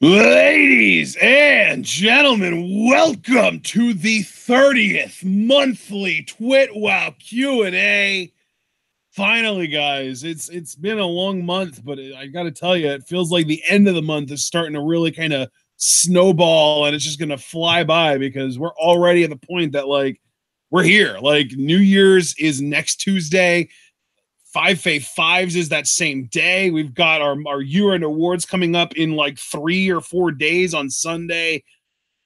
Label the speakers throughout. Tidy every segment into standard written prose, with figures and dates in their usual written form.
Speaker 1: Ladies and gentlemen, welcome to the 30th monthly TWitWoW Q&A. Finally, guys, it's been a long month, but I got to tell you, it feels like the end of the month is starting to really kind of snowball, and it's just going to fly by because we're already at the point that, like, we're here. Like, New Year's is next Tuesday. 5F5s is that same day. We've got our year-end awards coming up in like 3 or 4 days on Sunday.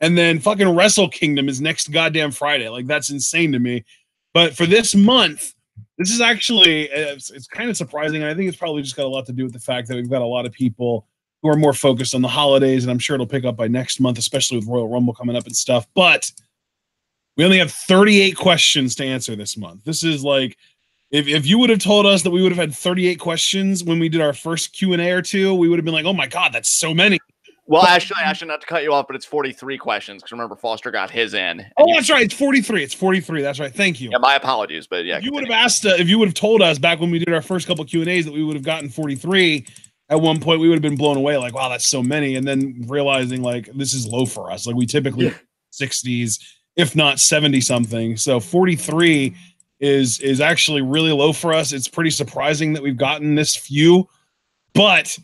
Speaker 1: And then fucking Wrestle Kingdom is next goddamn Friday. Like, that's insane to me. But for this month, this is actually, it's kind of surprising. And I think it's probably just got a lot to do with the fact that we've got a lot of people who are more focused on the holidays. And I'm sure it'll pick up by next month, especially with Royal Rumble coming up and stuff. But we only have 38 questions to answer this month. This is like, if you would have told us that we would have had 38 questions when we did our first Q&A or two, we would have been like, oh my God, that's so many.
Speaker 2: Well, actually, not to cut you off, but it's 43 questions because remember, Foster got his in.
Speaker 1: Oh, that's right. It's 43. It's 43. That's right. Thank you.
Speaker 2: Yeah, my apologies, but yeah.
Speaker 1: If you would have asked, if you would have told us back when we did our first couple Q&As that we would have gotten 43, at one point we would have been blown away. Like, wow, that's so many. And then realizing like this is low for us. Like we typically 60s, if not 70 something. So 43 is actually really low for us. It's pretty surprising that we've gotten this few, but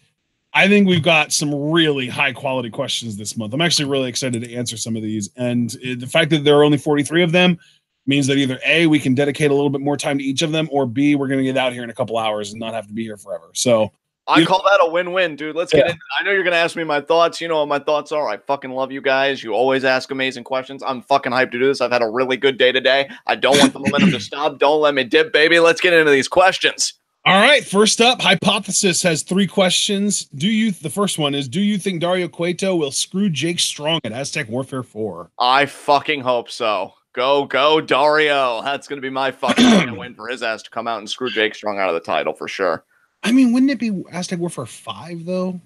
Speaker 1: I think we've got some really high quality questions this month. I'm actually really excited to answer some of these. And the fact that there are only 43 of them means that either A, we can dedicate a little bit more time to each of them, or B, we're going to get out here in a couple hours and not have to be here forever. So
Speaker 2: I call that a win-win, dude. Let's get in. I know you're going to ask me my thoughts. You know what my thoughts are. I fucking love you guys. You always ask amazing questions. I'm fucking hyped to do this. I've had a really good day today. I don't want the momentum to stop. Don't let me dip, baby. Let's get into these questions.
Speaker 1: All right. First up, Hypothesis has 3 questions. The first one is, do you think Dario Cueto will screw Jake Strong at Aztec Warfare 4?
Speaker 2: I fucking hope so. Go, Dario. That's going to be my fucking win for his ass to come out and screw Jake Strong out of the title for sure.
Speaker 1: I mean, wouldn't it be Aztec Warfare 5 though?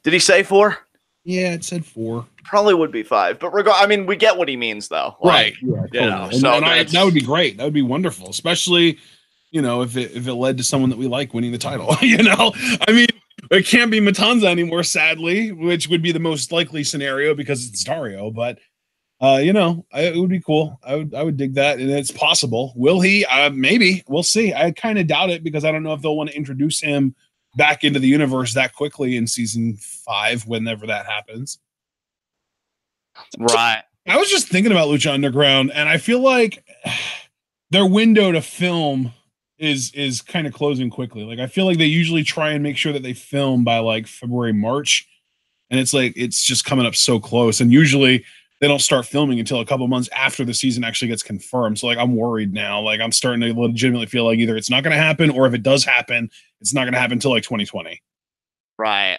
Speaker 2: Did he say 4?
Speaker 1: Yeah, it said 4.
Speaker 2: Probably would be 5, but I mean, we get what he means though.
Speaker 1: Right.
Speaker 2: Like,
Speaker 1: Yeah, totally. So that would be great. That would be wonderful, especially, you know, if it led to someone that we like winning the title. You know, I mean, it can't be Matanza anymore, sadly, which would be the most likely scenario because it's Dario. But you know, it would be cool. I would dig that, and it's possible. Will he? Maybe. We'll see. I kind of doubt it because I don't know if they'll want to introduce him back into the universe that quickly in season 5, whenever that happens.
Speaker 2: Right.
Speaker 1: I was just thinking about Lutron Underground, and I feel like their window to film is kind of closing quickly. Like I feel like they usually try and make sure that they film by like February, March, and it's like it's just coming up so close. And usually they don't start filming until a couple months after the season actually gets confirmed. So like I'm worried now. Like I'm starting to legitimately feel like either it's not going to happen, or if it does happen, it's not going to happen until like 2020.
Speaker 2: Right.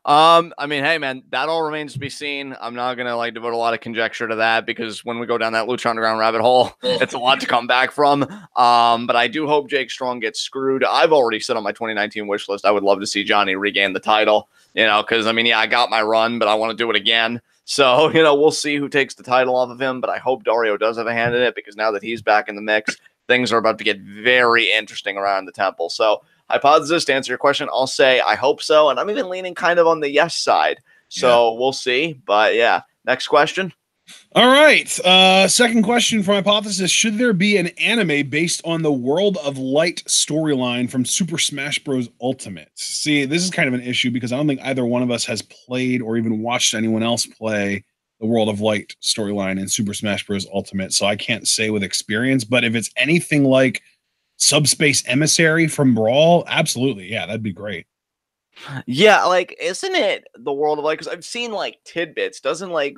Speaker 2: I mean, hey man, that all remains to be seen. I'm not gonna like devote a lot of conjecture to that because when we go down that Lutron Underground rabbit hole, it's a lot to come back from. But I do hope Jake Strong gets screwed. I've already said on my 2019 wish list I would love to see Johnny regain the title. You know, because I mean, yeah, I got my run, but I want to do it again. So you know, we'll see who takes the title off of him. But I hope Dario does have a hand in it because now that he's back in the mix, things are about to get very interesting around the temple. So. Hypothesis, to answer your question, I'll say I hope so, and I'm even leaning kind of on the yes side. So we'll see. But yeah, next question.
Speaker 1: All right. Second question from Hypothesis. Should there be an anime based on the World of Light storyline from Super Smash Bros. Ultimate? See, this is kind of an issue because I don't think either one of us has played or even watched anyone else play the World of Light storyline in Super Smash Bros. Ultimate, so I can't say with experience. But if it's anything like Subspace Emissary from Brawl, absolutely, yeah, that'd be great.
Speaker 2: Yeah, like, isn't it the World of Light? Because I've seen like tidbits. Doesn't like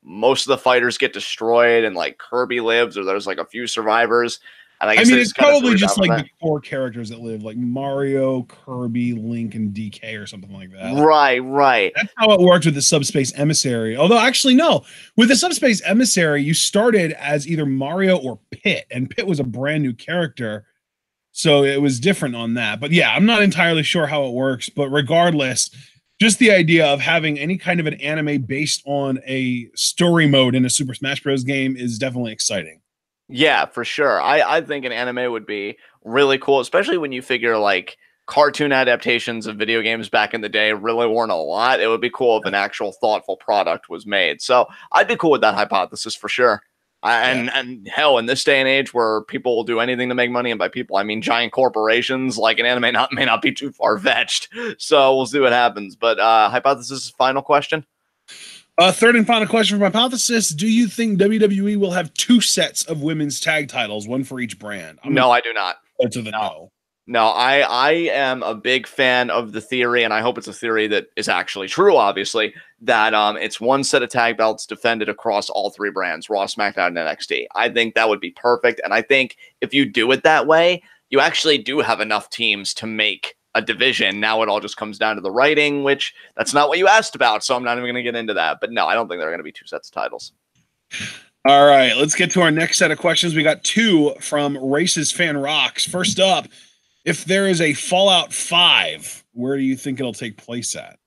Speaker 2: most of the fighters get destroyed and like Kirby lives, or there's like a few survivors? And I mean,
Speaker 1: it's probably just like the 4 characters that live, like Mario, Kirby, Link, and DK, or something like that.
Speaker 2: Right.
Speaker 1: That's how it worked with the Subspace Emissary. Although, actually, no. With the Subspace Emissary, you started as either Mario or Pit, and Pit was a brand new character, so it was different on that. But yeah, I'm not entirely sure how it works, but regardless, just the idea of having any kind of an anime based on a story mode in a Super Smash Bros. Game is definitely exciting.
Speaker 2: Yeah, for sure. I think an anime would be really cool, especially when you figure like cartoon adaptations of video games back in the day really weren't a lot. It would be cool if an actual thoughtful product was made. So I'd be cool with that hypothesis for sure. And hell, in this day and age where people will do anything to make money, and by people I mean giant corporations, like an anime may not be too far fetched. So we'll see what happens. But hypothesis, final question.
Speaker 1: Third and final question for my hypothesis: do you think WWE will have 2 sets of women's tag titles, one for each brand?
Speaker 2: No, I do not.
Speaker 1: To the no.
Speaker 2: No, I am a big fan of the theory, and I hope it's a theory that is actually true, obviously, that it's one set of tag belts defended across all 3 brands, Raw, SmackDown, and NXT. I think that would be perfect, and I think if you do it that way, you actually do have enough teams to make a division. Now it all just comes down to the writing, which that's not what you asked about, so I'm not even going to get into that. But no, I don't think there are going to be 2 sets of titles.
Speaker 1: All right, let's get to our next set of questions. We got 2 from Races Fan Rocks. First up, if there is a Fallout 5, where do you think it'll take place at?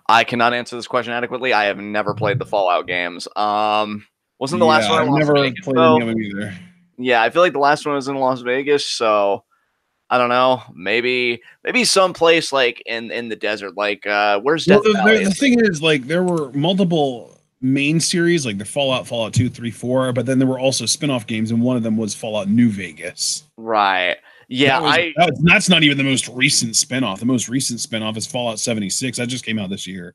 Speaker 2: I cannot answer this question adequately. I have never played the Fallout games. Wasn't the last one in Las Vegas? Played any of them either. Yeah, I feel like the last one was in Las Vegas, so I don't know. Maybe someplace like in the desert, like where's Death Valley?
Speaker 1: The thing is, like, there were multiple main series, like the Fallout 2, 3, 4, but then there were also spin-off games, and one of them was Fallout New Vegas.
Speaker 2: Right. Yeah,
Speaker 1: that's not even the most recent spinoff. The most recent spinoff is Fallout 76. That just came out this year.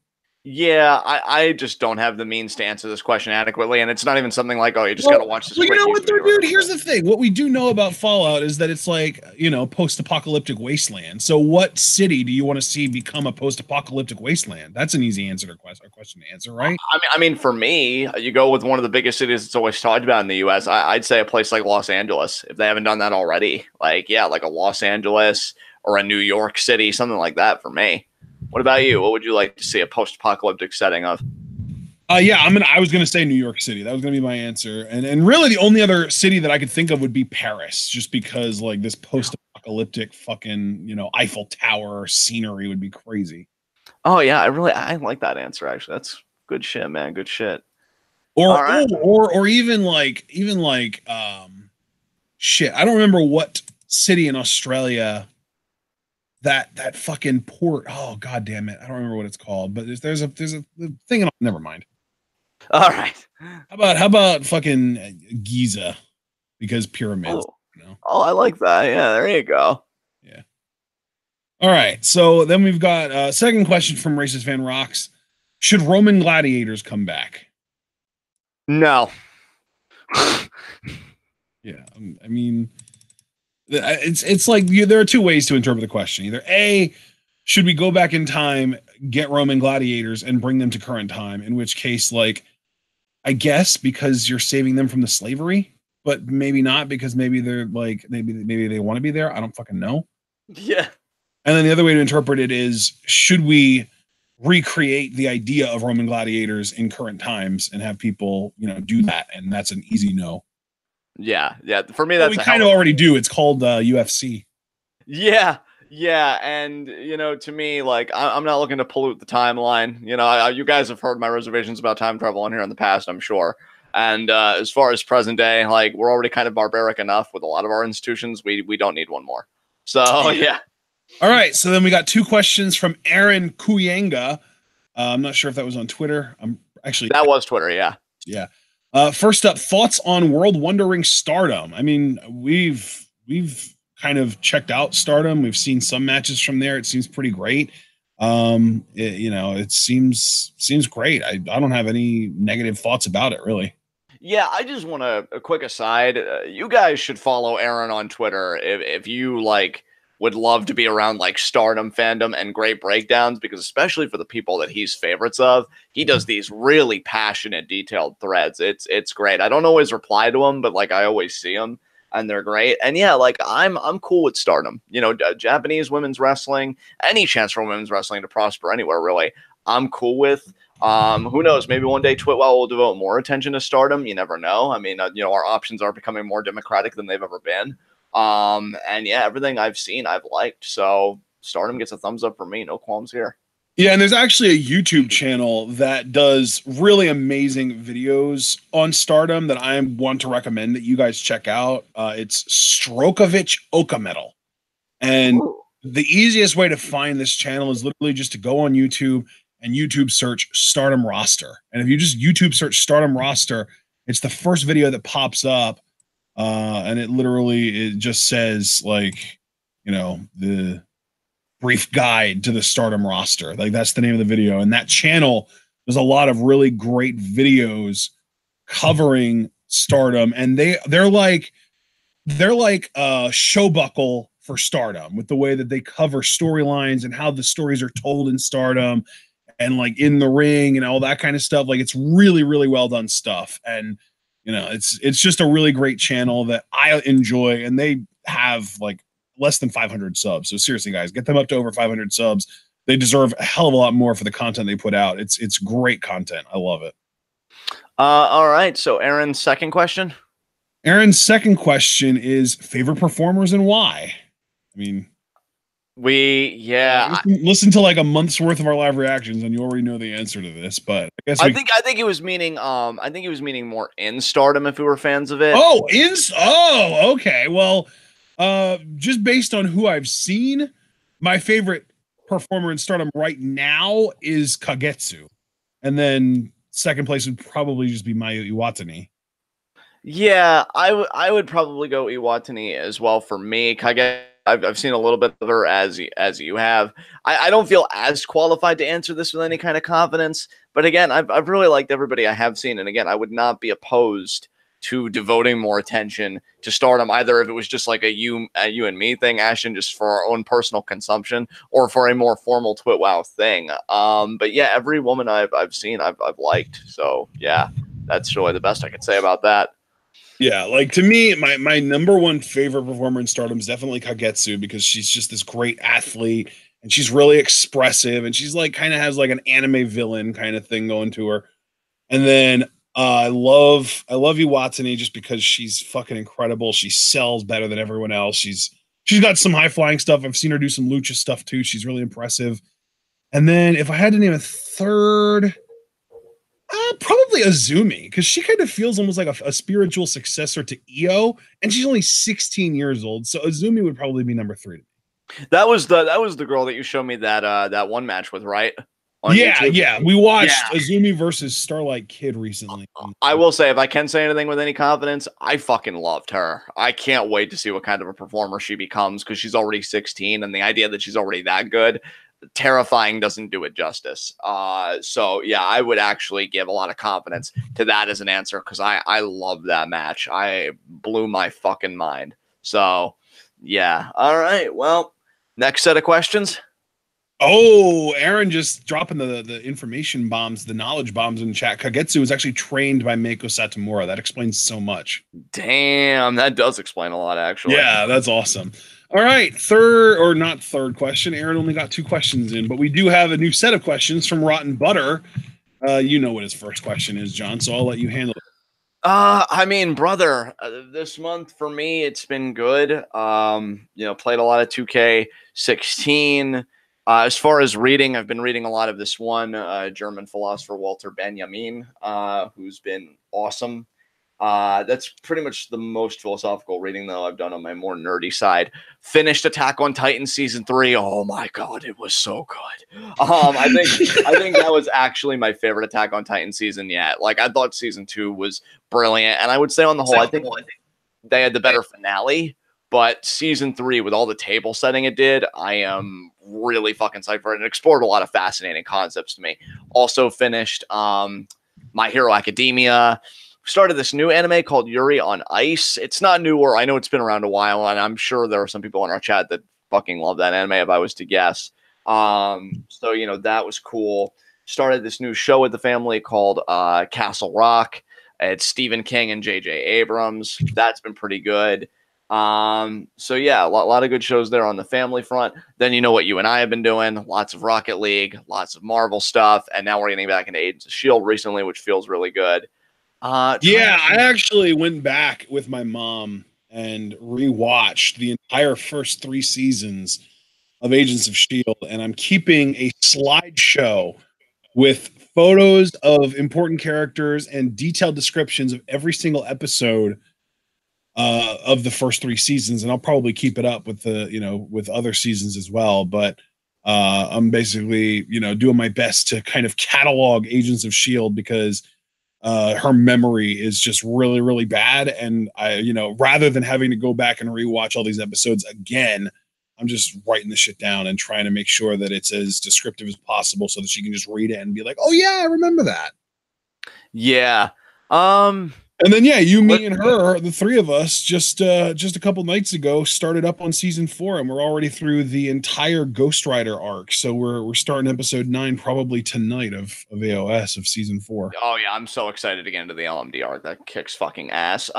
Speaker 2: Yeah, I just don't have the means to answer this question adequately, and it's not even something like, oh, you just got to watch this.
Speaker 1: Well, you know what, though, dude? Here's the thing. What we do know about Fallout is that it's like, post-apocalyptic wasteland. So what city do you want to see become a post-apocalyptic wasteland? That's an easy answer to question to answer, right?
Speaker 2: I mean, for me, you go with one of the biggest cities that's always talked about in the U.S. I'd say a place like Los Angeles, if they haven't done that already. Like a Los Angeles or a New York City, something like that for me. What about you? What would you like to see a post-apocalyptic setting of?
Speaker 1: I was gonna say New York City. That was gonna be my answer. And really the only other city that I could think of would be Paris, just because like this post-apocalyptic fucking, Eiffel Tower scenery would be crazy.
Speaker 2: Oh yeah, I like that answer actually. That's good shit, man. Good shit.
Speaker 1: Or even like shit. I don't remember what city in Australia that fucking port. Oh god damn it! I don't remember what it's called, but there's a thing. Never mind.
Speaker 2: All right.
Speaker 1: How about fucking Giza, because pyramids.
Speaker 2: Oh, I like that. Yeah, there you go.
Speaker 1: Yeah. All right. So then we've got a second question from Racist Fan Rocks. Should Roman gladiators come back?
Speaker 2: No.
Speaker 1: Yeah, I mean. It's like there are 2 ways to interpret the question. Either A, should we go back in time, get Roman gladiators, and bring them to current time? In which case, like, I guess because you're saving them from the slavery, but maybe not, because maybe they're like maybe they want to be there. I don't fucking know.
Speaker 2: Yeah.
Speaker 1: And then the other way to interpret it is, should we recreate the idea of Roman gladiators in current times and have people, do that? And that's an easy no.
Speaker 2: Yeah. For me, that's
Speaker 1: we kind of already do. It's called UFC.
Speaker 2: Yeah, and to me, like, I'm not looking to pollute the timeline. You guys have heard my reservations about time travel on here in the past, I'm sure. And as far as present day, like, we're already kind of barbaric enough with a lot of our institutions. We don't need one more. So yeah.
Speaker 1: All right. So then we got 2 questions from Aaron Kuyanga. I'm not sure if that was on Twitter.
Speaker 2: That was Twitter. Yeah.
Speaker 1: Yeah. First up, thoughts on World Wondering Stardom. I mean, we've kind of checked out Stardom. We've seen some matches from there. It seems pretty great. It seems great. I don't have any negative thoughts about it, really.
Speaker 2: Yeah, I just want a quick aside. You guys should follow Aaron on Twitter if you would love to be around like Stardom fandom and great breakdowns, because especially for the people that he's favorites of, he does these really passionate, detailed threads. It's great. I don't always reply to them, but like I always see them and they're great. And yeah, like I'm cool with Stardom. Japanese women's wrestling, any chance for women's wrestling to prosper anywhere, really, I'm cool with. Who knows? Maybe one day TWitWoW will devote more attention to Stardom. You never know. I mean, our options are becoming more democratic than they've ever been. And yeah, everything I've seen, I've liked. So Stardom gets a thumbs up for me. No qualms here.
Speaker 1: Yeah, and there's actually a YouTube channel that does really amazing videos on Stardom that I want to recommend that you guys check out. It's Strokovich Okametal. And the easiest way to find this channel is literally just to go on YouTube and YouTube search Stardom Roster. And if you just YouTube search Stardom Roster, it's the first video that pops up. And it just says, like, you know, the brief guide to the Stardom Roster. Like, that's the name of the video. And that channel, there's a lot of really great videos covering Stardom, and they're like a show buckle for Stardom, with the way that they cover storylines and how the stories are told in Stardom, and like in the ring and all that kind of stuff. Like, it's really, really well done stuff. And you know, it's just a really great channel that I enjoy, and they have like less than 500 subs. So seriously, guys, get them up to over 500 subs. They deserve a hell of a lot more for the content they put out. It's great content. I love it.
Speaker 2: All right. So Aaron's second question.
Speaker 1: Aaron's second question is favorite performers and why. I mean, listen to like a month's worth of our live reactions, and you already know the answer to this. But I guess
Speaker 2: I think he was meaning more in Stardom if we were fans of it.
Speaker 1: Oh, okay. Well, just based on who I've seen, my favorite performer in Stardom right now is Kagetsu, and then second place would probably just be Mayu Iwatani.
Speaker 2: Yeah, I would probably go Iwatani as well for me. I've seen a little bit of her as you have. I don't feel as qualified to answer this with any kind of confidence, but again, I've really liked everybody I have seen, and again, I would not be opposed to devoting more attention to Stardom, either if it was just like a you and me thing, Ashton, just for our own personal consumption, or for a more formal TWitWoW thing. But yeah, every woman I've seen, I've liked. So yeah, that's really the best I could say about that.
Speaker 1: Yeah, like to me, my number one favorite performer in Stardom is definitely Kagetsu, because she's just this great athlete, and she's really expressive, and she's like kind of has like an anime villain kind of thing going to her. And then I love Iwatani just because she's fucking incredible. She sells better than everyone else. She's got some high flying stuff. I've seen her do some lucha stuff too. She's really impressive. And then if I had to name a third, probably Exhuming, because she kind of feels almost like a spiritual successor to Io, and she's only 16 years old. So Exhuming would probably be number 3 to me.
Speaker 2: That was the girl that you showed me that one match with, right?
Speaker 1: Yeah. We watched Exhuming versus Starlight Kid recently.
Speaker 2: I will say, if I can say anything with any confidence, I fucking loved her. I can't wait to see what kind of a performer she becomes, because she's already 16, and the idea that she's already that good, terrifying doesn't do it justice. So yeah, I would actually give a lot of confidence to that as an answer, because I love that match. I blew my fucking mind. So yeah. All right. Well, next set of questions.
Speaker 1: Oh, Aaron just dropping the information bombs, the knowledge bombs in chat. Kagetsu was actually trained by Meiko Satomura. That explains so much.
Speaker 2: Damn, that does explain a lot, actually.
Speaker 1: Yeah, that's awesome. All right, third question. Aaron only got 2 questions in, but we do have a new set of questions from Rotten Butter. You know what his first question is, John, so I'll let you handle it.
Speaker 2: I mean, brother, this month for me, it's been good. Played a lot of 2K16. As far as reading, I've been reading a lot of this one German philosopher, Walter Benjamin, who's been awesome. That's pretty much the most philosophical reading, though, I've done on my more nerdy side. Finished Attack on Titan Season 3. Oh, my God, it was so good. I think that was actually my favorite Attack on Titan season yet. Like, I thought Season 2 was brilliant, and I would say on the whole, I think they had the better finale. But Season 3, with all the table setting it did, I am really fucking psyched for it. And explored a lot of fascinating concepts to me. Also finished My Hero Academia. Started this new anime called Yuri on Ice. It's not newer. I know it's been around a while, and I'm sure there are some people in our chat that fucking love that anime, if I was to guess. So, that was cool. Started this new show with the family called Castle Rock. It's Stephen King and J.J. Abrams. That's been pretty good. So yeah, a lot of good shows there on the family front. Then you know what you and I have been doing, lots of Rocket League, lots of Marvel stuff, and now we're getting back into Agents of S.H.I.E.L.D. recently, which feels really good.
Speaker 1: Yeah, I actually went back with my mom and rewatched the entire first 3 seasons of Agents of S.H.I.E.L.D., and I'm keeping a slideshow with photos of important characters and detailed descriptions of every single episode of the first 3 seasons, and I'll probably keep it up with with other seasons as well. But I'm basically doing my best to kind of catalog Agents of Shield because her memory is just really, really bad. And rather than having to go back and rewatch all these episodes again, I'm just writing the shit down and trying to make sure that it's as descriptive as possible so that she can just read it and be like, oh yeah, I remember that.
Speaker 2: Yeah.
Speaker 1: And then you, me, and her, the three of us, just a couple nights ago, started up on season 4, and we're already through the entire Ghost Rider arc. So we're starting episode 9 probably tonight of AOS of season 4.
Speaker 2: Oh yeah, I'm so excited to get into the LMD arc. That kicks fucking ass.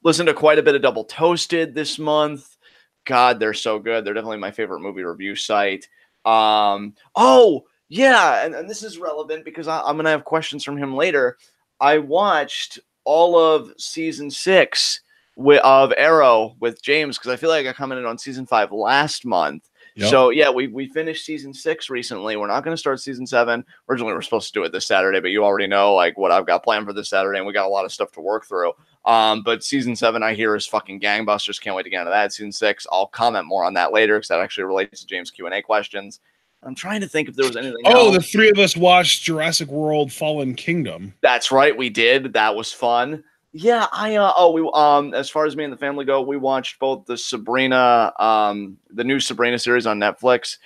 Speaker 2: Listen to quite a bit of Double Toasted this month. God, they're so good. They're definitely my favorite movie review site. Oh yeah, and this is relevant because I'm gonna have questions from him later. I watched all of season 6 of Arrow with James because I feel like I commented on season 5 last month. Yep. So yeah, we finished season 6 recently. We're not going to start season 7. Originally, we're supposed to do it this Saturday, but you already know like what I've got planned for this Saturday, and we got a lot of stuff to work through. But season 7, I hear, is fucking gangbusters. Can't wait to get into that. Season 6, I'll comment more on that later because that actually relates to James' Q&A questions. I'm trying to think if there was anything else.
Speaker 1: The three of us watched Jurassic World: Fallen Kingdom.
Speaker 2: That's right, we did. That was fun. Yeah, as far as me and the family go, we watched both the Sabrina, the new Sabrina series on Netflix.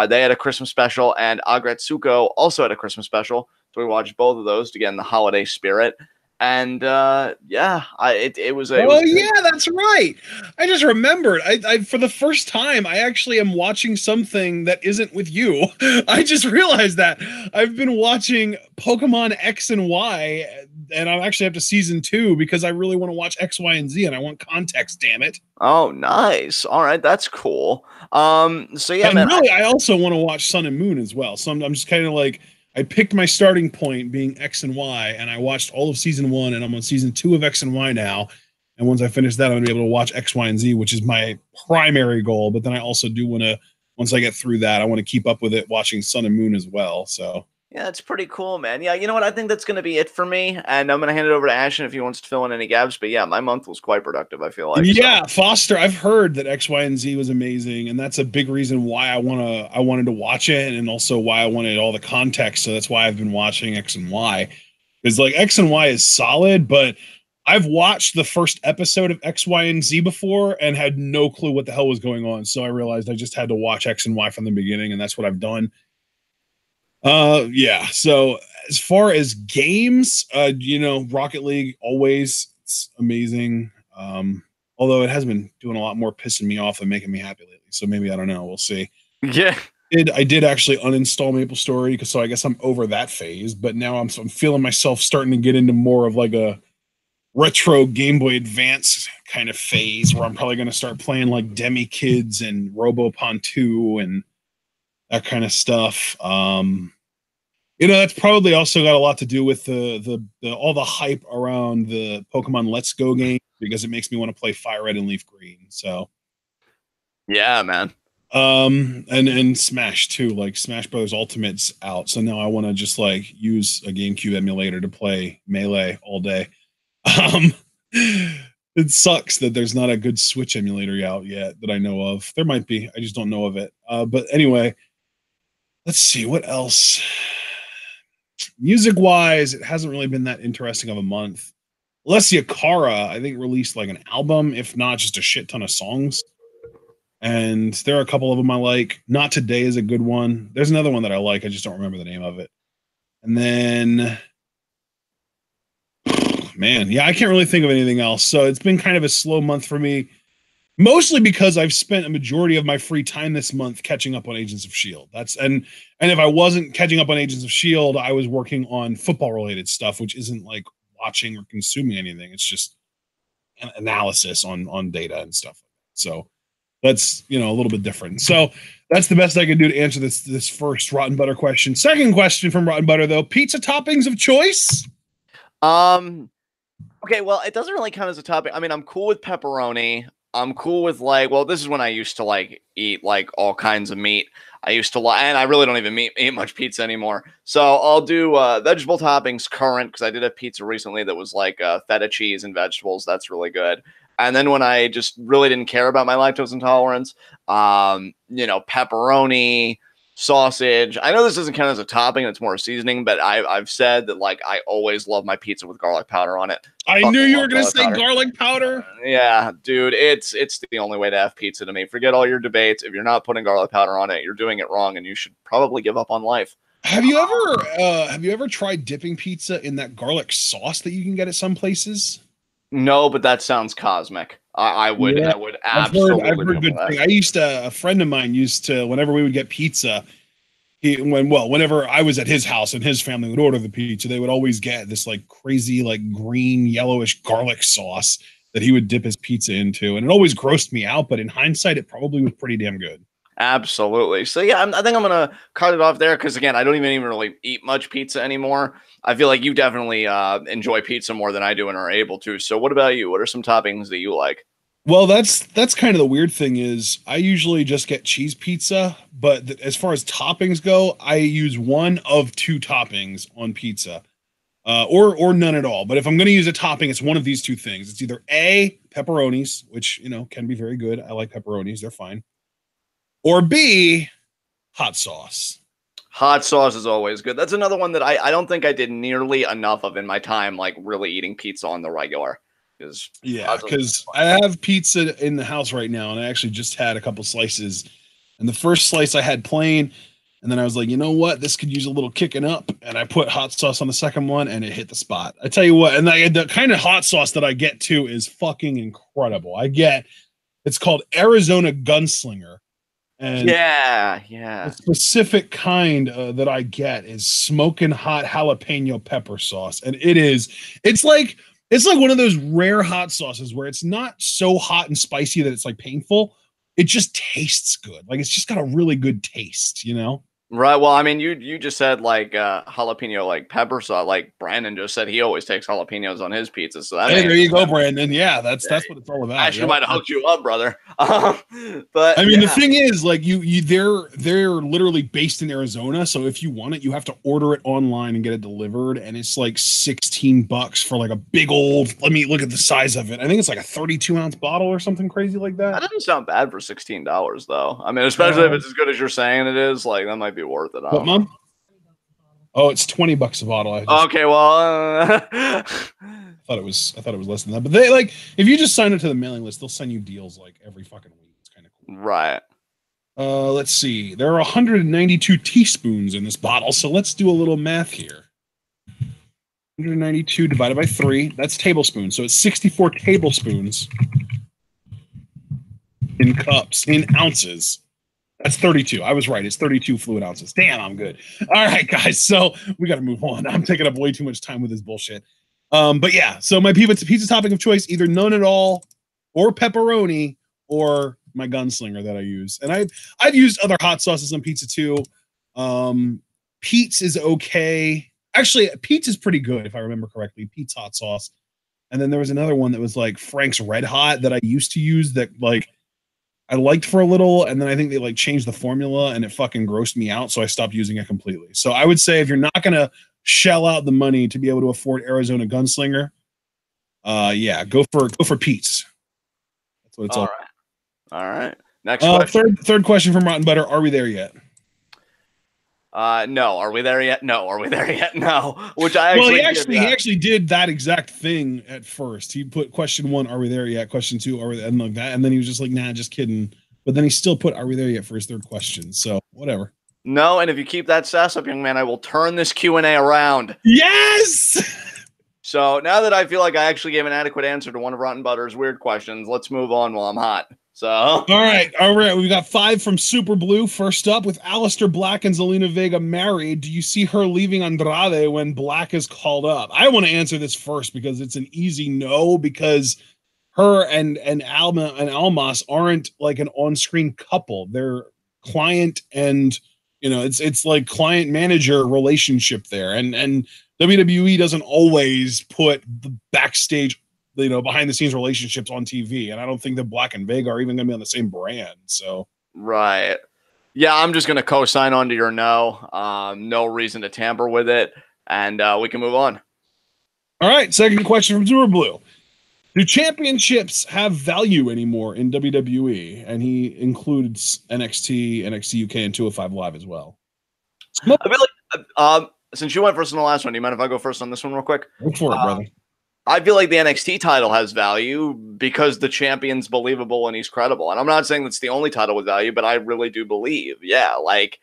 Speaker 2: They had a Christmas special, and Agretsuko also had a Christmas special. So we watched both of those to get in the holiday spirit. And it was.
Speaker 1: Yeah, that's right. I just remembered. I for the first time, I actually am watching something that isn't with you. I just realized that I've been watching Pokemon X and Y, and I'm actually up to season 2 because I really want to watch X, Y, and Z, and I want context. Damn it!
Speaker 2: Oh, nice. All right, that's cool. So yeah,
Speaker 1: and man, really, I also want to watch Sun and Moon as well. So I'm just kind of like. I picked my starting point being X and Y, and I watched all of season 1, and I'm on season 2 of X and Y now. And once I finish that, I'm gonna be able to watch X, Y, and Z, which is my primary goal. But then I also do want to, once I get through that, I want to keep up with it, watching Sun and Moon as well. So
Speaker 2: yeah, it's pretty cool, man. Yeah, you know what? I think that's going to be it for me. And I'm going to hand it over to Ashton if he wants to fill in any gaps. But yeah, my month was quite productive, I feel like.
Speaker 1: Yeah, so. Foster, I've heard that X, Y, and Z was amazing. And that's a big reason why I wanted to watch it, and also why I wanted all the context. So that's why I've been watching X and Y. Because like X and Y is solid, but I've watched the first episode of X, Y, and Z before and had no clue what the hell was going on. So I realized I just had to watch X and Y from the beginning, and that's what I've done. Yeah. So as far as games, Rocket League always, it's amazing. Although it has been doing a lot more pissing me off than making me happy lately. So maybe, I don't know. We'll see.
Speaker 2: Yeah.
Speaker 1: I did actually uninstall MapleStory, so I guess I'm over that phase. But now I'm feeling myself starting to get into more of like a retro Game Boy Advance kind of phase where I'm probably going to start playing like Demi Kids and Robopon 2 and that kind of stuff. That's probably also got a lot to do with the all the hype around the Pokemon Let's Go game, because it makes me want to play Fire Red and Leaf Green. So
Speaker 2: yeah, man.
Speaker 1: And Smash too, like Smash Brothers Ultimate's out. So now I want to just like use a GameCube emulator to play Melee all day. It sucks that there's not a good Switch emulator out yet that I know of. There might be, I just don't know of it. But anyway, let's see what else. Music wise, it hasn't really been that interesting of a month. Alessia Cara, I think, released like an album, if not just a shit ton of songs. And there are a couple of them I like. Not Today is a good one. There's another one that I like. I just don't remember the name of it. And then, man, yeah, I can't really think of anything else. So it's been kind of a slow month for me, mostly because I've spent a majority of my free time this month catching up on Agents of S.H.I.E.L.D. And if I wasn't catching up on Agents of S.H.I.E.L.D., I was working on football-related stuff, which isn't like watching or consuming anything. It's just an analysis on data and stuff like that. So that's, a little bit different. So that's the best I can do to answer this first Rotten Butter question. Second question from Rotten Butter, though. Pizza toppings of choice?
Speaker 2: Okay, well, it doesn't really count as a topping. I mean, I'm cool with pepperoni. I'm cool with this is when I used to eat all kinds of meat. I used to and I really don't even eat much pizza anymore. So I'll do vegetable toppings current, because I did have pizza recently that was feta cheese and vegetables. That's really good. And then when I just really didn't care about my lactose intolerance, you know, pepperoni, sausage. I know this doesn't count as a topping; it's more a seasoning. But I've said that like I always love my pizza with garlic powder on it.
Speaker 1: I
Speaker 2: Fucking
Speaker 1: knew you were
Speaker 2: love
Speaker 1: gonna say
Speaker 2: powder.
Speaker 1: garlic powder.
Speaker 2: Yeah, dude, it's the only way to have pizza to me. Forget all your debates. If you're not putting garlic powder on it, you're doing it wrong, and you should probably give up on life.
Speaker 1: Have you ever tried dipping pizza in that garlic sauce that you can get at some places?
Speaker 2: No, but that sounds cosmic. I would absolutely
Speaker 1: I've heard good things. A friend of mine used to, whenever we would get pizza, whenever I was at his house and his family would order the pizza, they would always get this like crazy, like green, yellowish garlic sauce that he would dip his pizza into. And it always grossed me out, but in hindsight, it probably was pretty damn good.
Speaker 2: Absolutely. So yeah, I think I'm gonna cut it off there because again, I don't even really eat much pizza anymore. I feel like you definitely enjoy pizza more than I do and are able to. So what about you? What are some toppings that you like?
Speaker 1: Well, that's kind of the weird thing is I usually just get cheese pizza, but as far as toppings go, I use one of two toppings on pizza, or none at all. But if I'm going to use a topping, it's one of these two things. It's either A, pepperonis, which can be very good. I like pepperonis; they're fine. Or B, hot sauce.
Speaker 2: Hot sauce is always good. That's another one that I don't think I did nearly enough of in my time, like really eating pizza on the regular.
Speaker 1: Because I have pizza in the house right now, and I actually just had a couple slices. And the first slice I had plain, and then I was like, you know what? This could use a little kicking up. And I put hot sauce on the second one, and it hit the spot. I tell you what, and the kind of hot sauce that I get too is fucking incredible. It's called Arizona Gunslinger. And
Speaker 2: yeah.
Speaker 1: the specific kind that I get is smoking hot jalapeno pepper sauce, and it's like one of those rare hot sauces where it's not so hot and spicy that it's like painful. It just tastes good. Like it's just got a really good taste, you know?
Speaker 2: Right. Well, I mean, you just said like jalapeno, like pepper sauce. Like Brandon just said, he always takes jalapenos on his pizza. So
Speaker 1: hey, there you go, Brandon. Yeah, that's what it's all about.
Speaker 2: I actually might have hooked you up, brother. But
Speaker 1: I mean, the thing is, like they're literally based in Arizona. So if you want it, you have to order it online and get it delivered, and it's like $16 for like a big old. Let me look at the size of it. I think it's like a 32-ounce bottle or something crazy like that.
Speaker 2: That doesn't sound bad for $16 though. I mean, especially if it's as good as you're saying it is. Like that might be worth it.
Speaker 1: What, Mom? Oh, it's $20 a bottle.
Speaker 2: Okay, well,
Speaker 1: I thought it was less than that. But they if you just sign up to the mailing list, they'll send you deals like every fucking week. It's kind of cool.
Speaker 2: Right.
Speaker 1: Let's see. There are 192 teaspoons in this bottle, so let's do a little math here. 192 divided by 3, that's tablespoons. So it's 64 tablespoons in cups, in ounces. That's 32. I was right. It's 32 fluid ounces. Damn, I'm good. All right, guys. So we got to move on. I'm taking up way too much time with this bullshit. But yeah, so my pizza topping of choice, either none at all, or pepperoni, or my gunslinger that I use. And I've used other hot sauces on pizza too. Pete's is okay. Actually, Pete's is pretty good if I remember correctly. Pete's hot sauce. And then there was another one that was like Frank's Red Hot that I used to use that like I liked for a little, and then I think they like changed the formula and it fucking grossed me out, so I stopped using it completely. So I would say if you're not gonna shell out the money to be able to afford Arizona Gunslinger, go for Pete's. That's what it's all.
Speaker 2: All right. Next question.
Speaker 1: Third question from Rotten Butter. Are we there yet?
Speaker 2: No. Are we there yet? No. Are we there yet? No. Which I actually
Speaker 1: he actually did that exact thing at first. He put question 1, are we there yet? Question 2, are we there? And like that, and then he was just like, nah, just kidding. But then he still put, are we there yet for his third question? So whatever.
Speaker 2: No, and if you keep that sass up, young man, I will turn this Q&A around.
Speaker 1: Yes.
Speaker 2: So now that I feel like I actually gave an adequate answer to one of Rotten Butter's weird questions, let's move on while I'm hot. So
Speaker 1: all right. We got 5 from Super Blue. First up, with Aleister Black and Zelina Vega married, do you see her leaving Andrade when Black is called up? I want to answer this first because it's an easy no, because her and Alma and Almas aren't like an on-screen couple. They're client and it's like client manager relationship there. And WWE doesn't always put the backstage behind the scenes relationships on TV. And I don't think that Black and Vega are even going to be on the same brand. So,
Speaker 2: right. Yeah, I'm just going to co-sign on to your no. No reason to tamper with it. And we can move on.
Speaker 1: All right. Second question from Super Blue. Do championships have value anymore in WWE? And he includes NXT, NXT UK, and 205 Live as well.
Speaker 2: I feel like, since you went first on the last one, do you mind if I go first on this one real quick?
Speaker 1: Go for it, brother.
Speaker 2: I feel like the NXT title has value because the champion's believable and he's credible. And I'm not saying that's the only title with value, but I really do believe, like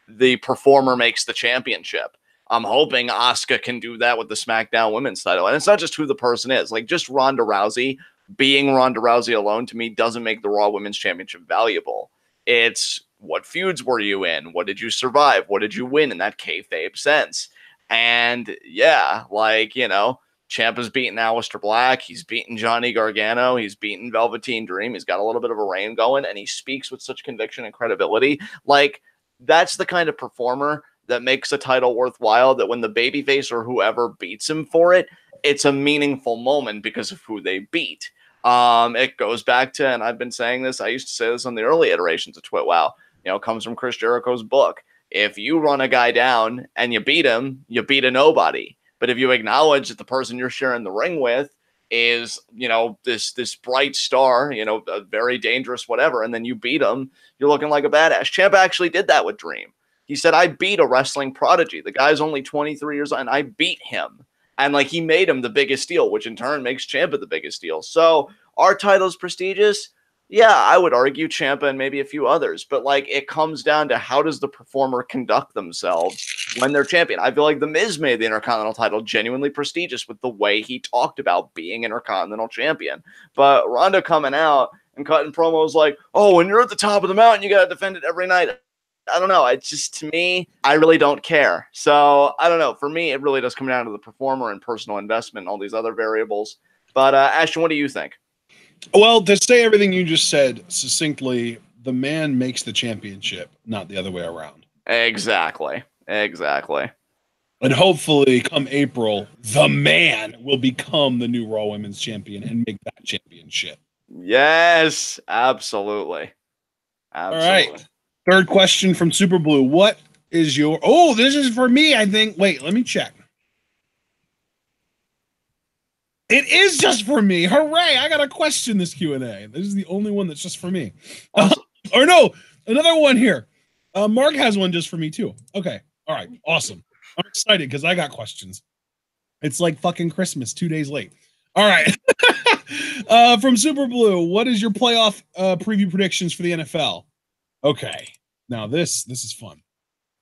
Speaker 2: the performer makes the championship. I'm hoping Asuka can do that with the SmackDown Women's title. And it's not just who the person is. Like, just Ronda Rousey being Ronda Rousey alone, to me, doesn't make the Raw Women's Championship valuable. It's what feuds were you in? What did you survive? What did you win in that kayfabe sense? And yeah, like, Ciampa's beaten Aleister Black. He's beaten Johnny Gargano. He's beaten Velveteen Dream. He's got a little bit of a reign going, and he speaks with such conviction and credibility. Like, that's the kind of performer that makes a title worthwhile, that when the babyface or whoever beats him for it, it's a meaningful moment because of who they beat. It goes back to, and I've been saying this, I used to say this on the early iterations of TWitWoW, comes from Chris Jericho's book. If you run a guy down and you beat him, you beat a nobody. But if you acknowledge that the person you're sharing the ring with is, this bright star, a very dangerous whatever, and then you beat him, you're looking like a badass. Ciampa actually did that with Dream. He said, I beat a wrestling prodigy. The guy's only 23 years old, and I beat him. And, like, he made him the biggest deal, which in turn makes Ciampa the biggest deal. So, are titles prestigious? Yeah, I would argue Ciampa and maybe a few others. But, like, it comes down to how does the performer conduct themselves when they're champion. I feel like The Miz made the Intercontinental title genuinely prestigious with the way he talked about being Intercontinental champion. But Ronda coming out and cutting promos like, oh, when you're at the top of the mountain, you got to defend it every night. I don't know. It's just, to me, I really don't care. So, I don't know. For me, it really does come down to the performer and personal investment and all these other variables. But, Ashton, what do you think?
Speaker 1: Well, to say everything you just said succinctly, the man makes the championship, not the other way around.
Speaker 2: Exactly.
Speaker 1: And hopefully, come April, the man will become the new Raw Women's Champion and make that championship.
Speaker 2: Yes, absolutely.
Speaker 1: All right. Third question from Super Blue. What is your... Oh, this is for me, I think. Wait, let me check. It is just for me. Hooray. I got a question this Q&A. This is the only one that's just for me.
Speaker 2: Awesome.
Speaker 1: Or no, another one here. Mark has one just for me too. Okay. All right. Awesome. I'm excited because I got questions. It's like fucking Christmas 2 days late. All right. From Super Blue, what is your playoff preview predictions for the NFL? Okay. Now this is fun.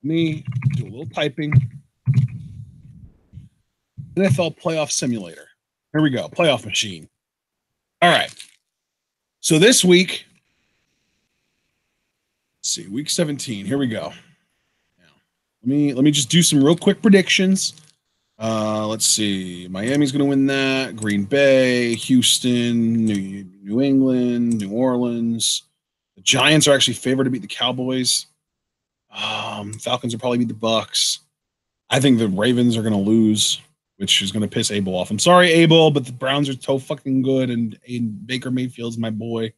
Speaker 1: Let me do a little typing. NFL playoff simulator. Here we go. Playoff machine. All right. So this week, let's see, week 17. Here we go. Now, let me just do some real quick predictions. Let's see. Miami's going to win that. Green Bay, Houston, New England, New Orleans. The Giants are actually favored to beat the Cowboys. Falcons will probably beat the Bucks. I think the Ravens are going to lose, which is going to piss Abel off. I'm sorry, Abel, but the Browns are so fucking good, and Baker Mayfield's my boy.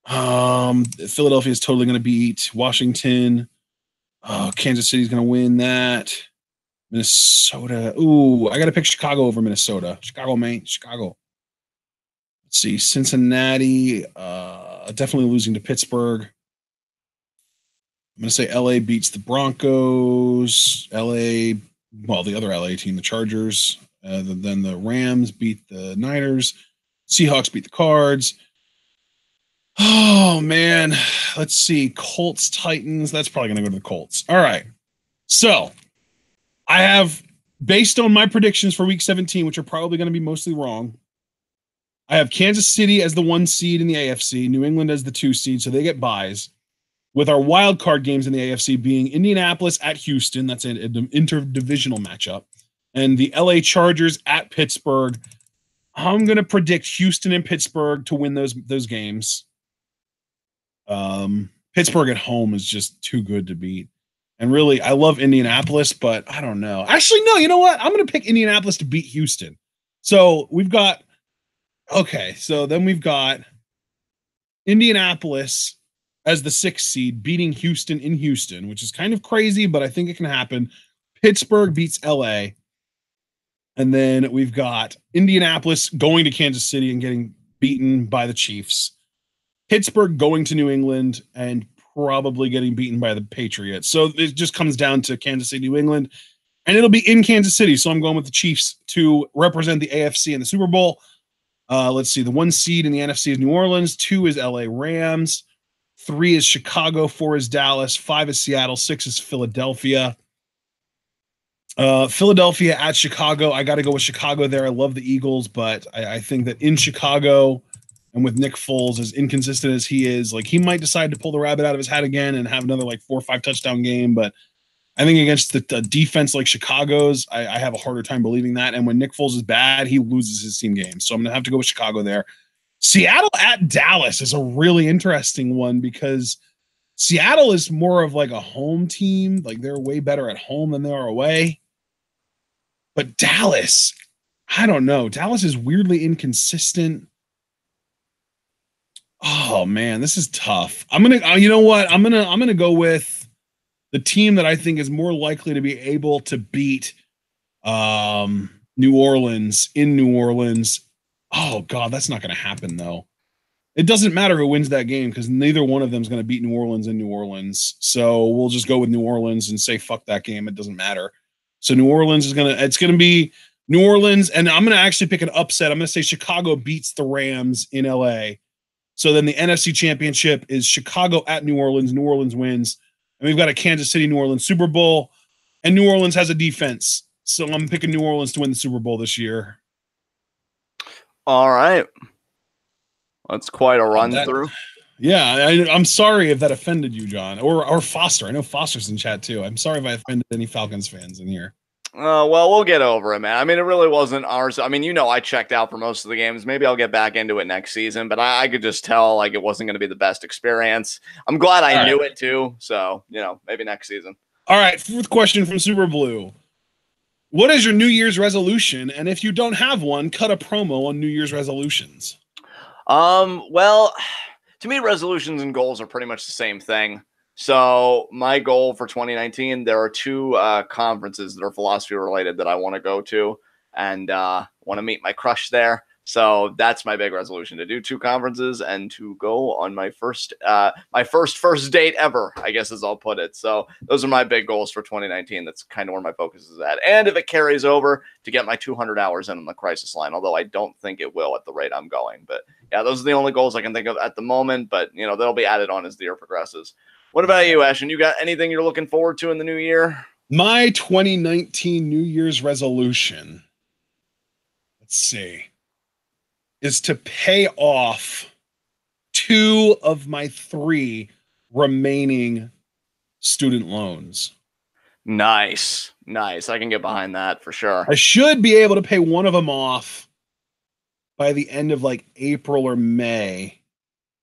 Speaker 1: Philadelphia is totally going to beat Washington. Kansas City's going to win that. Minnesota. Ooh, I got to pick Chicago over Minnesota. Chicago. Let's see. Cincinnati, definitely losing to Pittsburgh. I'm going to say LA beats the Broncos. The other LA team, the Chargers. Then the Rams beat the Niners. Seahawks beat the Cards. Oh, man. Let's see. Colts, Titans. That's probably going to go to the Colts. All right. So, I have, based on my predictions for Week 17, which are probably going to be mostly wrong, I have Kansas City as the 1 seed in the AFC, New England as the 2 seed, so they get buys, with our wild card games in the AFC being Indianapolis at Houston. That's an interdivisional matchup. And the LA Chargers at Pittsburgh. I'm going to predict Houston and Pittsburgh to win those games. Pittsburgh at home is just too good to beat. And really, I love Indianapolis, but I don't know. Actually, no, you know what? I'm going to pick Indianapolis to beat Houston. So we've got Indianapolis as the 6th seed beating Houston in Houston, which is kind of crazy, but I think it can happen. Pittsburgh beats LA. And then we've got Indianapolis going to Kansas City and getting beaten by the Chiefs. Pittsburgh going to New England and probably getting beaten by the Patriots. So it just comes down to Kansas City, New England, and it'll be in Kansas City. So I'm going with the Chiefs to represent the AFC in the Super Bowl. Let's see. The 1 seed in the NFC is New Orleans. 2 is LA Rams. 3 is Chicago. 4 is Dallas. 5 is Seattle. 6 is Philadelphia. Philadelphia at Chicago. I got to go with Chicago there. I love the Eagles, but I think that in Chicago and with Nick Foles, as inconsistent as he is, like he might decide to pull the rabbit out of his hat again and have another like 4 or 5 touchdown game. But I think against the defense like Chicago's, I have a harder time believing that. And when Nick Foles is bad, he loses his team games. So I'm going to have to go with Chicago there. Seattle at Dallas is a really interesting one because Seattle is more of like a home team. Like they're way better at home than they are away. But Dallas, I don't know. Dallas is weirdly inconsistent. Oh man, this is tough. I'm gonna, you know what? I'm gonna go with the team that I think is more likely to be able to beat New Orleans in New Orleans. Oh God, that's not gonna happen though. It doesn't matter who wins that game because neither one of them is going to beat New Orleans in New Orleans. So we'll just go with New Orleans and say fuck that game. It doesn't matter. So New Orleans is it's gonna be New Orleans, and I'm gonna actually pick an upset. I'm gonna say Chicago beats the Rams in LA. So then the NFC Championship is Chicago at New Orleans. New Orleans wins, and we've got a Kansas City New Orleans Super Bowl, and New Orleans has a defense. So I'm picking New Orleans to win the Super Bowl this year.
Speaker 2: All right, that's quite a run through.
Speaker 1: Yeah, I'm sorry if that offended you, John, or Foster. I know Foster's in chat too. I'm sorry if I offended any Falcons fans in here.
Speaker 2: Well, we'll get over it, man. I mean, it really wasn't ours. I mean, you know, I checked out for most of the games. Maybe I'll get back into it next season, but I could just tell like it wasn't going to be the best experience. I'm glad I knew it too. So, you know, maybe next season.
Speaker 1: All right, 4th question from Super Blue. What is your New Year's resolution? And if you don't have one, cut a promo on New Year's resolutions.
Speaker 2: Well, to me, resolutions and goals are pretty much the same thing. So my goal for 2019, there are 2 conferences that are philosophy related that I want to go to and want to meet my crush there. So that's my big resolution, to do 2 conferences and to go on my first date ever, I guess as I'll put it. So those are my big goals for 2019. That's kind of where my focus is at. And if it carries over, to get my 200 hours in on the crisis line, although I don't think it will at the rate I'm going. But yeah, those are the only goals I can think of at the moment, but you know, they'll be added on as the year progresses. What about you, Ashton? You got anything you're looking forward to in the new year?
Speaker 1: My 2019 New Year's resolution, let's see, is to pay off 2 of my 3 remaining student loans.
Speaker 2: Nice. Nice. I can get behind that for sure.
Speaker 1: I should be able to pay one of them off by the end of like April or May.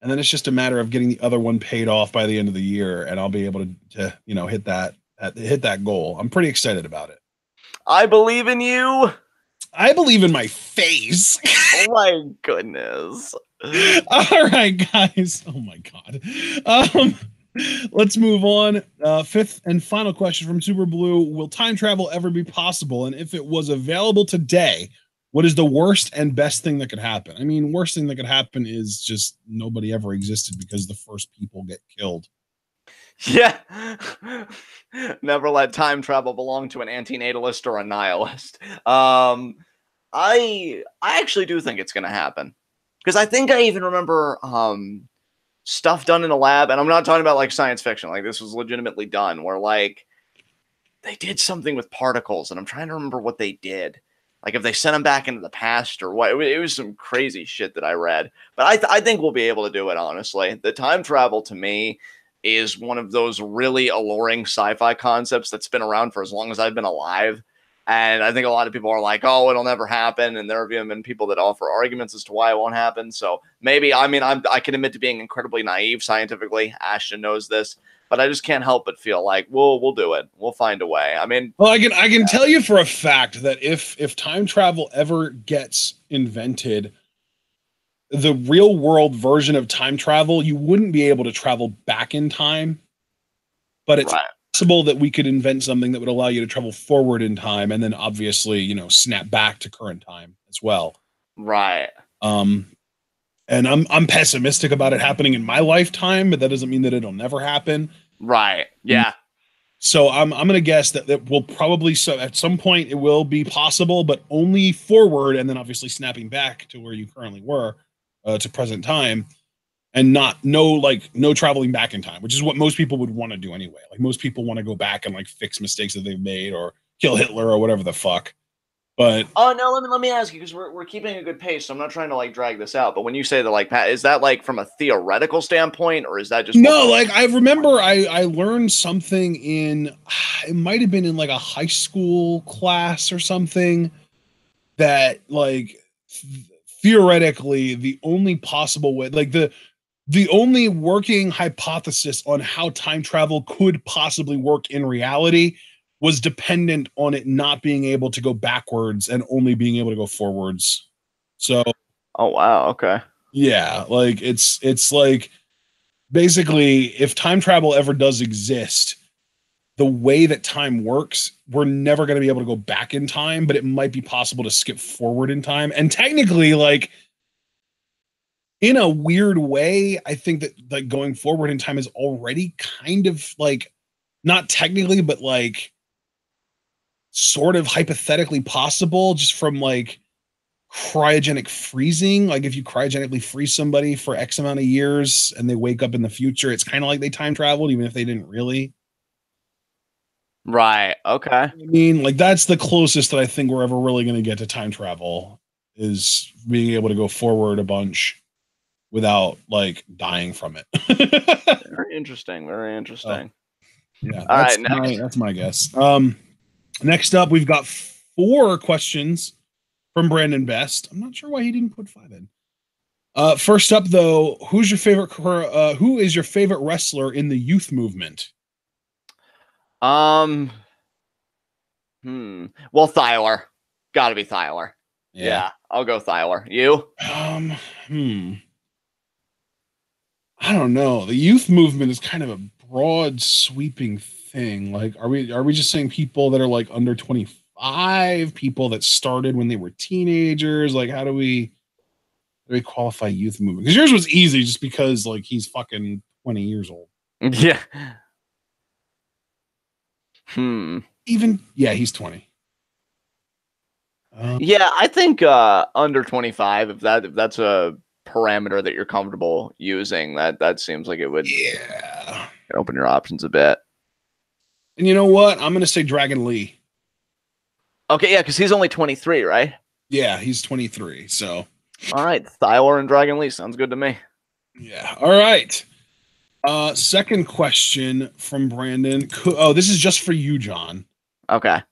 Speaker 1: And then it's just a matter of getting the other one paid off by the end of the year, and I'll be able to you know, hit that goal. I'm pretty excited about it.
Speaker 2: I believe in you.
Speaker 1: I believe in my face.
Speaker 2: Oh my goodness.
Speaker 1: All right, guys. Oh my God. Let's move on. 5th and final question from Super Blue. Will time travel ever be possible? And if it was available today, what is the worst and best thing that could happen? I mean, worst thing that could happen is just nobody ever existed because the first people get killed.
Speaker 2: Yeah. Never let time travel belong to an antinatalist or a nihilist. I actually do think it's going to happen, because I think I even remember stuff done in a lab, and I'm not talking about like science fiction. Like this was legitimately done, where like they did something with particles, and I'm trying to remember what they did. Like if they sent them back into the past or what. It was some crazy shit that I read. But I think we'll be able to do it, honestly. The time travel, to me, is one of those really alluring sci-fi concepts that's been around for as long as I've been alive. And I think a lot of people are like, oh, it'll never happen. And there have even been people that offer arguments as to why it won't happen. So maybe, I mean, I can admit to being incredibly naive scientifically. Ashton knows this. But I just can't help but feel like we'll do it. We'll find a way. I mean,
Speaker 1: well, I can tell you for a fact that if time travel ever gets invented, the real world version of time travel, you wouldn't be able to travel back in time, but it's possible that we could invent something that would allow you to travel forward in time and then obviously, you know, snap back to current time as well.
Speaker 2: Right.
Speaker 1: And I'm pessimistic about it happening in my lifetime, but that doesn't mean that it'll never happen.
Speaker 2: Right. Yeah.
Speaker 1: So I'm gonna guess that will probably, so at some point it will be possible, but only forward, and then obviously snapping back to where you currently were, to present time, and no traveling back in time, which is what most people would want to do anyway. Like most people want to go back and like fix mistakes that they've made or kill Hitler or whatever the fuck. But
Speaker 2: oh no, let me ask you, because we're keeping a good pace, so I'm not trying to like drag this out. But when you say that, like, Pat, is that like from a theoretical standpoint, or is that just
Speaker 1: no, like I remember I learned something in, it might have been in like a high school class or something, that like theoretically the only possible way, like the only working hypothesis on how time travel could possibly work in reality was dependent on it not being able to go backwards and only being able to go forwards. So,
Speaker 2: oh wow, okay.
Speaker 1: Yeah, like it's like basically if time travel ever does exist, the way that time works, we're never going to be able to go back in time, but it might be possible to skip forward in time. And technically, like in a weird way, I think that like going forward in time is already kind of like not technically, but like sort of hypothetically possible just from like cryogenic freezing. Like if you cryogenically freeze somebody for X amount of years and they wake up in the future, it's kind of like they time traveled, even if they didn't really.
Speaker 2: Right. Okay.
Speaker 1: I mean, like that's the closest that I think we're ever really going to get to time travel, is being able to go forward a bunch without like dying from it.
Speaker 2: Very interesting. Very interesting.
Speaker 1: Yeah,
Speaker 2: All right, next.
Speaker 1: that's my guess. Next up, we've got 4 questions from Brandon Best. I'm not sure why he didn't put 5 in. First up, though, who is your favorite wrestler in the youth movement?
Speaker 2: Well, Thyler. Gotta be Thyler. Yeah, I'll go Thyler. You?
Speaker 1: I don't know. The youth movement is kind of a broad, sweeping thing. Like, are we just saying people that are like under 25, people that started when they were teenagers? Like, how do we qualify youth movement? Because yours was easy, just because like he's fucking 20 years old.
Speaker 2: Yeah.
Speaker 1: He's 20.
Speaker 2: Yeah, I think under 25, if that's a parameter that you're comfortable using, that seems like it would open your options a bit.
Speaker 1: And you know what? I'm gonna say Dragon Lee.
Speaker 2: Okay, yeah, because he's only 23, right?
Speaker 1: Yeah, he's 23. So
Speaker 2: all right, Thyler and Dragon Lee sounds good to me.
Speaker 1: Yeah. All right. Second question from Brandon. This is just for you, John.
Speaker 2: Okay.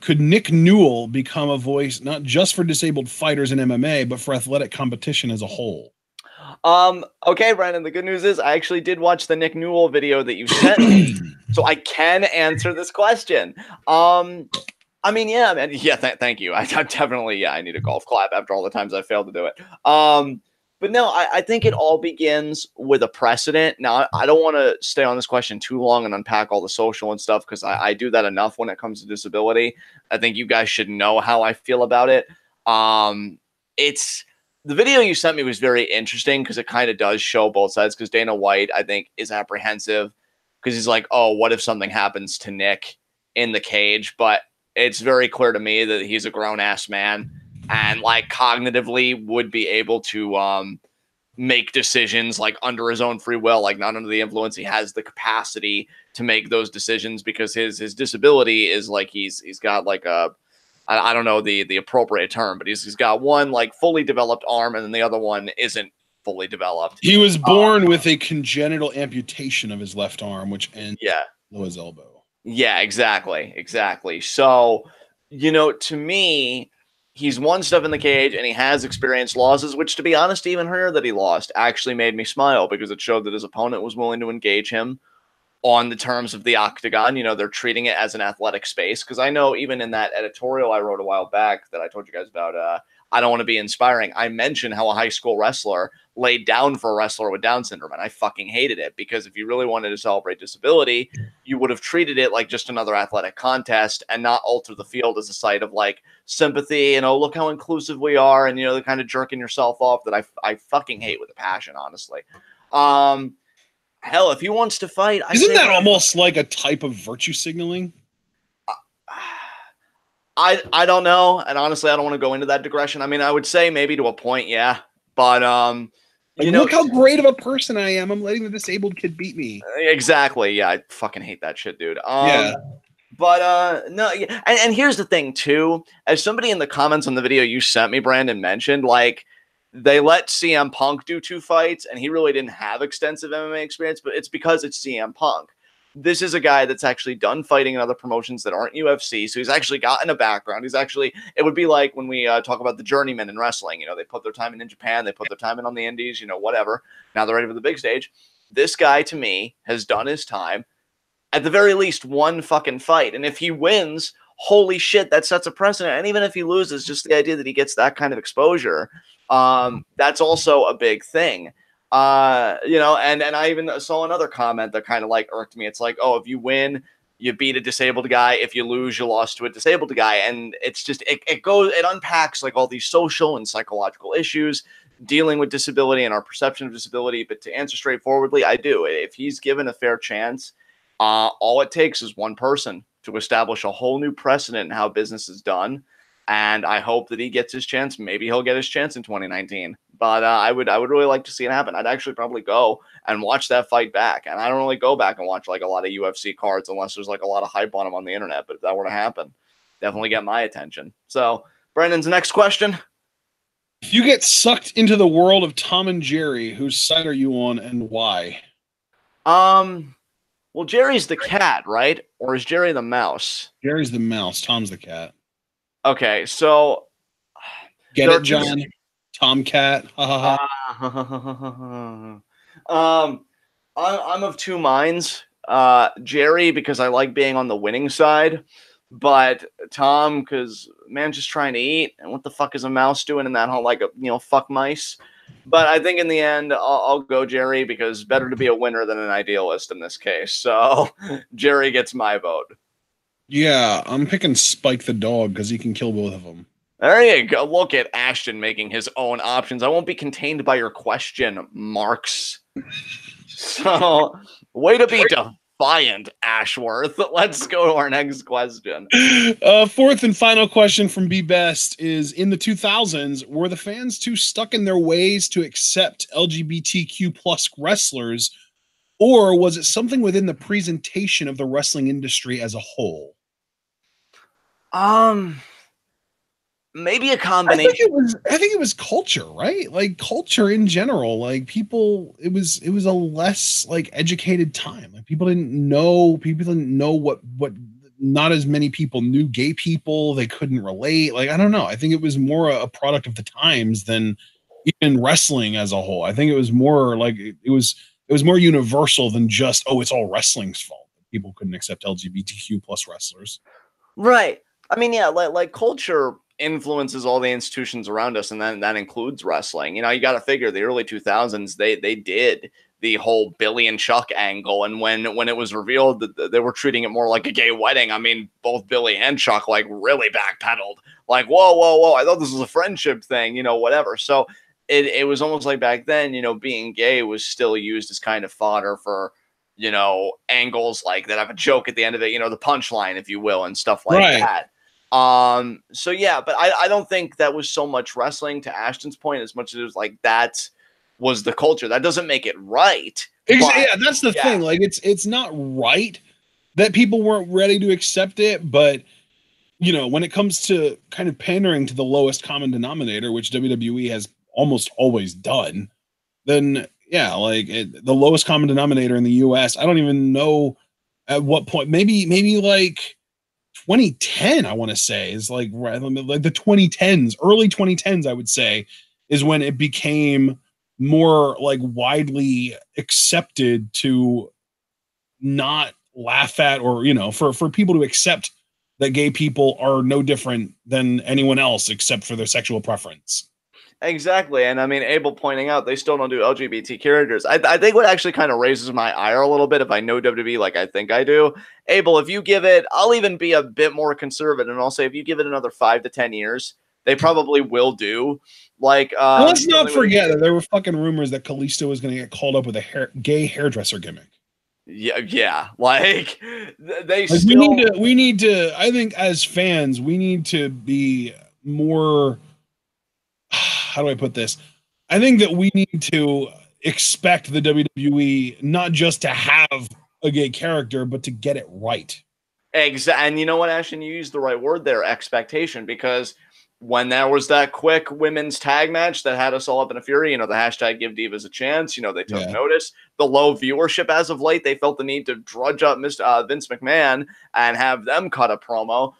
Speaker 1: Could Nick Newell become a voice not just for disabled fighters in MMA, but for athletic competition as a whole?
Speaker 2: Okay, Brandon, the good news is I actually did watch the Nick Newell video that you sent me, so I can answer this question. I mean, yeah, man. Yeah, thank you. I'm definitely, I need a golf clap after all the times I failed to do it. But no, I think it all begins with a precedent. Now, I don't want to stay on this question too long and unpack all the social and stuff, because I do that enough when it comes to disability. I think you guys should know how I feel about it. The video you sent me was very interesting because it kind of does show both sides, because Dana White, I think, is apprehensive because he's like, oh, what if something happens to Nick in the cage? But it's very clear to me that he's a grown-ass man and like cognitively would be able to make decisions like under his own free will, like not under the influence. He has the capacity to make those decisions because his disability is like he's got like a, I don't know the appropriate term, but he's got one like fully developed arm and then the other one isn't fully developed.
Speaker 1: He was born with a congenital amputation of his left arm, which ends below his elbow.
Speaker 2: Yeah, exactly. So, to me, he's won stuff in the cage and he has experienced losses, which, to be honest, even her that he lost actually made me smile because it showed that his opponent was willing to engage him on the terms of the octagon. They're treating it as an athletic space, because I know even in that editorial I wrote a while back that I told you guys about, I don't want to be inspiring, I mentioned how a high school wrestler laid down for a wrestler with Down syndrome. And I fucking hated it, because if you really wanted to celebrate disability, you would have treated it like just another athletic contest and not alter the field as a site of like sympathy and, oh, look how inclusive we are. And, you know, the kind of jerking yourself off that I fucking hate with a passion, honestly. Hell, if he wants to fight,
Speaker 1: isn't that almost like a type of virtue signaling?
Speaker 2: I don't know, and honestly, I don't want to go into that digression. I mean, I would say maybe to a point, yeah, but
Speaker 1: you know, look how great of a person I am. I'm letting the disabled kid beat me.
Speaker 2: Exactly. Yeah, I fucking hate that shit, dude.
Speaker 1: Yeah.
Speaker 2: But no, yeah, and here's the thing too. As somebody in the comments on the video you sent me, Brandon, mentioned, like, they let CM Punk do 2 fights, and he really didn't have extensive MMA experience, but it's because it's CM Punk. This is a guy that's actually done fighting in other promotions that aren't UFC, so he's actually gotten a background. He's actually, it would be like when we talk about the journeymen in wrestling. You know, they put their time in Japan, they put their time in on the indies, you know, whatever. Now they're ready for the big stage. This guy, to me, has done his time. At the very least, 1 fucking fight. And if he wins, holy shit, that sets a precedent. And even if he loses, just the idea that he gets that kind of exposure, that's also a big thing. You know, and I even saw another comment that kind of like irked me. It's like, oh, if you win, you beat a disabled guy. If you lose, you lost to a disabled guy. And it's just, it unpacks like all these social and psychological issues dealing with disability and our perception of disability. But to answer straightforwardly, I do. If he's given a fair chance, all it takes is 1 person to establish a whole new precedent in how business is done. And I hope that he gets his chance. Maybe he'll get his chance in 2019. But I would really like to see it happen. I'd actually probably go and watch that fight back. And I don't really go back and watch like a lot of UFC cards unless there's like a lot of hype on them on the internet. But if that were to happen, definitely get my attention. So, Brendan's next question.
Speaker 1: If you get sucked into the world of Tom and Jerry, whose side are you on and why?
Speaker 2: Well, Jerry's the cat, right? Or is Jerry the mouse?
Speaker 1: Jerry's the mouse. Tom's the cat.
Speaker 2: Okay, so
Speaker 1: get it, John? Tomcat.
Speaker 2: I'm of 2 minds. Jerry, because I like being on the winning side, but Tom, because man, just trying to eat, and what the fuck is a mouse doing in that whole, like, fuck mice? But I think in the end, I'll go Jerry, because better to be a winner than an idealist in this case. So Jerry gets my vote.
Speaker 1: Yeah, I'm picking Spike the dog because he can kill both of them.
Speaker 2: There you go. Look at Ashton making his own options. I won't be contained by your question, Marks. So, way to be defiant, Ashworth. Let's go to our next question.
Speaker 1: 4th and final question from Be Best is, in the 2000s, were the fans too stuck in their ways to accept LGBTQ plus wrestlers, or was it something within the presentation of the wrestling industry as a whole?
Speaker 2: Maybe a combination.
Speaker 1: I think it was culture, right? Like culture in general. Like people, it was a less like educated time. Like people didn't know what not as many people knew gay people. They couldn't relate. Like, I don't know. I think it was more a product of the times than even wrestling as a whole. I think it was more like it was more universal than just, oh, it's all wrestling's fault. People couldn't accept LGBTQ plus wrestlers.
Speaker 2: Right. I mean, yeah, like culture influences all the institutions around us, and then that includes wrestling. You know, you got to figure the early 2000s, they did the whole Billy and Chuck angle, and when it was revealed that they were treating it more like a gay wedding, I mean, both Billy and Chuck like really backpedaled, like, whoa, I thought this was a friendship thing, you know, whatever. So it was almost like back then, you know, being gay was still used as kind of fodder for, you know, angles like that have a joke at the end of it, you know, the punchline, if you will, and stuff like that. So yeah, but I don't think that was so much wrestling, to Ashton's point, as much as it was like that was the culture. That doesn't make it right.
Speaker 1: Yeah, that's the thing. Like it's not right that people weren't ready to accept it, but you know, when it comes to kind of pandering to the lowest common denominator, which WWE has almost always done, then yeah, like the lowest common denominator in the US, I don't even know at what point, maybe like 2010, I want to say, is like the 2010s, early 2010s, I would say, is when it became more like widely accepted to not laugh at, or, you know, for people to accept that gay people are no different than anyone else except for their sexual preference.
Speaker 2: Exactly. And I mean, Abel pointing out they still don't do LGBT characters. I think what actually kind of raises my ire a little bit if I know WWE like I think I do. Abel, if you give it, I'll even be a bit more conservative and I'll say if you give it another 5 to 10 years, they probably will do. Like,
Speaker 1: And let's not
Speaker 2: something with
Speaker 1: forget that there were fucking rumors that Kalisto was going to get called up with a gay hairdresser gimmick.
Speaker 2: yeah, like they
Speaker 1: Like
Speaker 2: still.
Speaker 1: we need to. I think as fans, we need to be more. How do I put this? I think that we need to expect the WWE not just to have a gay character, but to get it right.
Speaker 2: Exactly. And you know what, Ashton, you used the right word there, expectation, because when there was that quick women's tag match that had us all up in a fury, the hashtag give divas a chance, they took notice. The low viewership as of late, they felt the need to drudge up Vince McMahon and have them cut a promo.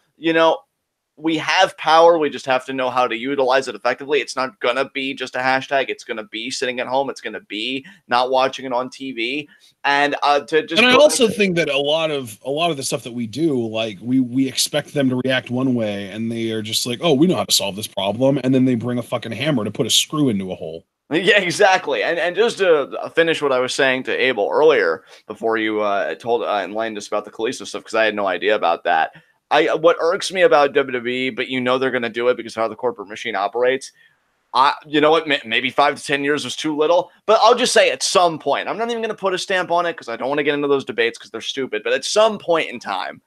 Speaker 2: We have power. We just have to know how to utilize it effectively. It's not going to be just a hashtag. It's going to be sitting at home. It's going to be not watching it on TV. And to just.
Speaker 1: And I also think that a lot of the stuff that we do, like we expect them to react one way, and they are just like, oh, we know how to solve this problem, and then they bring a fucking hammer to put a screw into a hole.
Speaker 2: Yeah, exactly. And just to finish what I was saying to Abel earlier, before you told enlightened us about the Kalisto stuff, because I had no idea about that. What irks me about WWE, but they're going to do it because of how the corporate machine operates. You know what? Maybe 5 to 10 years was too little, but I'll just say at some point, I'm not even going to put a stamp on it because I don't want to get into those debates because they're stupid. But at some point in time,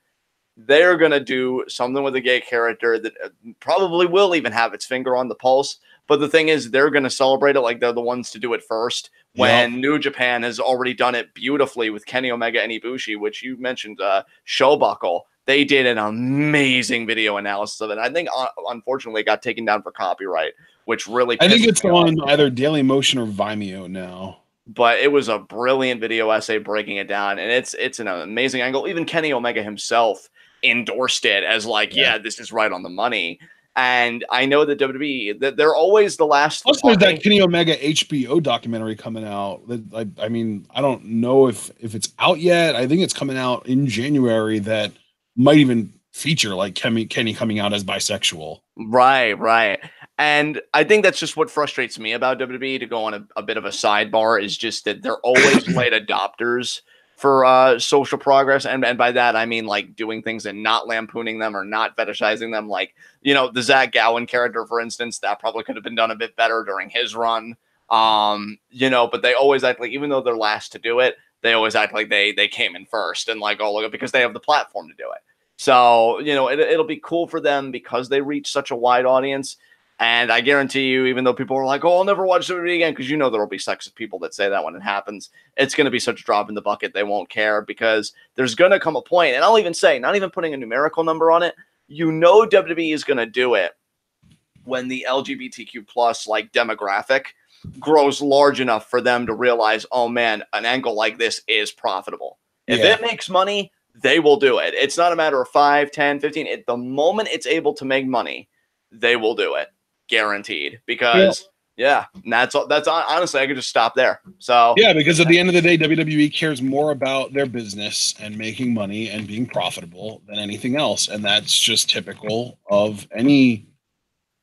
Speaker 2: they're going to do something with a gay character that probably will even have its finger on the pulse. But the thing is, they're going to celebrate it like they're the ones to do it first. When New Japan has already done it beautifully with Kenny Omega and Ibushi, which you mentioned, Showbuckle. They did an amazing video analysis of it. I think, unfortunately, it got taken down for copyright, which really
Speaker 1: I think it's on either Dailymotion or Vimeo now.
Speaker 2: But it was a brilliant video essay breaking it down, and it's an amazing angle. Even Kenny Omega himself endorsed it as like, yeah, this is right on the money. And I know that WWE, that they're always the last.
Speaker 1: Plus, there's that Kenny Omega HBO documentary coming out. That I mean, I don't know if it's out yet. I think it's coming out in January. That might even feature like Kenny coming out as bisexual.
Speaker 2: Right. And I think that's just what frustrates me about WWE, to go on a bit of a sidebar, is just that they're always late adopters for social progress. And by that, I mean like doing things and not lampooning them or not fetishizing them. Like, the Zach Gowen character, for instance, that probably could have been done a bit better during his run. But they always act like, even though they're last to do it, they always act like they came in first and like, oh, look, because they have the platform to do it. So, it'll be cool for them because they reach such a wide audience. And I guarantee you, even though people are like, oh, I'll never watch WWE again, because there'll be sexist people that say that when it happens, it's going to be such a drop in the bucket, they won't care, because there's going to come a point, and I'll even say, not even putting a numerical number on it, WWE is going to do it when the LGBTQ plus like demographic grows large enough for them to realize, oh man, an angle like this is profitable. If it makes money, they will do it. It's not a matter of 5, 10, 15. The moment it's able to make money, they will do it. Guaranteed. Because that's honestly, I could just stop there. So
Speaker 1: because at the end of the day, WWE cares more about their business and making money and being profitable than anything else. And that's just typical of any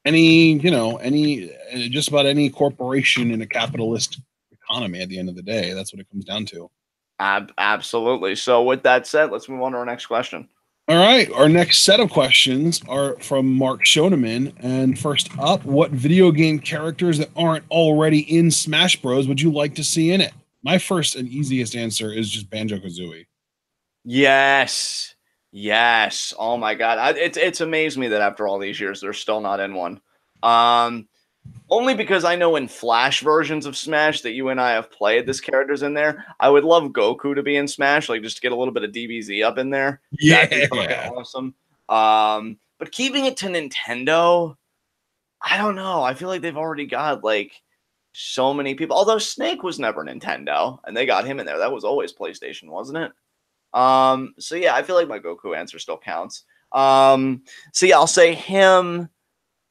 Speaker 1: just about any corporation in a capitalist economy. At the end of the day, that's what it comes down to.
Speaker 2: Absolutely. So with that said, let's move on to our next question.
Speaker 1: All right. Our next set of questions are from Mark Shoneman. And first up, what video game characters that aren't already in Smash Bros. Would you like to see in it? My first and easiest answer is just Banjo-Kazooie.
Speaker 2: Yes. Oh my God. It's amazed me that after all these years, they're still not in one. Only because I know in Flash versions of Smash that you and I have played, this character's in there. I would love Goku to be in Smash, like just to get a little bit of DBZ up in there. That'd be fucking awesome. But keeping it to Nintendo, I don't know. I feel like they've already got like so many people. Although Snake was never Nintendo, and they got him in there. That was always PlayStation, wasn't it? So yeah, I feel like my Goku answer still counts. So yeah, I'll say him.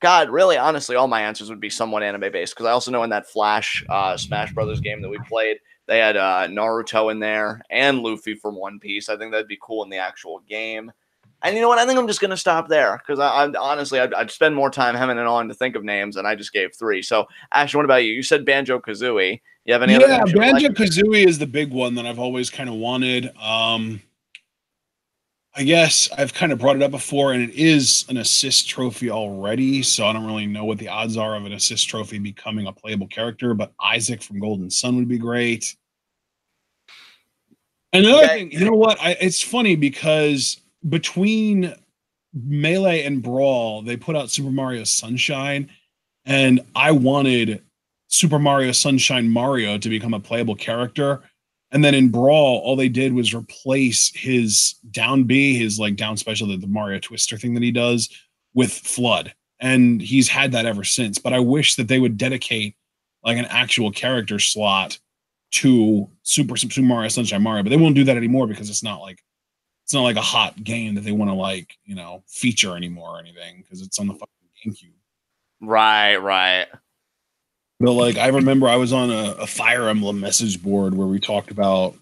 Speaker 2: God, really, honestly, all my answers would be somewhat anime-based, because I also know in that Flash Smash Brothers game that we played, they had Naruto in there and Luffy from One Piece. I think that'd be cool in the actual game. And you know what? I think I'm just going to stop there because I'm honestly, I'd spend more time hemming and on to think of names, and I just gave 3. So, Ashton, what about you? You said Banjo-Kazooie. You have any other names?
Speaker 1: Banjo-Kazooie is the big one that I've always kind of wanted. I guess I've kind of brought it up before, and it is an assist trophy already, so I don't really know what the odds are of an assist trophy becoming a playable character, but Isaac from Golden Sun would be great. Another thing, you know what? It's funny because between Melee and Brawl, they put out Super Mario Sunshine, and I wanted Super Mario Sunshine Mario to become a playable character. And then in Brawl, all they did was replace his down B, his like down special, the Mario Twister thing that he does, with Flood. And he's had that ever since. But I wish that they would dedicate like an actual character slot to Super Mario Sunshine Mario, but they won't do that anymore because it's not like a hot game that they want to like, you know, feature anymore or anything because it's on the fucking GameCube.
Speaker 2: Right.
Speaker 1: But like I remember I was on a Fire Emblem message board where we talked about,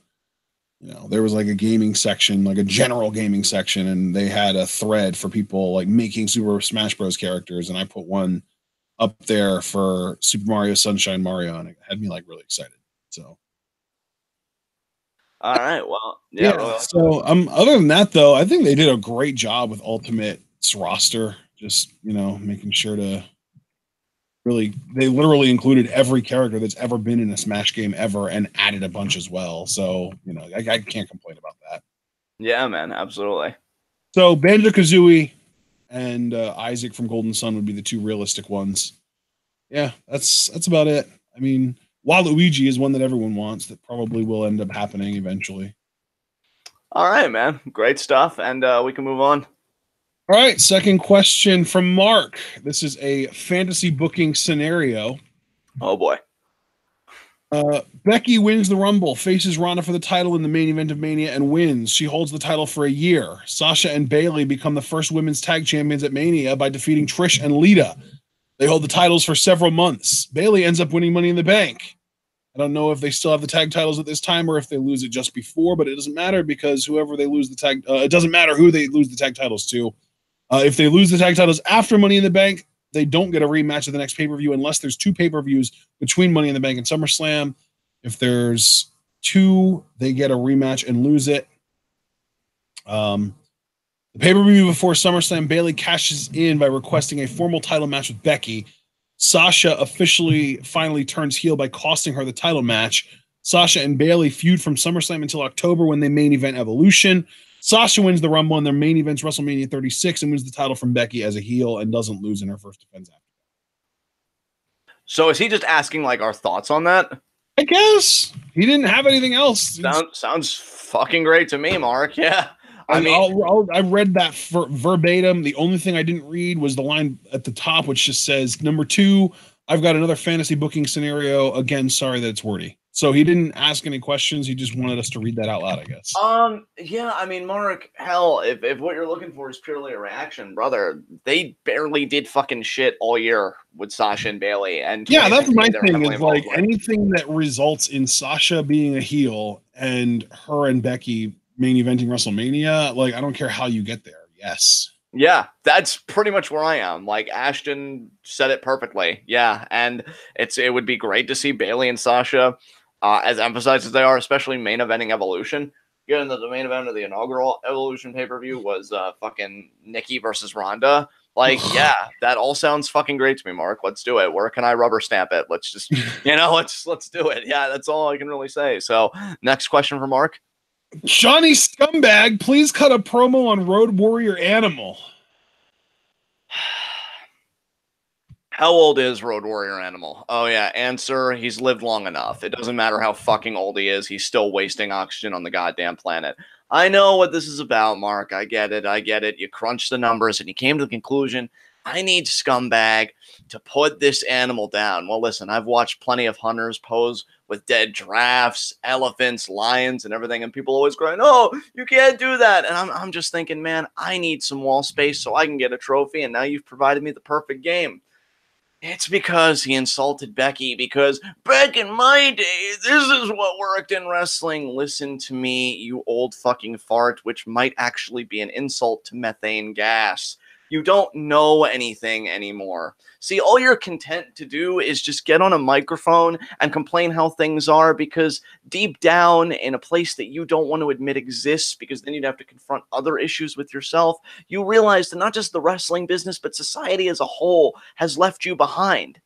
Speaker 1: you know, there was like a gaming section, like a general gaming section, and they had a thread for people like making Super Smash Bros. Characters, and I put one up there for Super Mario Sunshine Mario, and it had me like really excited. So,
Speaker 2: all right, well, yeah.
Speaker 1: So, other than that, though, I think they did a great job with Ultimate's roster. Just, you know, making sure to they literally included every character that's ever been in a Smash game ever and added a bunch as well. So, you know, I can't complain about that.
Speaker 2: Yeah, man, absolutely.
Speaker 1: So, Banjo-Kazooie and Isaac from Golden Sun would be the 2 realistic ones. Yeah, that's about it. I mean, Waluigi is one that everyone wants that probably will end up happening eventually.
Speaker 2: All right, man. Great stuff. And we can move on.
Speaker 1: All right, second question from Mark. This is a fantasy booking scenario.
Speaker 2: Oh, boy.
Speaker 1: Becky wins the Rumble, faces Ronda for the title in the main event of Mania, and wins. She holds the title for a year. Sasha and Bayley become the first women's tag champions at Mania by defeating Trish and Lita. They hold the titles for several months. Bayley ends up winning Money in the Bank. I don't know if they still have the tag titles at this time or if they lose it just before, but it doesn't matter because whoever they lose the tag, it doesn't matter who they lose the tag titles to. If they lose the tag titles after Money in the Bank, they don't get a rematch at the next pay-per-view unless there's 2 pay-per-views between Money in the Bank and SummerSlam. If there's 2, they get a rematch and lose it. The pay-per-view before SummerSlam, Bayley cashes in by requesting a formal title match with Becky. Sasha finally turns heel by costing her the title match. Sasha and Bayley feud from SummerSlam until October when they main event Evolution. Sasha wins the Rumble in their main events WrestleMania 36 and wins the title from Becky as a heel and doesn't lose in her first defense after that.
Speaker 2: So is he just asking like our thoughts on that?
Speaker 1: I guess he didn't have anything else.
Speaker 2: Sounds fucking great to me, Mark. Yeah. I mean,
Speaker 1: I read that verbatim. The only thing I didn't read was the line at the top, which just says, number 2, I've got another fantasy booking scenario. Again, sorry that it's wordy. So he didn't ask any questions. He just wanted us to read that out loud, I guess.
Speaker 2: Yeah, I mean, Mark, hell, if what you're looking for is purely a reaction, brother, they barely did fucking shit all year with Sasha and Bayley. And
Speaker 1: yeah, that's my thing is like anything that results in Sasha being a heel and her and Becky main eventing WrestleMania, like I don't care how you get there. Yes.
Speaker 2: Yeah, that's pretty much where I am. Like Ashton said it perfectly. Yeah, and it would be great to see Bayley and Sasha, as emphasized as they are, especially main eventing Evolution. Given that the main event of the inaugural Evolution pay-per-view was fucking Nikki versus Ronda. Like, yeah, that all sounds fucking great to me, Mark. Let's do it. Where can I rubber stamp it? Let's just, let's do it. Yeah, that's all I can really say. So, next question for Mark.
Speaker 1: Johnny Scumbag, please cut a promo on Road Warrior Animal.
Speaker 2: How old is Road Warrior Animal? Oh, yeah. Answer, he's lived long enough. It doesn't matter how fucking old he is. He's still wasting oxygen on the goddamn planet. I know what this is about, Mark. I get it. You crunched the numbers and you came to the conclusion, I need Scumbag to put this animal down. Well, listen, I've watched plenty of hunters pose with dead giraffes, elephants, lions, and everything, and people always crying, oh, you can't do that. And I'm just thinking, man, I need some wall space so I can get a trophy, and now you've provided me the perfect game. It's because he insulted Becky, because back in my day, this is what worked in wrestling. Listen to me, you old fucking fart, which might actually be an insult to methane gas. You don't know anything anymore. See, all you're content to do is just get on a microphone and complain how things are, because deep down in a place that you don't want to admit exists, because then you'd have to confront other issues with yourself, you realize that not just the wrestling business, but society as a whole has left you behind.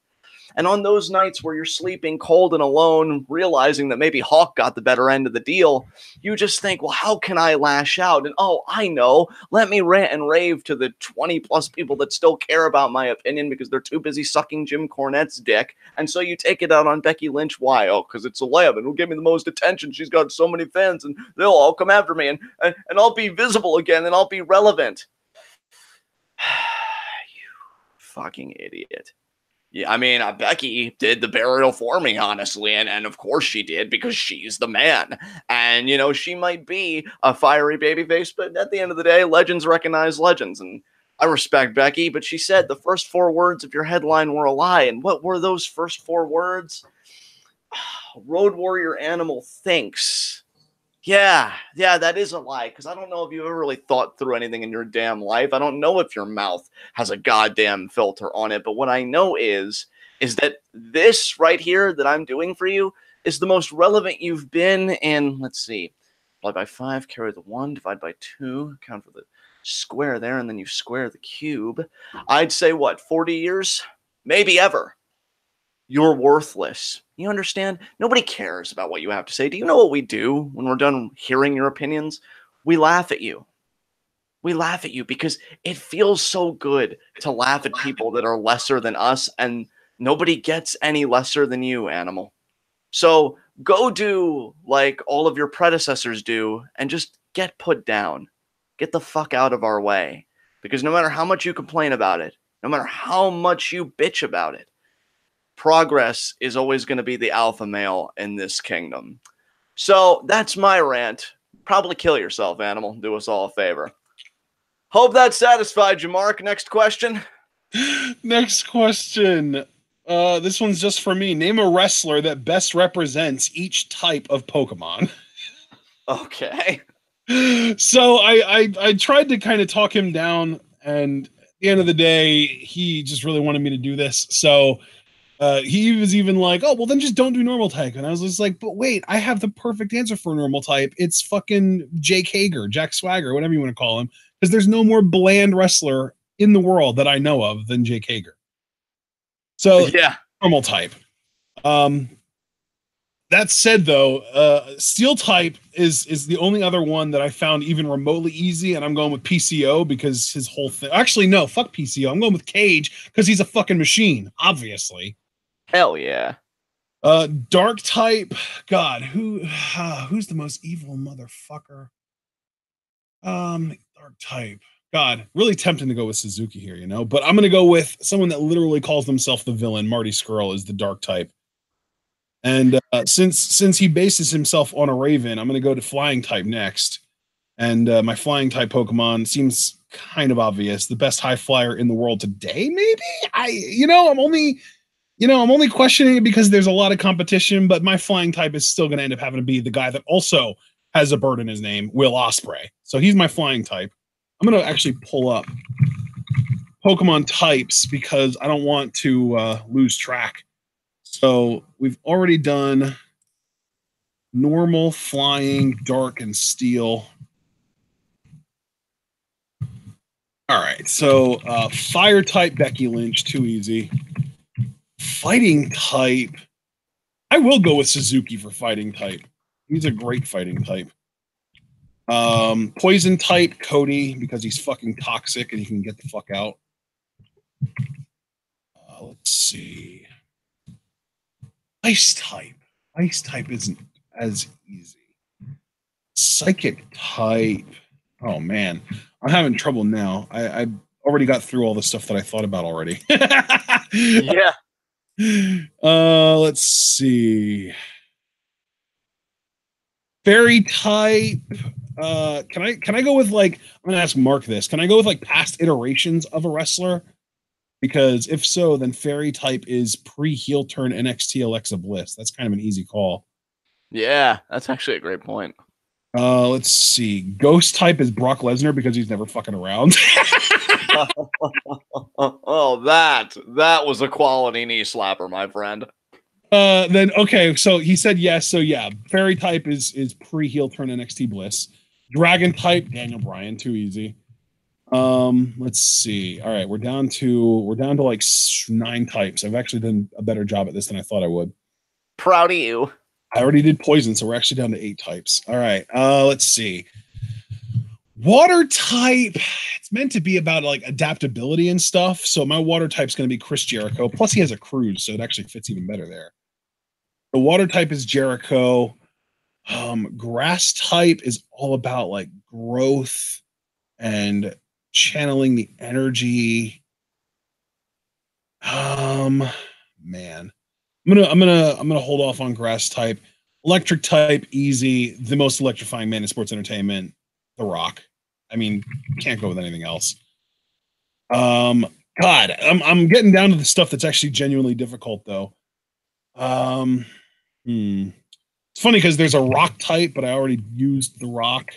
Speaker 2: And on those nights where you're sleeping cold and alone, realizing that maybe Hawk got the better end of the deal, you just think, well, how can I lash out? And oh, I know, let me rant and rave to the 20 plus people that still care about my opinion because they're too busy sucking Jim Cornette's dick. And so you take it out on Becky Lynch. Why? Oh, because it's Celeb and will give me the most attention. She's got so many fans and they'll all come after me, and I'll be visible again and I'll be relevant. You fucking idiot. Yeah, I mean, Becky did the burial for me, honestly, and of course she did, because she's the man. And, you know, she might be a fiery babyface, but at the end of the day, legends recognize legends, and I respect Becky, but she said the first 4 words of your headline were a lie, and what were those first 4 words? Road Warrior Animal thinks. Yeah, that is a lie, because I don't know if you've ever really thought through anything in your damn life. I don't know if your mouth has a goddamn filter on it, but what I know is that this right here that I'm doing for you is the most relevant you've been in, let's see, divide by 5, carry the 1, divide by 2, account for the square there, and then you square the cube. I'd say, what, 40 years? Maybe ever. You're worthless. You understand? Nobody cares about what you have to say. Do you know what we do when we're done hearing your opinions? We laugh at you. We laugh at you because it feels so good to laugh at people that are lesser than us, and nobody gets any lesser than you, animal. So go do like all of your predecessors do and just get put down. Get the fuck out of our way. Because no matter how much you complain about it, no matter how much you bitch about it, progress is always going to be the alpha male in this kingdom. So that's my rant. Probably kill yourself, animal. Do us all a favor. Hope that satisfied you, Mark. Next question.
Speaker 1: Next question. This one's just for me. Name a wrestler that best represents each type of Pokemon.
Speaker 2: Okay.
Speaker 1: So I tried to kind of talk him down, and at the end of the day, he just really wanted me to do this. So he was even like, oh, well, then just don't do normal type. And I was just like, but wait, I have the perfect answer for normal type. It's fucking Jake Hager, Jack Swagger, whatever you want to call him. Because there's no more bland wrestler in the world that I know of than Jake Hager. So
Speaker 2: yeah,
Speaker 1: normal type. That said, though, Steel type is the only other one that I found even remotely easy, and I'm going with PCO because his whole thing. Actually, no, fuck PCO. I'm going with Cage because he's a fucking machine, obviously.
Speaker 2: Hell yeah.
Speaker 1: Dark type. God, who's the most evil motherfucker? Dark type. God, really tempting to go with Suzuki here, you know, but I'm gonna go with someone that literally calls themselves the villain. Marty Skrull is the dark type. And since he bases himself on a Raven, I'm going to go to Flying type next. And my Flying type Pokemon seems kind of obvious. The best high flyer in the world today, maybe? I'm only questioning it because there's a lot of competition, but my Flying type is still going to end up having to be the guy that also has a bird in his name, Will Ospreay. So he's my Flying type. I'm going to actually pull up Pokemon types because I don't want to lose track. So we've already done normal, flying, dark, and steel. All right, so fire type Becky Lynch, too easy. Fighting type, I will go with Suzuki for fighting type. He's a great fighting type. Poison type Cody because he's fucking toxic and he can get the fuck out. Let's see. Ice type. Ice type isn't as easy. Psychic type. Oh man, I'm having trouble now. I already got through all the stuff that I thought about already.
Speaker 2: Yeah.
Speaker 1: Let's see. Fairy type. Can I go with like? I'm gonna ask Mark this. Can I go with like past iterations of a wrestler? Because if so, then fairy type is pre-heel turn NXT Alexa Bliss. That's kind of an easy call.
Speaker 2: Yeah, that's actually a great point.
Speaker 1: Let's see. Ghost type is Brock Lesnar because he's never fucking around.
Speaker 2: Oh, that was a quality knee slapper, my friend.
Speaker 1: Then okay, so he said yes. So yeah, fairy type is pre-heel turn NXT Bliss. Dragon type Daniel Bryan, too easy. Let's see. All right, we're down to like 9 types. I've actually done a better job at this than I thought I would.
Speaker 2: Proud of you.
Speaker 1: I already did poison, so we're actually down to 8 types. All right. Let's see. Water type, it's meant to be about like adaptability and stuff. So my water type's going to be Chris Jericho. Plus he has a cruise, so it actually fits even better there. The water type is Jericho. Grass type is all about like growth and channeling the energy. Man. I'm gonna hold off on grass type. Electric type, easy. The most electrifying man in sports entertainment, The Rock. I mean, can't go with anything else. God, I'm getting down to the stuff that's actually genuinely difficult though. It's funny because there's a rock type, but I already used The Rock,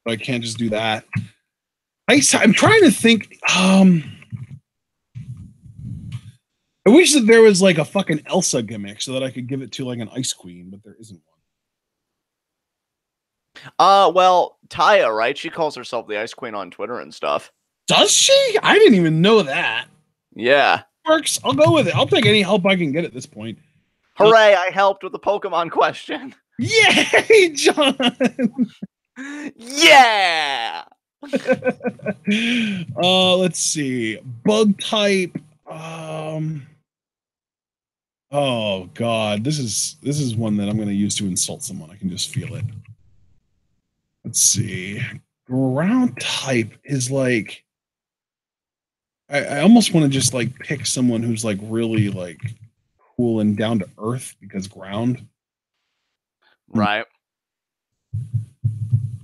Speaker 1: so I can't just do that. I'm trying to think. I wish that there was like a fucking Elsa gimmick so that I could give it to like an Ice Queen, but there isn't
Speaker 2: one. Well, Taya, right? She calls herself the Ice Queen on Twitter and stuff.
Speaker 1: Does she? I didn't even know that.
Speaker 2: Yeah.
Speaker 1: Works. I'll go with it. I'll take any help I can get at this point.
Speaker 2: Hooray, I helped with the Pokemon question.
Speaker 1: Yay, John!
Speaker 2: Yeah!
Speaker 1: Let's see. Bug type. Oh god, this is one that I'm going to use to insult someone. I can just feel it. Let's see. Ground type is like I almost want to just like pick someone who's like really like cool and down to earth because ground.
Speaker 2: Right.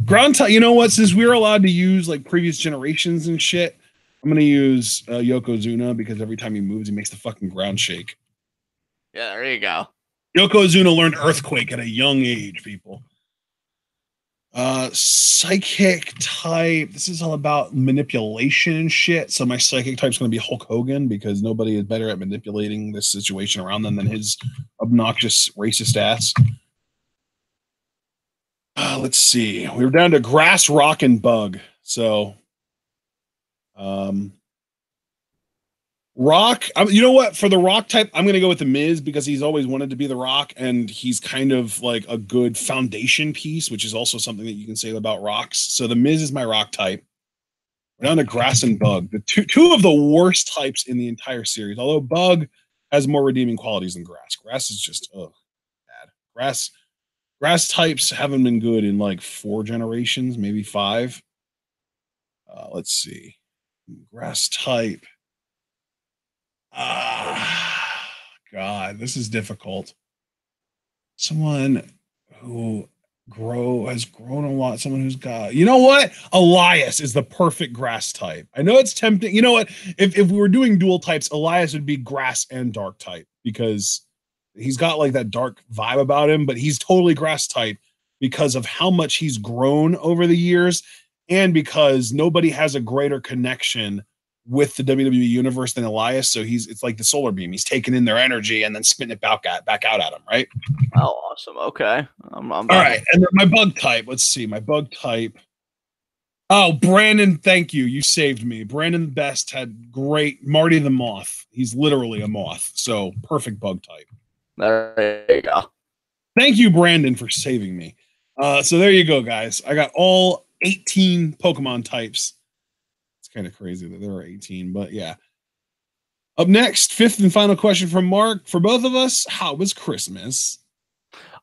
Speaker 1: Ground type, you know what? Since we were allowed to use like previous generations and shit, I'm going to use Yokozuna because every time he moves, he makes the fucking ground shake.
Speaker 2: Yeah, there you go.
Speaker 1: Yokozuna learned Earthquake at a young age, people. Psychic type. This is all about manipulation and shit. So my psychic type's going to be Hulk Hogan because nobody is better at manipulating this situation around them than his obnoxious racist ass. Let's see. We were down to grass, rock, and bug. So, rock. You know what? For the rock type, I'm going to go with the Miz because he's always wanted to be the Rock, and he's kind of like a good foundation piece, which is also something that you can say about rocks. So the Miz is my rock type. We're down to grass and bug, the two of the worst types in the entire series. Although bug has more redeeming qualities than grass. Grass is just bad. Grass types haven't been good in like 4 generations, maybe 5. Let's see. Grass type. God, this is difficult. Someone who has grown a lot. Someone who's got, you know what? Elias is the perfect grass type. I know it's tempting. You know what? If we were doing dual types, Elias would be grass and dark type because he's got like that dark vibe about him, but he's totally grass type because of how much he's grown over the years and because nobody has a greater connection with the WWE universe than Elias. So it's like the solar beam. He's taking in their energy and then spitting it back out at him, right?
Speaker 2: Oh, awesome. Okay. I'm
Speaker 1: all right. And my bug type. Let's see. My bug type. Oh, Brandon, thank you. You saved me. Brandon Best had great Marty the Moth. He's literally a moth. So perfect bug type.
Speaker 2: There you go.
Speaker 1: Thank you, Brandon, for saving me. So there you go, guys. I got all 18 Pokemon types. It's kind of crazy that there are 18, but yeah. Up next, 5th and final question from Mark. For both of us, how was Christmas?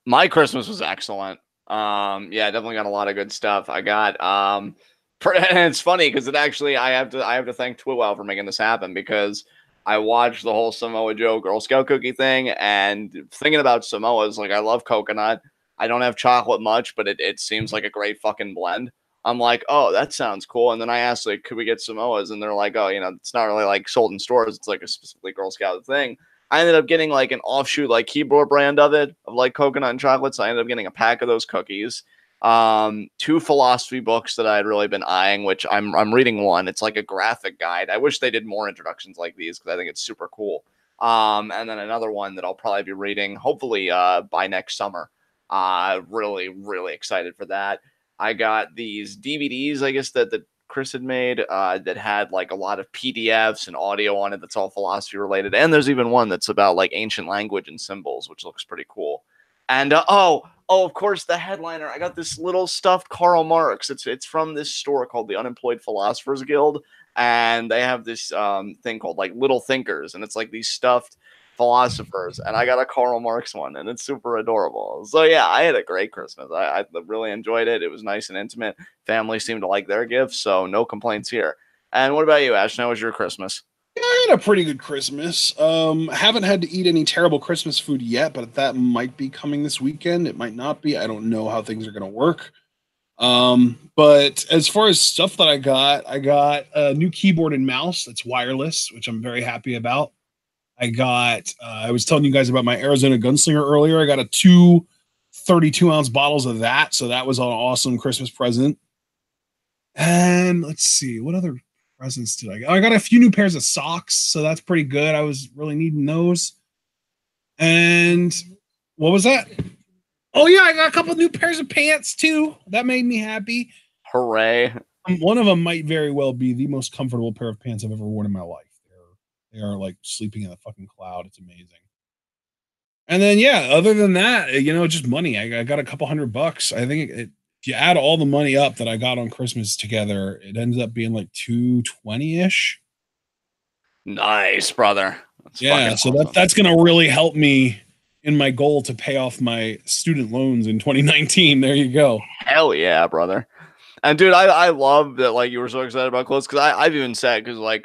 Speaker 2: My Christmas was excellent. Yeah, definitely got a lot of good stuff. I got and it's funny because I have to thank TWitWoW for making this happen because I watched the whole Samoa Joe Girl Scout cookie thing and thinking about Samoas, like I love coconut. I don't have chocolate much, but it seems like a great fucking blend. I'm like, oh, that sounds cool. And then I asked, like, could we get Samoas? And they're like, oh, it's not really like sold in stores. It's like a specifically Girl Scout thing. I ended up getting like an offshoot, like keyboard brand of it, of like coconut and chocolate. So I ended up getting a pack of those cookies. 2 philosophy books that I had really been eyeing, which I'm reading one. It's like a graphic guide. I wish they did more introductions like these because I think it's super cool. And then another one that I'll probably be reading, hopefully by next summer. Really, really excited for that. I got these DVDs, I guess, that Chris had made that had like a lot of PDFs and audio on it that's all philosophy related. And there's even one that's about like ancient language and symbols, which looks pretty cool. And of course, the headliner. I got this little stuffed Karl Marx. It's from this store called the Unemployed Philosophers Guild, and they have this thing called like Little Thinkers, and it's like these stuffed philosophers. And I got a Karl Marx one, and it's super adorable. So yeah, I had a great Christmas. I really enjoyed it. It was nice and intimate. Family seemed to like their gifts, so no complaints here. And what about you, Ash? How was your Christmas?
Speaker 1: Yeah, I had a pretty good Christmas. Haven't had to eat any terrible Christmas food yet, but that might be coming this weekend. It might not be. I don't know how things are going to work. But as far as stuff that I got a new keyboard and mouse that's wireless, which I'm very happy about. I was telling you guys about my Arizona Gunslinger earlier. I got a 32-ounce bottles of that. So that was an awesome Christmas present. And let's see, what other presents did I get? I got a few new pairs of socks. So that's pretty good. I was really needing those. And what was that? Oh, yeah, I got a couple new pairs of pants too. That made me happy.
Speaker 2: Hooray.
Speaker 1: One of them might very well be the most comfortable pair of pants I've ever worn in my life. They are like sleeping in a fucking cloud. It's amazing. And then, yeah, other than that, just money. I got a couple $100. I think if you add all the money up that I got on Christmas together, it ended up being like 220-ish.
Speaker 2: Nice, brother.
Speaker 1: Yeah, so awesome. That's going to really help me in my goal to pay off my student loans in 2019. There you go.
Speaker 2: Hell yeah, brother. And dude, I love that like you were so excited about clothes because I've even said because like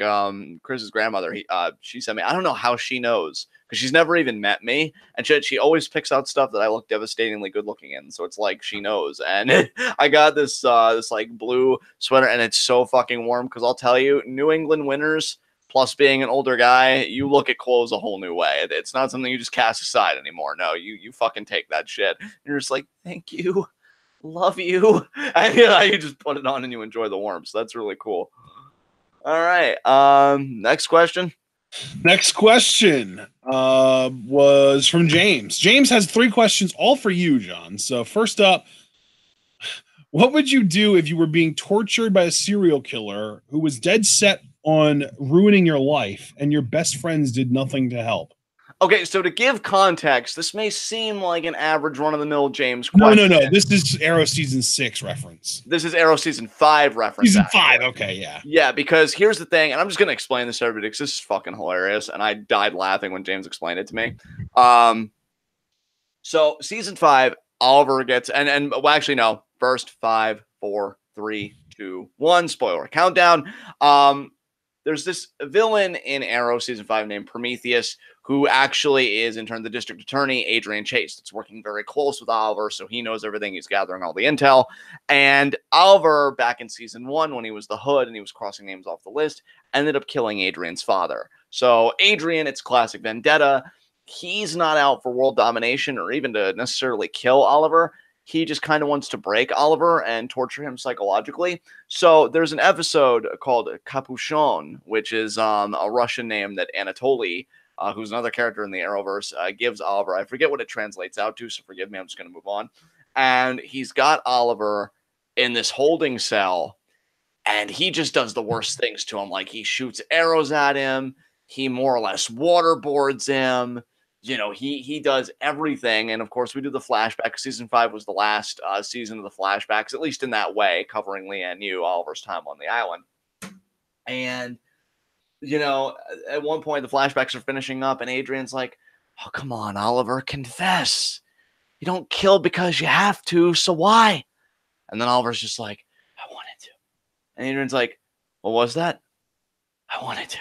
Speaker 2: Chris's grandmother she sent me, I don't know how she knows because she's never even met me, and she always picks out stuff that I look devastatingly good looking in, so it's like she knows. And I got this like blue sweater, and it's so fucking warm because I'll tell you, New England winters plus being an older guy, you look at clothes a whole new way. It's not something you just cast aside anymore. No, you fucking take that shit, and you're just like, thank you. Love you. And you just put it on and you enjoy the warmth. So that's really cool. All right. Next question.
Speaker 1: Next question was from James. James has 3 questions, all for you, John. So first up, what would you do if you were being tortured by a serial killer who was dead set on ruining your life and your best friends did nothing to help?
Speaker 2: Okay, so to give context, this may seem like an average run-of-the-mill James question.
Speaker 1: No. This is Arrow Season 6 reference.
Speaker 2: This is Arrow Season 5 reference.
Speaker 1: Season 5, okay, yeah.
Speaker 2: Yeah, because here's the thing, and I'm just going to explain this to everybody because this is fucking hilarious, and I died laughing when James explained it to me. So Season 5, Oliver gets, and well, actually, no, first 5, 4, 3, 2, 1, spoiler countdown. There's this villain in Arrow Season 5 named Prometheus, who actually is, in turn, the district attorney, Adrian Chase. That's working very close with Oliver, so he knows everything. He's gathering all the intel. And Oliver, back in Season 1, when he was the Hood and he was crossing names off the list, ended up killing Adrian's father. So Adrian, it's classic vendetta. He's not out for world domination or even to necessarily kill Oliver. He just kind of wants to break Oliver and torture him psychologically. So there's an episode called Capuchon, which is a Russian name that Anatoly, who's another character in the Arrowverse, gives Oliver. I forget what it translates out to, so forgive me. I'm just going to move on. And he's got Oliver in this holding cell, and he just does the worst things to him. Like, he shoots arrows at him. He more or less waterboards him. He does everything. And of course, we do the flashback. Season 5 was the last season of the flashbacks, at least in that way, covering Leanne Yu, Oliver's time on the island. And, at one point, the flashbacks are finishing up, and Adrian's like, oh, come on, Oliver, confess. You don't kill because you have to, so why? And then Oliver's just like, I wanted to. And Adrian's like, what was that? I wanted to.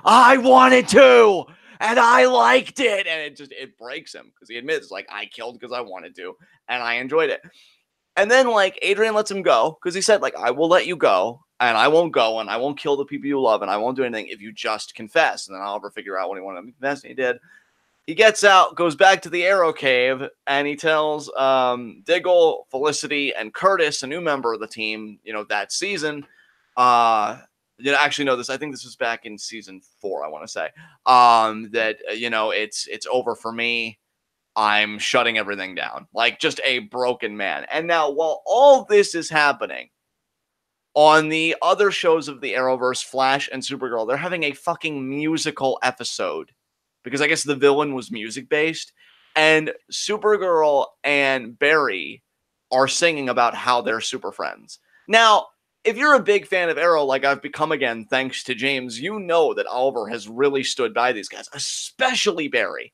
Speaker 2: I wanted to! And I liked it. And it breaks him because he admits, like, I killed because I wanted to. And I enjoyed it. And then, like, Adrian lets him go because he said, like, I will let you go, and I won't go, and I won't kill the people you love, and I won't do anything if you just confess. And then Oliver figure out what he wanted him to confess, and he did. He gets out, goes back to the Arrow Cave, and he tells Diggle, Felicity, and Curtis, a new member of the team, that season. Actually, no, I think this was back in season 4, I want to say, that, it's over for me. I'm shutting everything down. Like, just a broken man. And now, while all this is happening, on the other shows of the Arrowverse, Flash and Supergirl, they're having a fucking musical episode. Because I guess the villain was music-based. And Supergirl and Barry are singing about how they're super friends. Now, if you're a big fan of Arrow, like I've become again, thanks to James, you know that Oliver has really stood by these guys, especially Barry.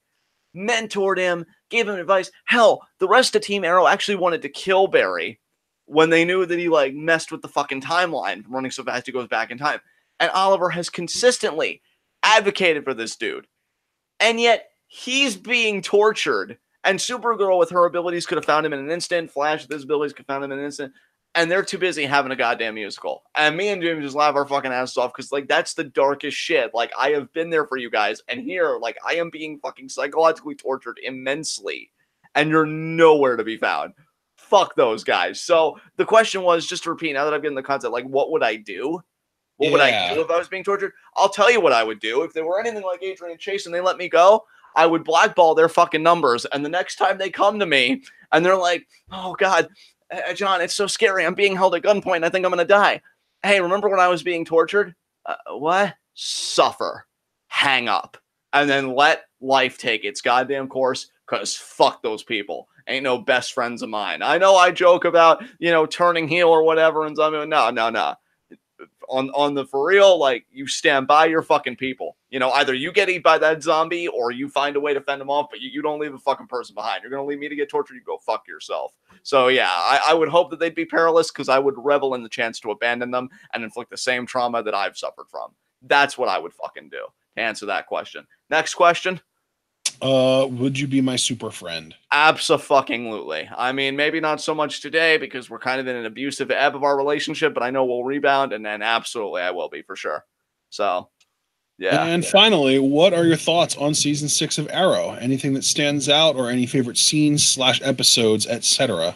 Speaker 2: Mentored him, gave him advice. Hell, the rest of Team Arrow actually wanted to kill Barry when they knew that he like messed with the fucking timeline from running so fast he goes back in time. And Oliver has consistently advocated for this dude. And yet he's being tortured. And Supergirl with her abilities could have found him in an instant. Flash with his abilities could have found him in an instant. And they're too busy having a goddamn musical. And me and James just laugh our fucking asses off because, like, that's the darkest shit. Like, I have been there for you guys. And here, like, I am being fucking psychologically tortured immensely. And you're nowhere to be found. Fuck those guys. So the question was, just to repeat, now that I've given the concept, like, what would I do? What would I do if I was being tortured? I'll tell you what I would do. If they were anything like Adrian and Chase and they let me go, I would blackball their fucking numbers. And the next time they come to me and they're like, oh, God, John, it's so scary. I'm being held at gunpoint. I think I'm going to die. Hey, remember when I was being tortured? What? Suffer. Hang up. And then let life take its goddamn course because fuck those people. Ain't no best friends of mine. I know I joke about, turning heel or whatever. And something. No. On the for real, like, you stand by your fucking people. Either you get eaten by that zombie or you find a way to fend them off, but you don't leave a fucking person behind. You're going to leave me to get tortured, you go fuck yourself. So, yeah, I would hope that they'd be perilous because I would revel in the chance to abandon them and inflict the same trauma that I've suffered from. That's what I would fucking do to answer that question. Next question.
Speaker 1: Would you be my super friend?
Speaker 2: Abso-fucking-lutely. I mean, maybe not so much today because we're kind of in an abusive ebb of our relationship, but I know we'll rebound, and then absolutely I will be for sure. So, yeah.
Speaker 1: And finally, what are your thoughts on season 6 of Arrow? Anything that stands out or any favorite scenes / episodes, etc.?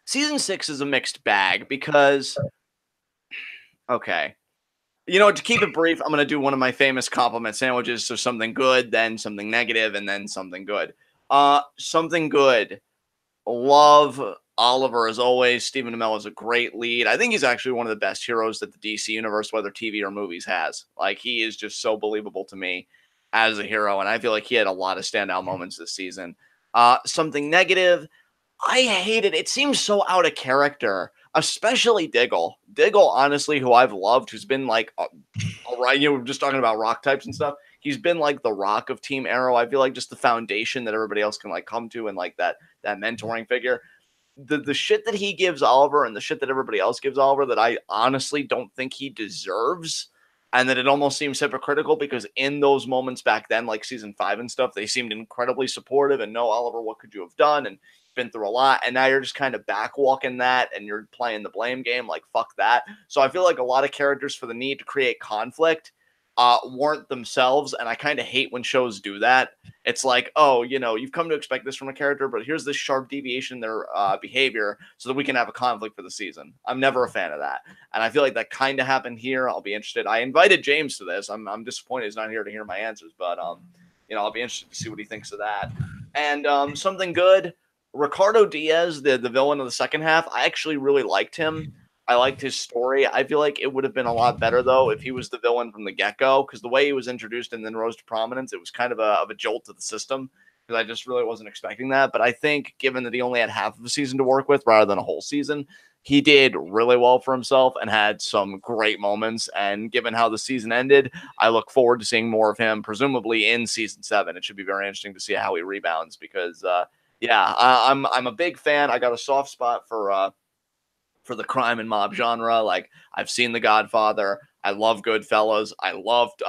Speaker 2: Season 6 is a mixed bag because, okay. To keep it brief, I'm going to do one of my famous compliment sandwiches. So something good, then something negative, and then something good. Something good. Love Oliver as always. Stephen Amell is a great lead. I think he's actually one of the best heroes that the DC universe, whether TV or movies, has. Like, he is just so believable to me as a hero, and I feel like he had a lot of standout moments this season. Something negative. I hate it. It seems so out of character. Especially Diggle. Diggle, honestly, who I've loved, who's been like, all right, we're just talking about rock types and stuff. He's been like the rock of Team Arrow. I feel like just the foundation that everybody else can like come to and like that mentoring figure. The shit that he gives Oliver and the shit that everybody else gives Oliver that I honestly don't think he deserves. And that it almost seems hypocritical because in those moments back then, like season 5 and stuff, they seemed incredibly supportive and no, Oliver, what could you have done? And been through a lot, and now you're just kind of backwalking that and you're playing the blame game. Like, fuck that. So I feel like a lot of characters, for the need to create conflict, weren't themselves, and I kind of hate when shows do that. It's like, oh, you've come to expect this from a character, but here's this sharp deviation in their behavior so that we can have a conflict for the season. I'm never a fan of that, and I feel like that kind of happened here. I'll be interested. I invited James to this. I'm disappointed he's not here to hear my answers, but I'll be interested to see what he thinks of that. And something good. Ricardo Diaz, the villain of the second half, I actually really liked him. I liked his story. I feel like it would have been a lot better, though, if he was the villain from the get-go, because the way he was introduced and then rose to prominence, it was kind of a jolt to the system, because I just really wasn't expecting that. But I think, given that he only had half of a season to work with rather than a whole season, he did really well for himself and had some great moments. And given how the season ended, I look forward to seeing more of him, presumably in season 7. It should be very interesting to see how he rebounds, because I'm a big fan. I got a soft spot for the crime and mob genre. Like, I've seen The Godfather. I love Goodfellas. I loved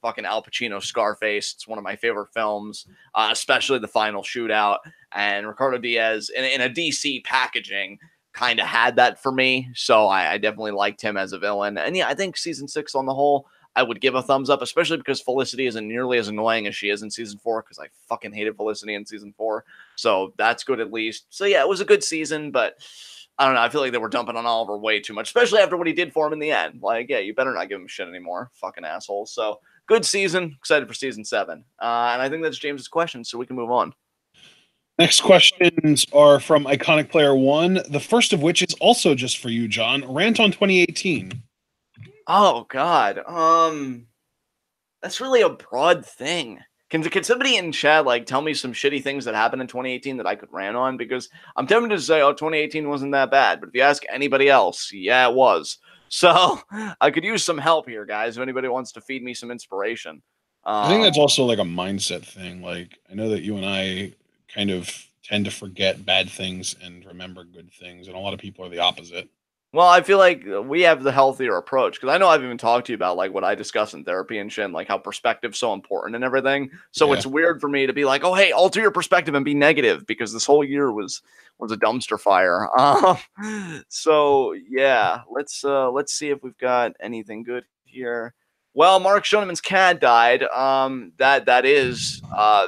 Speaker 2: fucking Al Pacino's Scarface. It's one of my favorite films, especially the final shootout. And Ricardo Diaz in a DC packaging kind of had that for me. So I definitely liked him as a villain. And yeah, I think season 6 on the whole, I would give a thumbs up, especially because Felicity isn't nearly as annoying as she is in season 4, because I fucking hated Felicity in season 4. So that's good at least. So yeah, it was a good season, but I don't know. I feel like they were dumping on Oliver way too much, especially after what he did for him in the end. Like, yeah, you better not give him shit anymore. Fucking assholes. So good season. Excited for season 7. And I think that's James's question, so we can move on.
Speaker 1: Next questions are from Iconic Player 1, the first of which is also just for you, John. Rant on 2018.
Speaker 2: Oh, God. That's really a broad thing. Can somebody in chat like tell me some shitty things that happened in 2018 that I could rant on? Because I'm tempted to say, oh, 2018 wasn't that bad. But if you ask anybody else, yeah, it was. So I could use some help here, guys. If anybody wants to feed me some inspiration.
Speaker 1: I think that's also like a mindset thing. Like, I know that you and I kind of tend to forget bad things and remember good things, and a lot of people are the opposite.
Speaker 2: Well, I feel like we have the healthier approach, because I know I've even talked to you about like what I discuss in therapy and shit, and like how perspective's so important and everything. So
Speaker 1: Yeah.
Speaker 2: it's weird for me to be like, oh, hey, alter your perspective and be negative, because this whole year was a dumpster fire. So yeah, let's see if we've got anything good here. Well, Mark Schoeneman's cat died. That is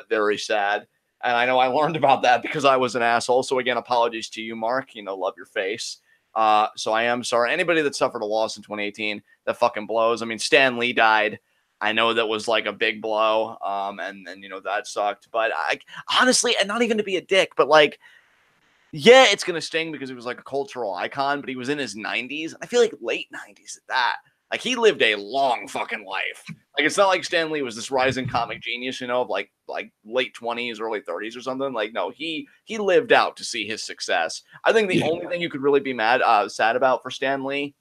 Speaker 2: very sad. And I know I learned about that because I was an asshole. So again, apologies to you, Mark. You know, love your face. So I am sorry. Anybody that suffered a loss in 2018, that fucking blows. I mean, Stan Lee died. I know that was like a big blow. And you know, that sucked. But I honestly, and not even to be a dick, but like, yeah, it's going to sting because he was like a cultural icon, but he was in his 90s. And I feel like late 90s at that. Like, he lived a long fucking life. Like, it's not like Stan Lee was this rising comic genius, you know, of like late 20s, early 30s or something. Like, no, he lived out to see his success. I think the only thing you could really be sad about for Stan Lee,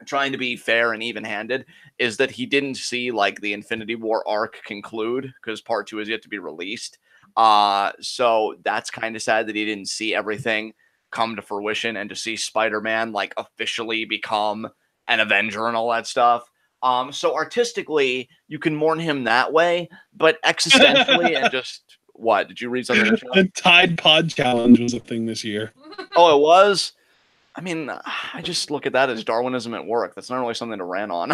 Speaker 2: trying to be fair and even-handed, is that he didn't see like the Infinity War arc conclude, because part 2 is yet to be released. So that's kind of sad that he didn't see everything come to fruition, and to see Spider-Man like officially become an Avenger and all that stuff. So artistically, you can mourn him that way, but existentially and just what? Did you read something?
Speaker 1: The Tide Pod Challenge was a thing this year.
Speaker 2: Oh, it was? I mean, I just look at that as Darwinism at work. That's not really something to rant on.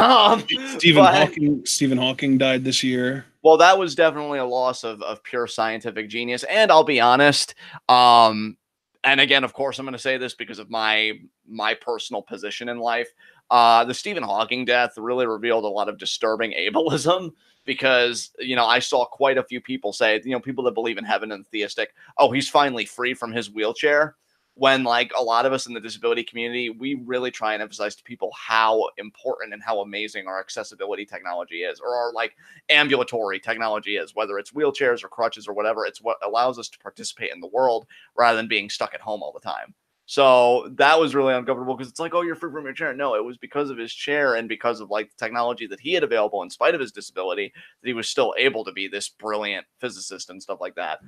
Speaker 1: Stephen Hawking died this year.
Speaker 2: Well, that was definitely a loss of pure scientific genius. And I'll be honest, and again, of course, I'm going to say this because of my personal position in life. The Stephen Hawking death really revealed a lot of disturbing ableism, because, you know, I saw quite a few people say, you know, people that believe in heaven and theistic, oh, he's finally free from his wheelchair. When, like, a lot of us in the disability community, we really try and emphasize to people how important and how amazing our accessibility technology is, or our, like, ambulatory technology is, whether it's wheelchairs or crutches or whatever. It's what allows us to participate in the world rather than being stuck at home all the time. So that was really uncomfortable, because it's like, oh, you're free from your chair. No, it was because of his chair and because of like the technology that he had available in spite of his disability, that he was still able to be this brilliant physicist and stuff like that.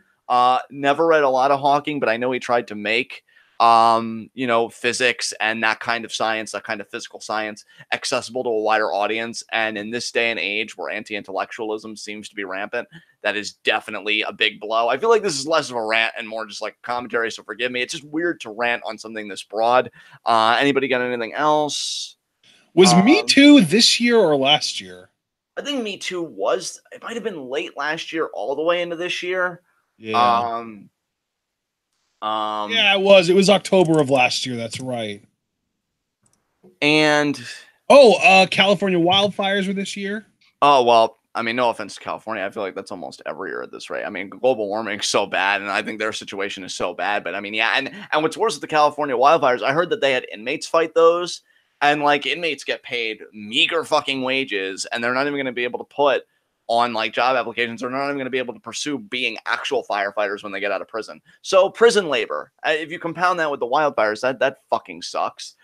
Speaker 2: Never read a lot of Hawking, but I know he tried to make you know, physics and that kind of science, that kind of physical science, accessible to a wider audience. And in this day and age where anti-intellectualism seems to be rampant, that is definitely a big blow. I feel like this is less of a rant and more just like commentary, so forgive me. It's just weird to rant on something this broad. Anybody got anything else?
Speaker 1: Was Me Too this year or last year?
Speaker 2: I think Me Too was, it might have been late last year all the way into this year.
Speaker 1: Yeah. Yeah, it was. It was October of last year. That's right.
Speaker 2: And
Speaker 1: California wildfires were this year.
Speaker 2: Oh, well, I mean, no offense to California. I feel like that's almost every year at this rate. I mean, global warming is so bad, and I think their situation is so bad. But I mean, yeah, and what's worse with the California wildfires, I heard that they had inmates fight those, and like inmates get paid meager fucking wages, and they're not even going to be able to put on like job applications, or not even going to be able to pursue being actual firefighters when they get out of prison. So prison labor, if you compound that with the wildfires, that fucking sucks.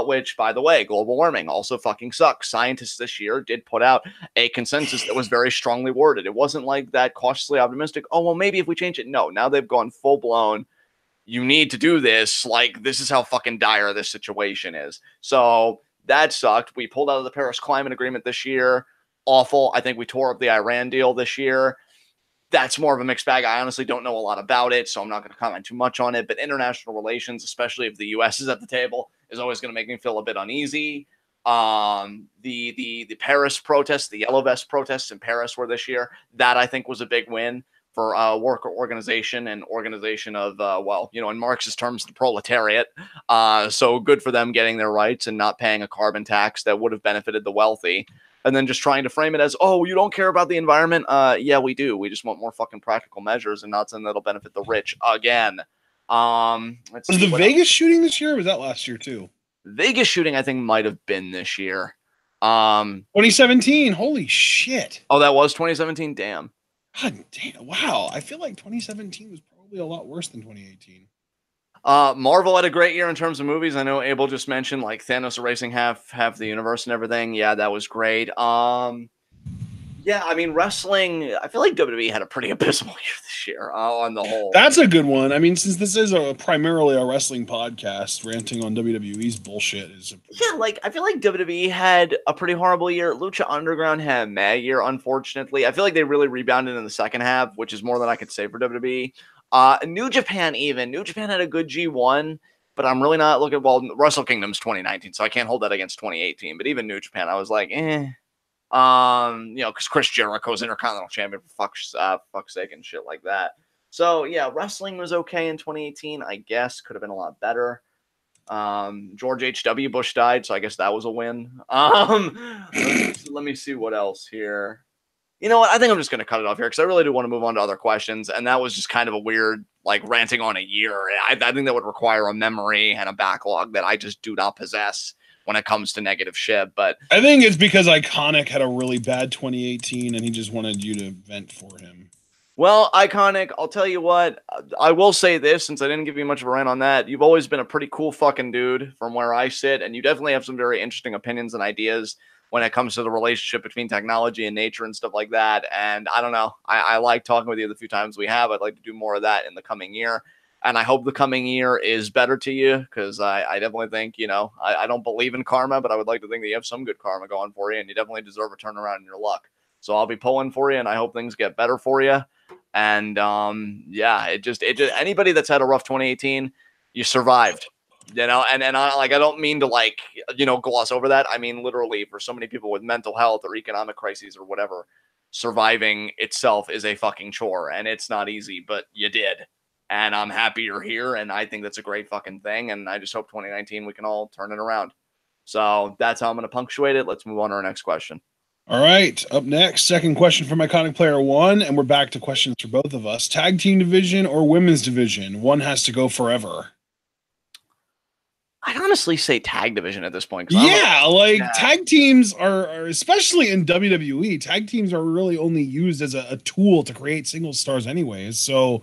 Speaker 2: Which, by the way, global warming also fucking sucks. Scientists this year did put out a consensus that was very strongly worded. It wasn't like that cautiously optimistic, oh, well, maybe if we change it. No, now they've gone full blown. You need to do this. Like, this is how fucking dire this situation is. So that sucked. We pulled out of the Paris Climate Agreement this year. Awful. I think we tore up the Iran deal this year. That's more of a mixed bag. I honestly don't know a lot about it, so I'm not going to comment too much on it. But international relations, especially if the U.S. is at the table, is always going to make me feel a bit uneasy. The Paris protests, the Yellow Vest protests in Paris were this year. That I think was a big win for worker organization and organization of, well, you know, in Marxist terms, the proletariat. So good for them getting their rights and not paying a carbon tax that would have benefited the wealthy. And then just trying to frame it as, oh, you don't care about the environment? Yeah, we do. We just want more fucking practical measures and not something that'll benefit the rich again.
Speaker 1: Was the Vegas shooting this year, or was that last year too?
Speaker 2: Vegas shooting, I think, might have been this year.
Speaker 1: 2017. Holy shit.
Speaker 2: Oh, that was 2017? Damn.
Speaker 1: God damn. Wow. I feel like 2017 was probably a lot worse than 2018.
Speaker 2: Marvel had a great year in terms of movies. I know Abel just mentioned like Thanos erasing half the universe and everything. Yeah, that was great. Yeah, I mean, wrestling, I feel like WWE had a pretty abysmal year this year on the whole.
Speaker 1: That's a good one. I mean, since this is primarily a wrestling podcast, ranting on WWE's bullshit is...
Speaker 2: Yeah, like, I feel like WWE had a pretty horrible year. Lucha Underground had a meh year, unfortunately. I feel like they really rebounded in the second half, which is more than I could say for WWE. New Japan even. New Japan had a good G1, but I'm really not looking... Well, Wrestle Kingdom's 2019, so I can't hold that against 2018. But even New Japan, I was like, eh... you know, because Chris Jericho's Intercontinental Champion for fuck's sake and shit like that. So yeah, wrestling was okay in 2018. I guess could have been a lot better. George H.W. Bush died, so I guess that was a win. Let me see what else here. You know what? I think I'm just gonna cut it off here because I really do want to move on to other questions, and that was just kind of a weird like ranting on a year. I think that would require a memory and a backlog that I just do not possess when it comes to negative shit. But
Speaker 1: I think it's because Iconic had a really bad 2018 and he just wanted you to vent for him.
Speaker 2: Well, Iconic, I'll tell you what, I will say this, since I didn't give you much of a rant on that, you've always been a pretty cool fucking dude from where I sit, and you definitely have some very interesting opinions and ideas when it comes to the relationship between technology and nature and stuff like that. And I don't know, I like talking with you the few times we have. I'd like to do more of that in the coming year. And I hope the coming year is better to you, because I definitely think, you know, I don't believe in karma, but I would like to think that you have some good karma going for you, and you definitely deserve a turnaround in your luck. So I'll be pulling for you, and I hope things get better for you. And yeah, it just anybody that's had a rough 2018, you survived, you know. And I don't mean to like, you know, gloss over that. I mean literally, for so many people with mental health or economic crises or whatever, surviving itself is a fucking chore, and it's not easy, but you did. And I'm happy you're here, and I think that's a great fucking thing, and I just hope 2019 we can all turn it around. So that's how I'm going to punctuate it. Let's move on to our next question.
Speaker 1: All right, up next, second question from Iconic Player 1, and we're back to questions for both of us. Tag team division or women's division? One has to go forever.
Speaker 2: I'd honestly say tag division at this point.
Speaker 1: Yeah, tag teams are, especially in WWE, tag teams are really only used as a tool to create single stars anyways. So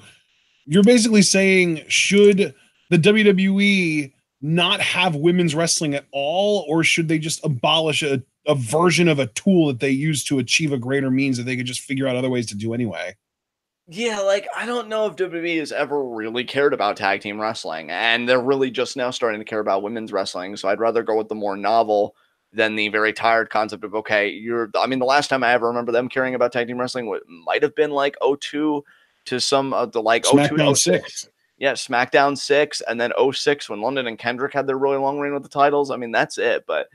Speaker 1: you're basically saying, should the WWE not have women's wrestling at all, or should they just abolish a version of a tool that they use to achieve a greater means that they could just figure out other ways to do anyway?
Speaker 2: Yeah, like, I don't know if WWE has ever really cared about tag team wrestling, and they're really just now starting to care about women's wrestling. So I'd rather go with the more novel than the very tired concept of, okay, I mean, the last time I ever remember them caring about tag team wrestling might have been like 02 to some of the like
Speaker 1: SmackDown 06.
Speaker 2: Yeah, SmackDown 6, and then 06 when London and Kendrick had their really long reign with the titles. I mean, that's it. But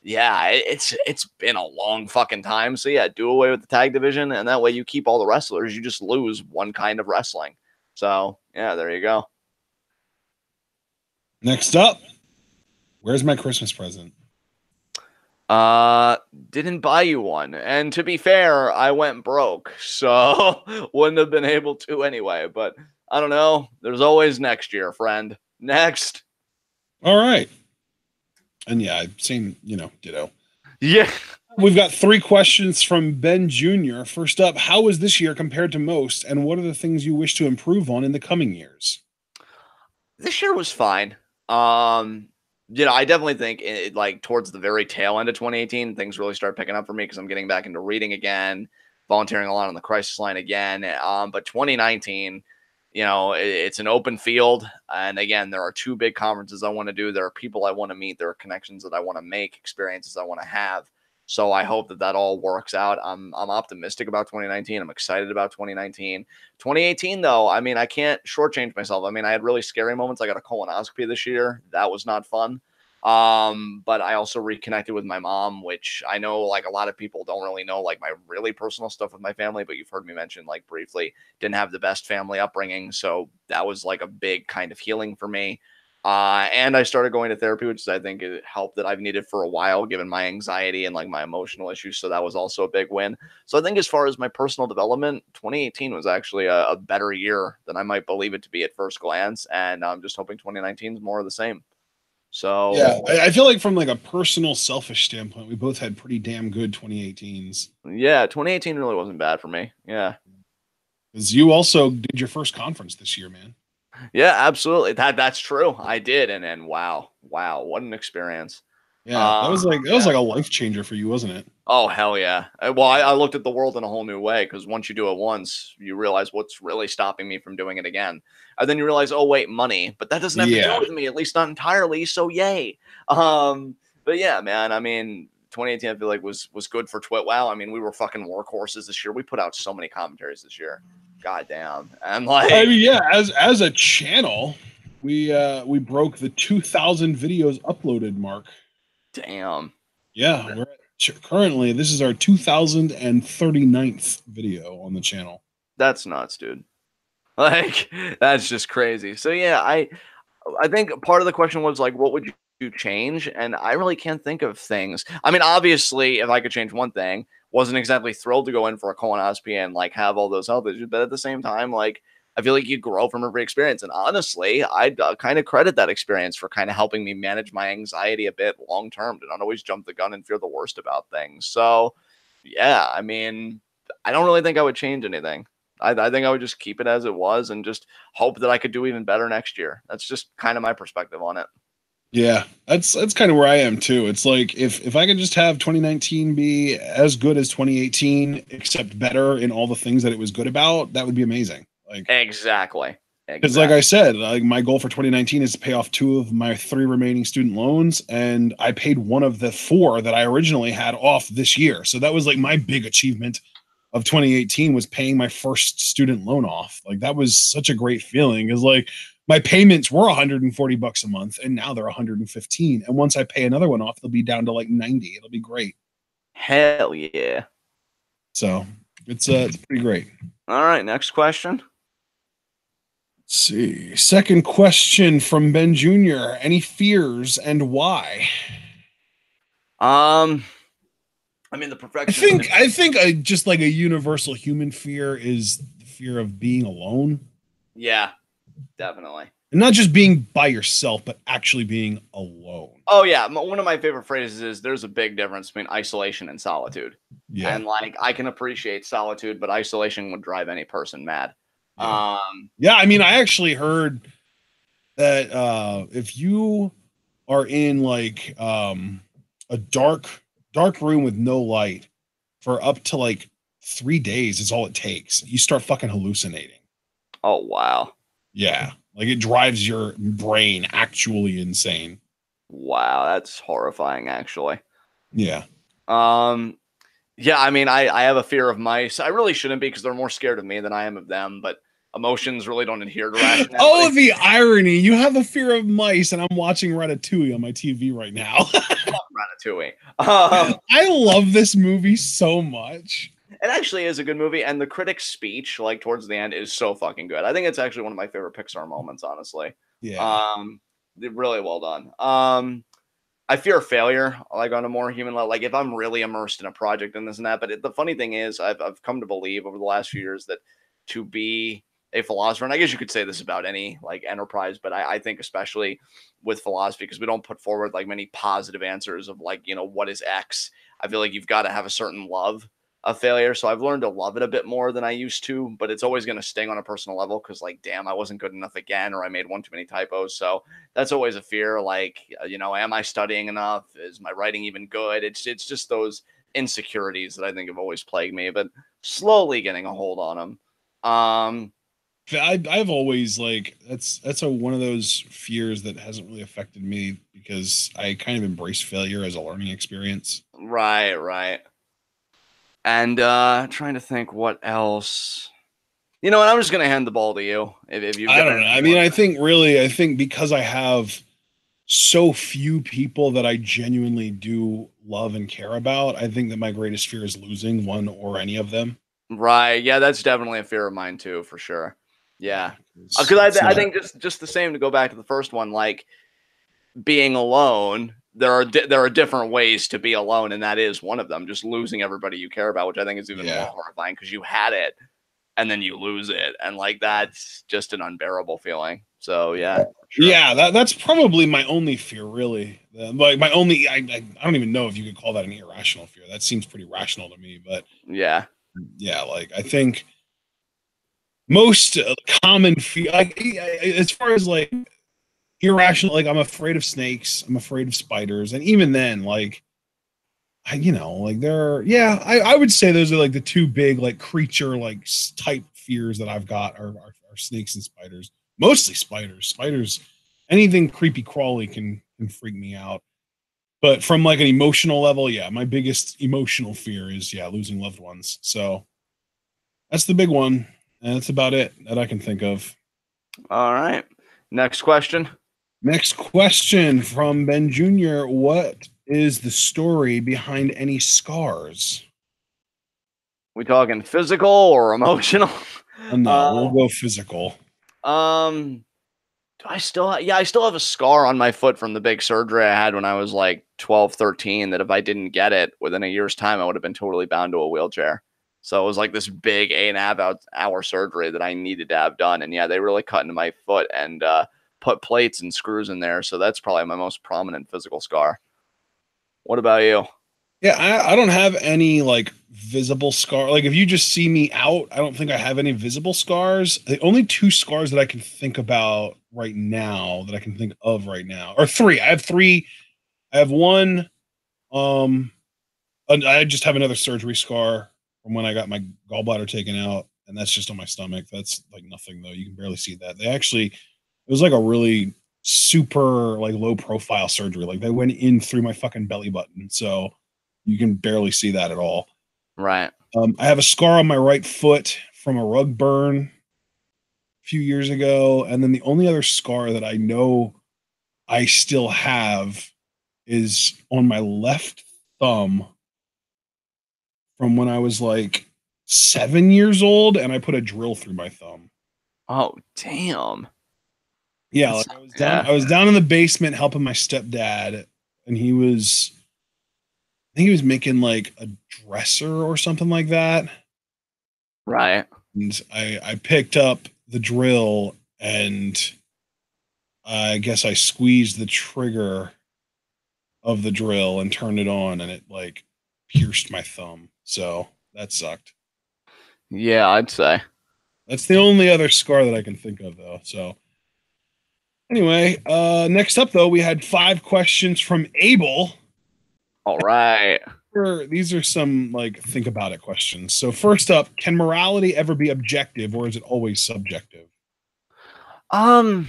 Speaker 2: yeah, it's been a long fucking time. So yeah, do away with the tag division, and that way you keep all the wrestlers. You just lose one kind of wrestling. So yeah, there you go.
Speaker 1: Next up, where's my Christmas present?
Speaker 2: Didn't buy you one. And to be fair, I went broke, so wouldn't have been able to anyway. But I don't know. There's always next year, friend. Next.
Speaker 1: All right. And yeah, I've seen, you know, ditto.
Speaker 2: Yeah.
Speaker 1: We've got 3 questions from Ben Jr. First up, how was this year compared to most, and what are the things you wish to improve on in the coming years?
Speaker 2: This year was fine. You know, I definitely think like towards the very tail end of 2018, things really start picking up for me because I'm getting back into reading again, volunteering a lot on the crisis line again. But 2019, you know, it's an open field. And again, there are 2 big conferences I want to do. There are people I want to meet. There are connections that I want to make, experiences I want to have. So I hope that that all works out. I'm optimistic about 2019. I'm excited about 2019. 2018, though, I mean, I can't shortchange myself. I mean, I had really scary moments. I got a colonoscopy this year. That was not fun. But I also reconnected with my mom, which I know like a lot of people don't really know, like my really personal stuff with my family, but you've heard me mention like briefly, didn't have the best family upbringing. So that was like a big kind of healing for me. And I started going to therapy, which I think it helped that I've needed for a while, given my anxiety and like my emotional issues. So that was also a big win. So I think as far as my personal development, 2018 was actually a better year than I might believe it to be at first glance. And I'm just hoping 2019 is more of the same. So
Speaker 1: Yeah, I feel like from like a personal selfish standpoint, we both had pretty damn good 2018s.
Speaker 2: yeah, 2018 really wasn't bad for me. Yeah.
Speaker 1: Because you also did your first conference this year, man.
Speaker 2: Yeah, absolutely. That's true. I did. And wow, what an experience.
Speaker 1: Yeah, that was
Speaker 2: Yeah.
Speaker 1: like a life changer for you, wasn't it?
Speaker 2: Oh, hell yeah. Well, I looked at the world in a whole new way because once you do it once, you realize what's really stopping me from doing it again. And then you realize, oh, wait, money, but that doesn't have to do
Speaker 1: Yeah.
Speaker 2: with me, at least not entirely. So, yay. But yeah, man, I mean, 2018, I feel like was good for TWitWoW. I mean, we were fucking workhorses this year. We put out so many commentaries this year. God damn. And like,
Speaker 1: I mean, yeah, as a channel, we broke the 2,000 videos uploaded mark.
Speaker 2: damn.
Speaker 1: Yeah, currently this is our 2039th video on the channel.
Speaker 2: That's nuts, dude. Like, that's just crazy. So yeah, I think part of the question was like, what would you change? And I really can't think of things. I mean, obviously, if I could change one thing, wasn't exactly thrilled to go in for a colonoscopy and like have all those health issues, but at the same time, like I feel like you grow from every experience. And honestly, I'd kind of credit that experience for kind of helping me manage my anxiety a bit long term, to not always jump the gun and fear the worst about things. So yeah, I mean, I don't really think I would change anything. I think I would just keep it as it was and just hope that I could do even better next year. That's just kind of my perspective on it.
Speaker 1: Yeah, that's kind of where I am too. It's like if I could just have 2019 be as good as 2018, except better in all the things that it was good about, that would be amazing. Like
Speaker 2: Exactly.
Speaker 1: because like I said, like my goal for 2019 is to pay off 2 of my 3 remaining student loans, and I paid 1 of the 4 that I originally had off this year. So that was like my big achievement of 2018 was paying my first student loan off. Like that was such a great feeling. Is like my payments were $140 a month and now they're 115. And once I pay another one off, they'll be down to like 90. It'll be great.
Speaker 2: Hell yeah.
Speaker 1: So it's pretty great.
Speaker 2: All right, next question.
Speaker 1: Let's see. Second question from Ben Jr. Any fears and why?
Speaker 2: I mean, the perfection.
Speaker 1: I think just like a universal human fear is the fear of being alone.
Speaker 2: Yeah, definitely.
Speaker 1: And not just being by yourself, but actually being alone.
Speaker 2: Oh yeah, one of my favorite phrases is there's a big difference between isolation and solitude.
Speaker 1: Yeah.
Speaker 2: And like I can appreciate solitude, but isolation would drive any person mad.
Speaker 1: Yeah. Yeah, I mean, I actually heard that if you are in like a dark room with no light for up to like 3 days is all it takes. You start fucking hallucinating.
Speaker 2: Oh wow.
Speaker 1: Yeah. Like it drives your brain actually insane.
Speaker 2: Wow, that's horrifying actually.
Speaker 1: Yeah.
Speaker 2: Yeah, I mean, I have a fear of mice. I really shouldn't be because they're more scared of me than I am of them, but emotions really don't adhere to rationality.
Speaker 1: Oh, the irony. You have a fear of mice, and I'm watching Ratatouille on my TV right now.
Speaker 2: Ratatouille.
Speaker 1: I love this movie so much.
Speaker 2: It actually is a good movie, and the critic's speech, like towards the end, is so fucking good. I think it's actually one of my favorite Pixar moments, honestly.
Speaker 1: Yeah.
Speaker 2: Really well done. I fear failure, like on a more human level. Like if I'm really immersed in a project and this and that. But the funny thing is, I've come to believe over the last few years that to be a philosopher, and I guess you could say this about any like enterprise, but I think especially with philosophy, because we don't put forward like many positive answers of like, you know, what is X? I feel like you've got to have a certain love of failure. So I've learned to love it a bit more than I used to, but it's always going to sting on a personal level because like, damn, I wasn't good enough again, or I made one too many typos. So that's always a fear. Like, you know, am I studying enough? Is my writing even good? It's just those insecurities that I think have always plagued me, but slowly getting a hold on them.
Speaker 1: I've always like that's one of those fears that hasn't really affected me because I kind of embrace failure as a learning experience.
Speaker 2: Right, right. And trying to think what else. You know what? I'm just gonna hand the ball to you if you've
Speaker 1: I
Speaker 2: got
Speaker 1: don't know. I
Speaker 2: anything
Speaker 1: mean,
Speaker 2: more.
Speaker 1: I think because I have so few people that I genuinely do love and care about, I think that my greatest fear is losing one or any of them.
Speaker 2: Right. Yeah, that's definitely a fear of mine too, for sure.
Speaker 1: Yeah,
Speaker 2: Yeah. Because
Speaker 1: it's
Speaker 2: I
Speaker 1: not.
Speaker 2: think just the same to go back to the first one, like being alone. There are different ways to be alone, and that is one of them. Just losing everybody you care about, which I think is even more
Speaker 1: Yeah.
Speaker 2: horrifying because you had it and then you lose it, and like that's just an unbearable feeling. So yeah, for sure.
Speaker 1: Yeah, that's probably my only fear, really. Like my only, I don't even know if you could call that an irrational fear. That seems pretty rational to me, but
Speaker 2: Yeah.
Speaker 1: yeah, like I think most common fear, like as far as like irrational, like I'm afraid of snakes, I'm afraid of spiders, and even then, like like yeah, I would say those are like the two big like creature like type fears that I've got are snakes and spiders. Mostly spiders. Spiders, anything creepy crawly can freak me out. But from like an emotional level, yeah, my biggest emotional fear is yeah, losing loved ones. So that's the big one. And that's about it that I can think of.
Speaker 2: All right. Next question.
Speaker 1: Next question from Ben Jr. What is the story behind any scars?
Speaker 2: We talking physical or emotional?
Speaker 1: No,
Speaker 2: uh,
Speaker 1: we'll go physical.
Speaker 2: um, do I still? Yeah, I still have a scar on my foot from the big surgery I had when I was like 12, 13. That if I didn't get it within a year's time, I would have been totally bound to a wheelchair. So it was like this big 8.5 hour surgery that I needed to have done. And yeah, they really cut into my foot and put plates and screws in there. So that's probably my most prominent physical scar. What about you?
Speaker 1: Yeah, I don't have any like visible scar. Like if you just see me out, I don't think I have any visible scars. The only two scars that I can think about right now, that I can think of right now, or three. I have three. I have one. Um, and I just have another surgery scar from when I got my gallbladder taken out, and that's just on my stomach. That's like nothing though. You can barely see that. They actually, it was like a really super like low profile surgery. Like they went in through my fucking belly button, so you can barely see that at all.
Speaker 2: Right.
Speaker 1: I have a scar on my right foot from a rug burn a few years ago, and then the only other scar that I know I still have is on my left thumb from when I was like 7 years old, and I put a drill through my thumb.
Speaker 2: Oh, damn.
Speaker 1: Yeah,
Speaker 2: That's,
Speaker 1: like I was down.
Speaker 2: yeah.
Speaker 1: I was down in the basement helping my stepdad, and he was. I think he was making like a dresser or something like that.
Speaker 2: Right.
Speaker 1: And I picked up the drill, and I guess I squeezed the trigger of the drill and turned it on, and it like pierced my thumb. So that sucked.
Speaker 2: Yeah, I'd say.
Speaker 1: That's the only other scar that I can think of, though. So anyway, next up though, we had 5 questions from Abel.
Speaker 2: All right.
Speaker 1: These are some like think about it questions. So first up, can morality ever be objective, or is it always subjective?
Speaker 2: Um,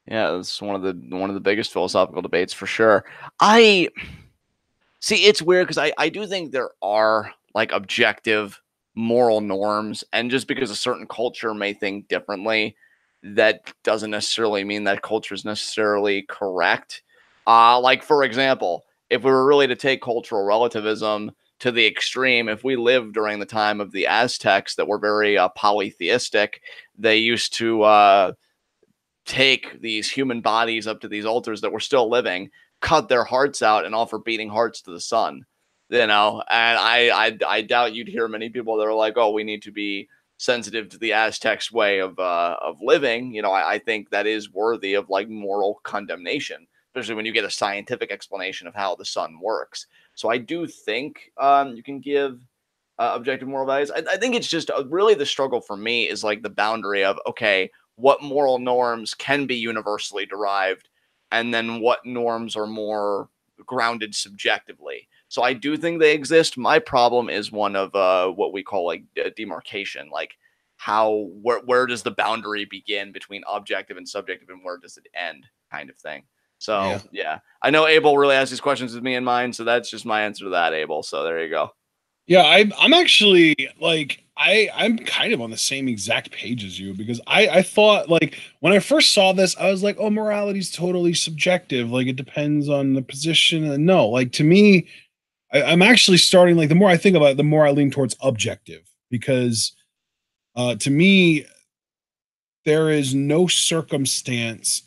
Speaker 2: yeah, it's one of the biggest philosophical debates for sure. I see it's weird because I do think there are like objective moral norms, and just because a certain culture may think differently, that doesn't necessarily mean that culture is necessarily correct. Like for example, if we were really to take cultural relativism to the extreme, if we lived during the time of the Aztecs that were very polytheistic, they used to take these human bodies up to these altars that were still living, cut their hearts out, and offer beating hearts to the sun. You know, and I doubt you'd hear many people that are like, "Oh, we need to be sensitive to the Aztecs' way of living." You know, I think that is worthy of like moral condemnation, especially when you get a scientific explanation of how the sun works. So I do think you can give objective moral values. I think it's just really the struggle for me is like the boundary of okay, what moral norms can be universally derived, and then what norms are more grounded subjectively. So I do think they exist. My problem is one of what we call like demarcation. Like, where does the boundary begin between objective and subjective, and where does it end, kind of thing. So yeah, I know Abel really has these questions with me in mind, so that's just my answer to that, Abel. So there you go.
Speaker 1: Yeah, I'm actually like I'm kind of on the same exact page as you, because I thought, like, when I first saw this, I was like, oh, morality is totally subjective, like it depends on the position. And no, like, to me, I'm actually starting, like, the more I think about it, the more I lean towards objective, because to me, there is no circumstance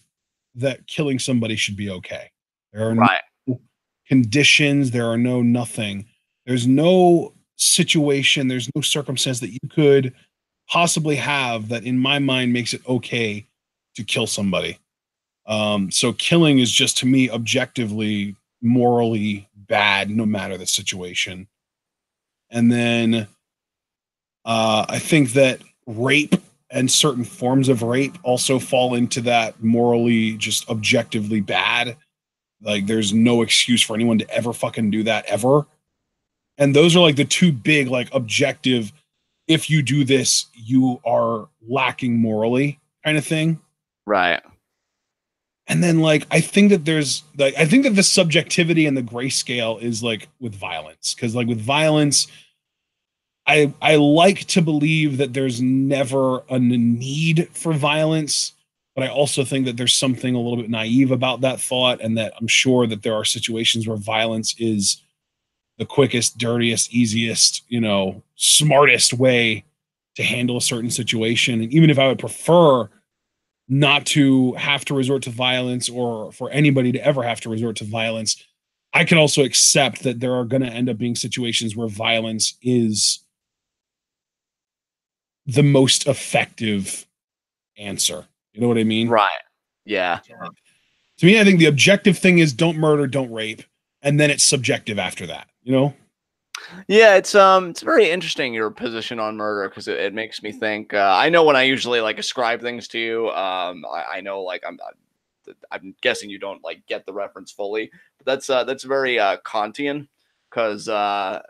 Speaker 1: that killing somebody should be okay. There are no conditions, there are no nothing. There's no situation, there's no circumstance that you could possibly have that, in my mind, makes it okay to kill somebody. So killing is just, to me, objectively morally bad, no matter the situation. And then I think that rape and certain forms of rape also fall into that morally, just objectively bad. Like, there's no excuse for anyone to ever fucking do that ever. And those are like the two big, like, objective, if you do this, you are lacking morally kind of thing.
Speaker 2: Right.
Speaker 1: And then, like, I think that the subjectivity and the grayscale is, like, with violence. Because, like, with violence, I like to believe that there's never a need for violence, but I also think that there's something a little bit naive about that thought, and that I'm sure that there are situations where violence is the quickest, dirtiest, easiest, smartest way to handle a certain situation. And even if I would prefer not to have to resort to violence, or for anybody to ever have to resort to violence, I can also accept that there are going to end up being situations where violence is the most effective answer. You know what I mean?
Speaker 2: Right. Yeah.
Speaker 1: To me, I think the objective thing is don't murder, don't rape, and then it's subjective after that.
Speaker 2: Yeah, it's very interesting, your position on murder, because it makes me think. I know when I usually, like, ascribe things to you, I know, like, I'm guessing you don't, like, get the reference fully, but that's very Kantian, because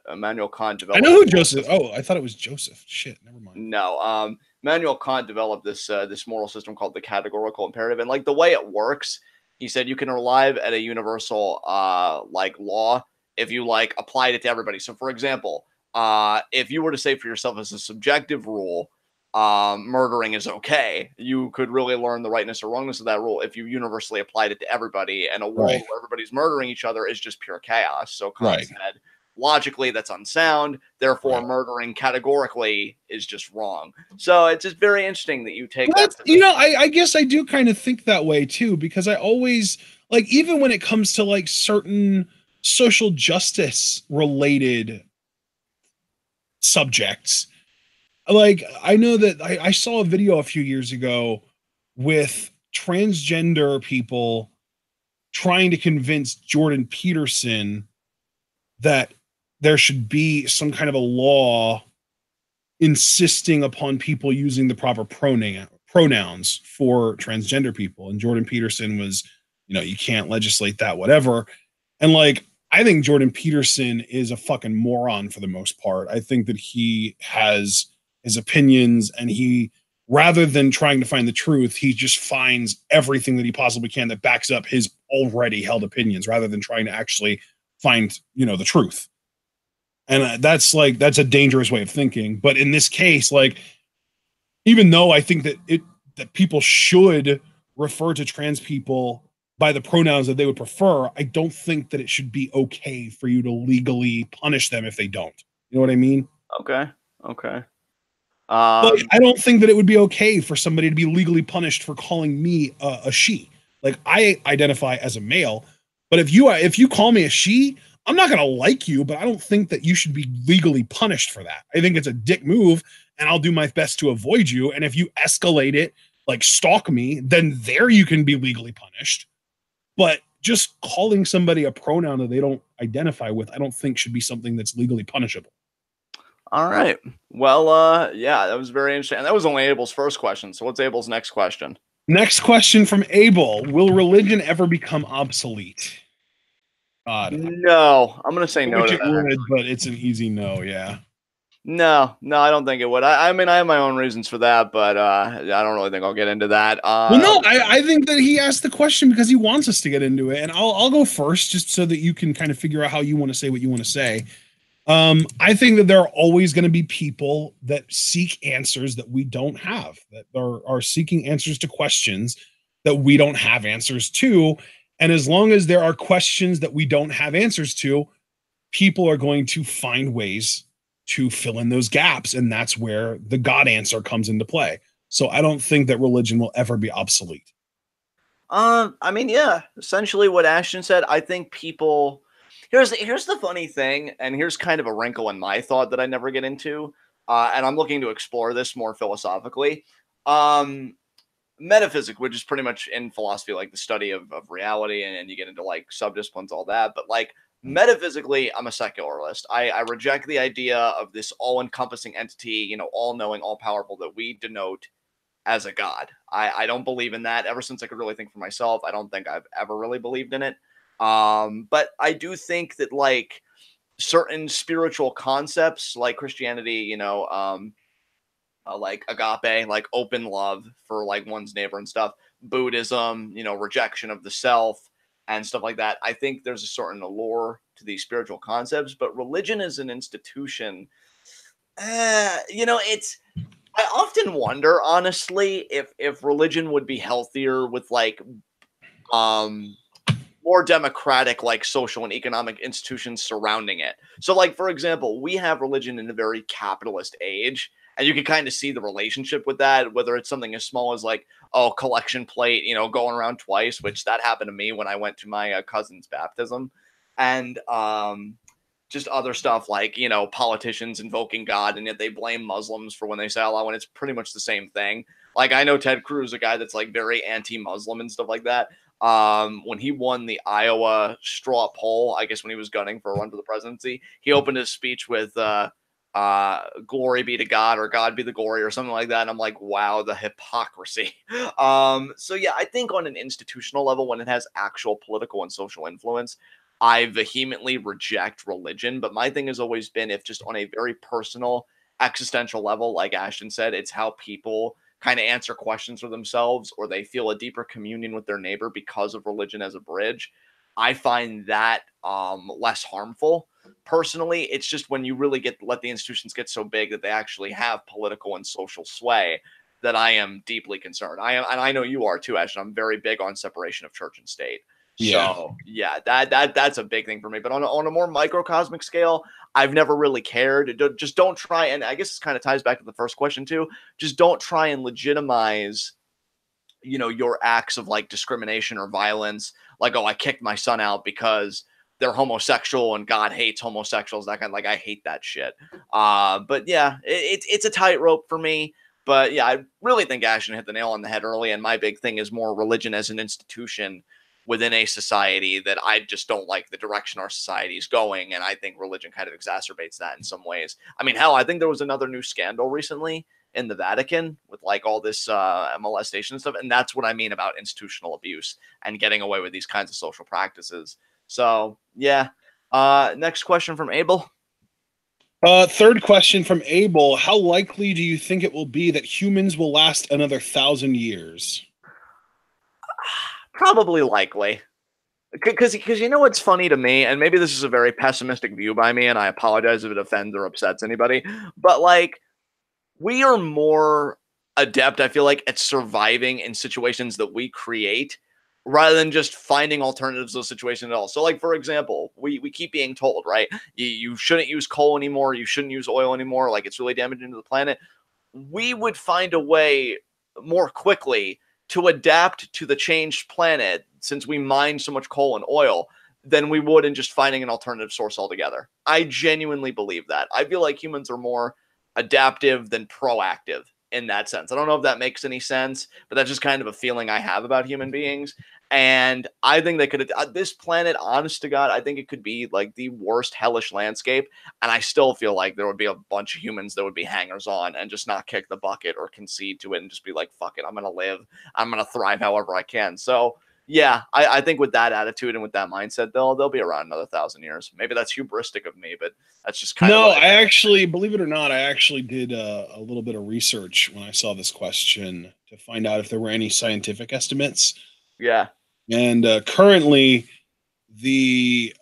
Speaker 2: Immanuel Kant developed.
Speaker 1: I know who Joseph. Oh, I thought it was Joseph. Shit, never mind.
Speaker 2: No, Immanuel Kant developed this moral system called the categorical imperative, and, like, the way it works, he said you can arrive at a universal like law if you, like, applied it to everybody. So, for example, if you were to say for yourself as a subjective rule, murdering is okay, you could really learn the rightness or wrongness of that rule if you universally applied it to everybody. And a world where everybody's murdering each other is just pure chaos. So Kant said, logically, that's unsound. Therefore, murdering categorically is just wrong. So it's just very interesting that you take that.
Speaker 1: I guess I do kind of think that way too, because I always, like, even when it comes to, like, certain social justice related subjects, like, I know that I saw a video a few years ago with transgender people trying to convince Jordan Peterson that there should be some kind of a law insisting upon people using the proper pronouns for transgender people. And Jordan Peterson was, you can't legislate that, whatever. And, like, I think Jordan Peterson is a fucking moron for the most part. I think that he has his opinions, and he, rather than trying to find the truth, he just finds everything that he possibly can that backs up his already held opinions, rather than trying to actually find, the truth. And that's a dangerous way of thinking. But in this case, like, even though I think that people should refer to trans people by the pronouns that they would prefer, I don't think that it should be okay for you to legally punish them if they don't. You know what I mean?
Speaker 2: Okay.
Speaker 1: Like, I don't think that it would be okay for somebody to be legally punished for calling me a she. Like, I identify as a male, but if you call me a she, I'm not gonna like you, but I don't think that you should be legally punished for that. I think it's a dick move, and I'll do my best to avoid you. And if you escalate it, like stalk me, then there you can be legally punished. But just calling somebody a pronoun that they don't identify with, I don't think should be something that's legally punishable.
Speaker 2: All right. Well, yeah, that was very interesting. And that was only Abel's first question. So what's Abel's next question?
Speaker 1: Next question from Abel. Will religion ever become obsolete? God.
Speaker 2: No. I'm going to say no to that.
Speaker 1: But it's an easy no, yeah.
Speaker 2: No, I don't think it would. I mean, I have my own reasons for that, but I don't really think I'll get into that.
Speaker 1: Well, no, I think that he asked the question because he wants us to get into it, and I'll go first just so that you can kind of figure out how you want to say what you want to say. I think that there are always going to be people that seek answers that we don't have, that are seeking answers to questions that we don't have answers to. And as long as there are questions that we don't have answers to, people are going to find ways to fill in those gaps. And that's where the God answer comes into play. So I don't think that religion will ever be obsolete.
Speaker 2: I mean, yeah, essentially what Ashton said. I think people. Here's the funny thing, and here's kind of a wrinkle in my thought that I never get into, and I'm looking to explore this more philosophically. Um, Metaphysic, which is pretty much in philosophy, like the study of reality, and you get into like subdisciplines, all that. But like metaphysically, I'm a secularist. I reject the idea of this all-encompassing entity, all-knowing, all-powerful that we denote as a god. I don't believe in that. Ever since I could really think for myself, I don't think I've ever really believed in it. But I do think that like certain spiritual concepts, like Christianity, like agape, like open love for like one's neighbor and stuff. Buddhism, rejection of the self and stuff like that. I think there's a certain allure to these spiritual concepts, but religion as an institution, it's. I often wonder, honestly, if religion would be healthier with like um more democratic like social and economic institutions surrounding it. So like for example, we have religion in a very capitalist age, and you can kind of see the relationship with that, whether it's something as small as like collection plate, going around twice, which that happened to me when I went to my cousin's baptism, and just other stuff like politicians invoking God, and yet they blame Muslims for when they say Allah, when it's pretty much the same thing. Like I know Ted Cruz, a guy that's like very anti-Muslim and stuff like that. When he won the Iowa straw poll, I guess when he was gunning for a run for the presidency, he opened his speech with glory be to God, or God be the glory, or something like that. And I'm like, wow, the hypocrisy. So yeah, I think on an institutional level, when it has actual political and social influence, I vehemently reject religion. But my thing has always been, if just on a very personal, existential level, like Ashton said, it's how people kind of answer questions for themselves, or they feel a deeper communion with their neighbor because of religion as a bridge. I find that less harmful. Personally, it's just when you really let the institutions get so big that they actually have political and social sway, that I am deeply concerned. I am, and I know you are too, Ashton. I'm very big on separation of church and state.
Speaker 1: Yeah.
Speaker 2: So yeah, that's a big thing for me. But on a more microcosmic scale, I've never really cared. Just don't try, and I guess this kind of ties back to the first question too. Just don't try and legitimize, your acts of like discrimination or violence. Like, oh, I kicked my son out because they're homosexual and God hates homosexuals. That kind of, like, I hate that shit. But yeah, it's a tightrope for me. But yeah, I really think Ashton hit the nail on the head early. And my big thing is more religion as an institution within a society, that I just don't like the direction our society is going. And I think religion kind of exacerbates that in some ways. I mean, hell, I think there was another new scandal recently in the Vatican with like all this molestation and stuff. And that's what I mean about institutional abuse and getting away with these kinds of social practices. So yeah. Next question from Abel.
Speaker 1: Third question from Abel. How likely do you think it will be that humans will last another 1,000 years?
Speaker 2: Probably likely. Because what's funny to me, and maybe this is a very pessimistic view by me, and I apologize if it offends or upsets anybody, but like, we are more adept, I feel like, at surviving in situations that we create, rather than just finding alternatives to those situations at all. So, like, for example, we keep being told, right, you shouldn't use coal anymore, you shouldn't use oil anymore, like, it's really damaging to the planet. We would find a way more quickly to adapt to the changed planet, since we mine so much coal and oil, than we would in just finding an alternative source altogether. I genuinely believe that. I feel like humans are more adaptive than proactive in that sense. I don't know if that makes any sense, but that's just kind of a feeling I have about human beings. And I think they could, this planet, honest to God, I think it could be like the worst hellish landscape. And I still feel like there would be a bunch of humans that would be hangers on and just not kick the bucket or concede to it and just be like, fuck it, I'm going to live. I'm going to thrive however I can. So Yeah, I think with that attitude and with that mindset, they'll be around another 1,000 years. Maybe that's hubristic of me, but that's just kind of
Speaker 1: No,
Speaker 2: what
Speaker 1: I actually, believe it or not, I actually did a little bit of research when I saw this question to find out if there were any scientific estimates.
Speaker 2: Yeah.
Speaker 1: And currently, the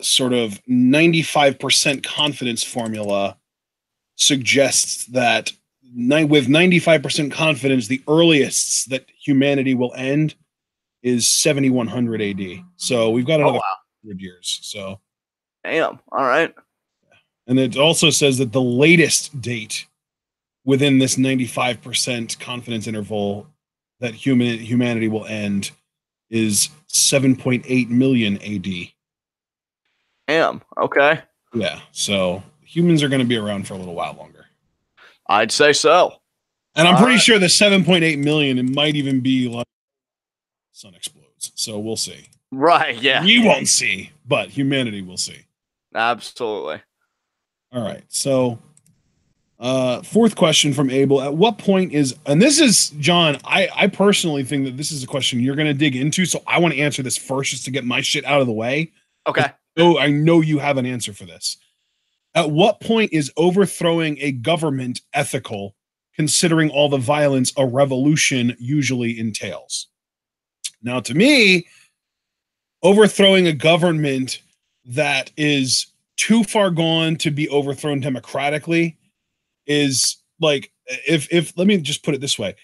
Speaker 1: sort of 95% confidence formula suggests that with 95% confidence, the earliest that humanity will end is 7100 AD. So we've got
Speaker 2: Oh
Speaker 1: another
Speaker 2: wow.
Speaker 1: 100 years. So,
Speaker 2: Damn. All right.
Speaker 1: and it also says that the latest date within this 95% confidence interval that humanity will end is 7.8 million AD.
Speaker 2: Damn. Okay.
Speaker 1: Yeah, so humans are going to be around for a little while longer.
Speaker 2: I'd say so.
Speaker 1: And I'm
Speaker 2: All
Speaker 1: pretty
Speaker 2: right.
Speaker 1: sure the 7.8 million, it might even be like sun explodes. So we'll see.
Speaker 2: Right. Yeah.
Speaker 1: We won't see, but humanity will see.
Speaker 2: Absolutely.
Speaker 1: All right. So fourth question from Abel. At what point is, and this is, John, I personally think that this is a question you're going to dig into. So I want to answer this first just to get my shit out of the way.
Speaker 2: Okay.
Speaker 1: Oh, I know you have an answer for this. At what point is overthrowing a government ethical, considering all the violence a revolution usually entails? Now, to me, overthrowing a government that is too far gone to be overthrown democratically is like, if let me just put it this way,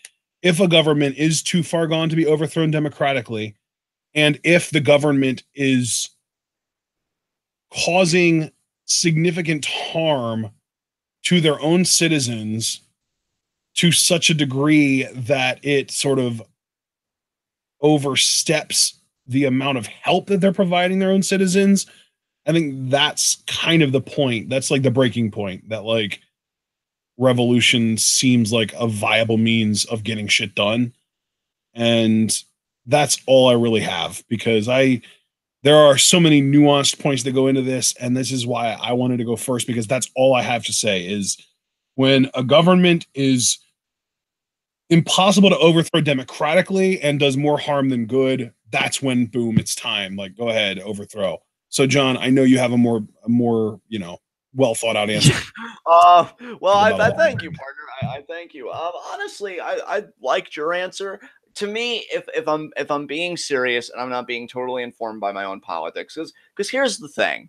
Speaker 1: if a government is too far gone to be overthrown democratically, and if the government is causing significant harm to their own citizens to such a degree that it sort of oversteps the amount of help that they're providing their own citizens, I think that's kind of the point. That's like the breaking point, that like revolution seems like a viable means of getting shit done. And that's all I really have, because there are so many nuanced points that go into this, and this is why I wanted to go first, because that's all I have to say is when a government is impossible to overthrow democratically and does more harm than good, that's when boom, it's time. Like, go ahead, overthrow. So, John, I know you have a more well thought out answer.
Speaker 2: Well, I thank you, partner. I thank you. Honestly, I liked your answer. To me, if I'm being serious and I'm not being totally informed by my own politics, because here's the thing.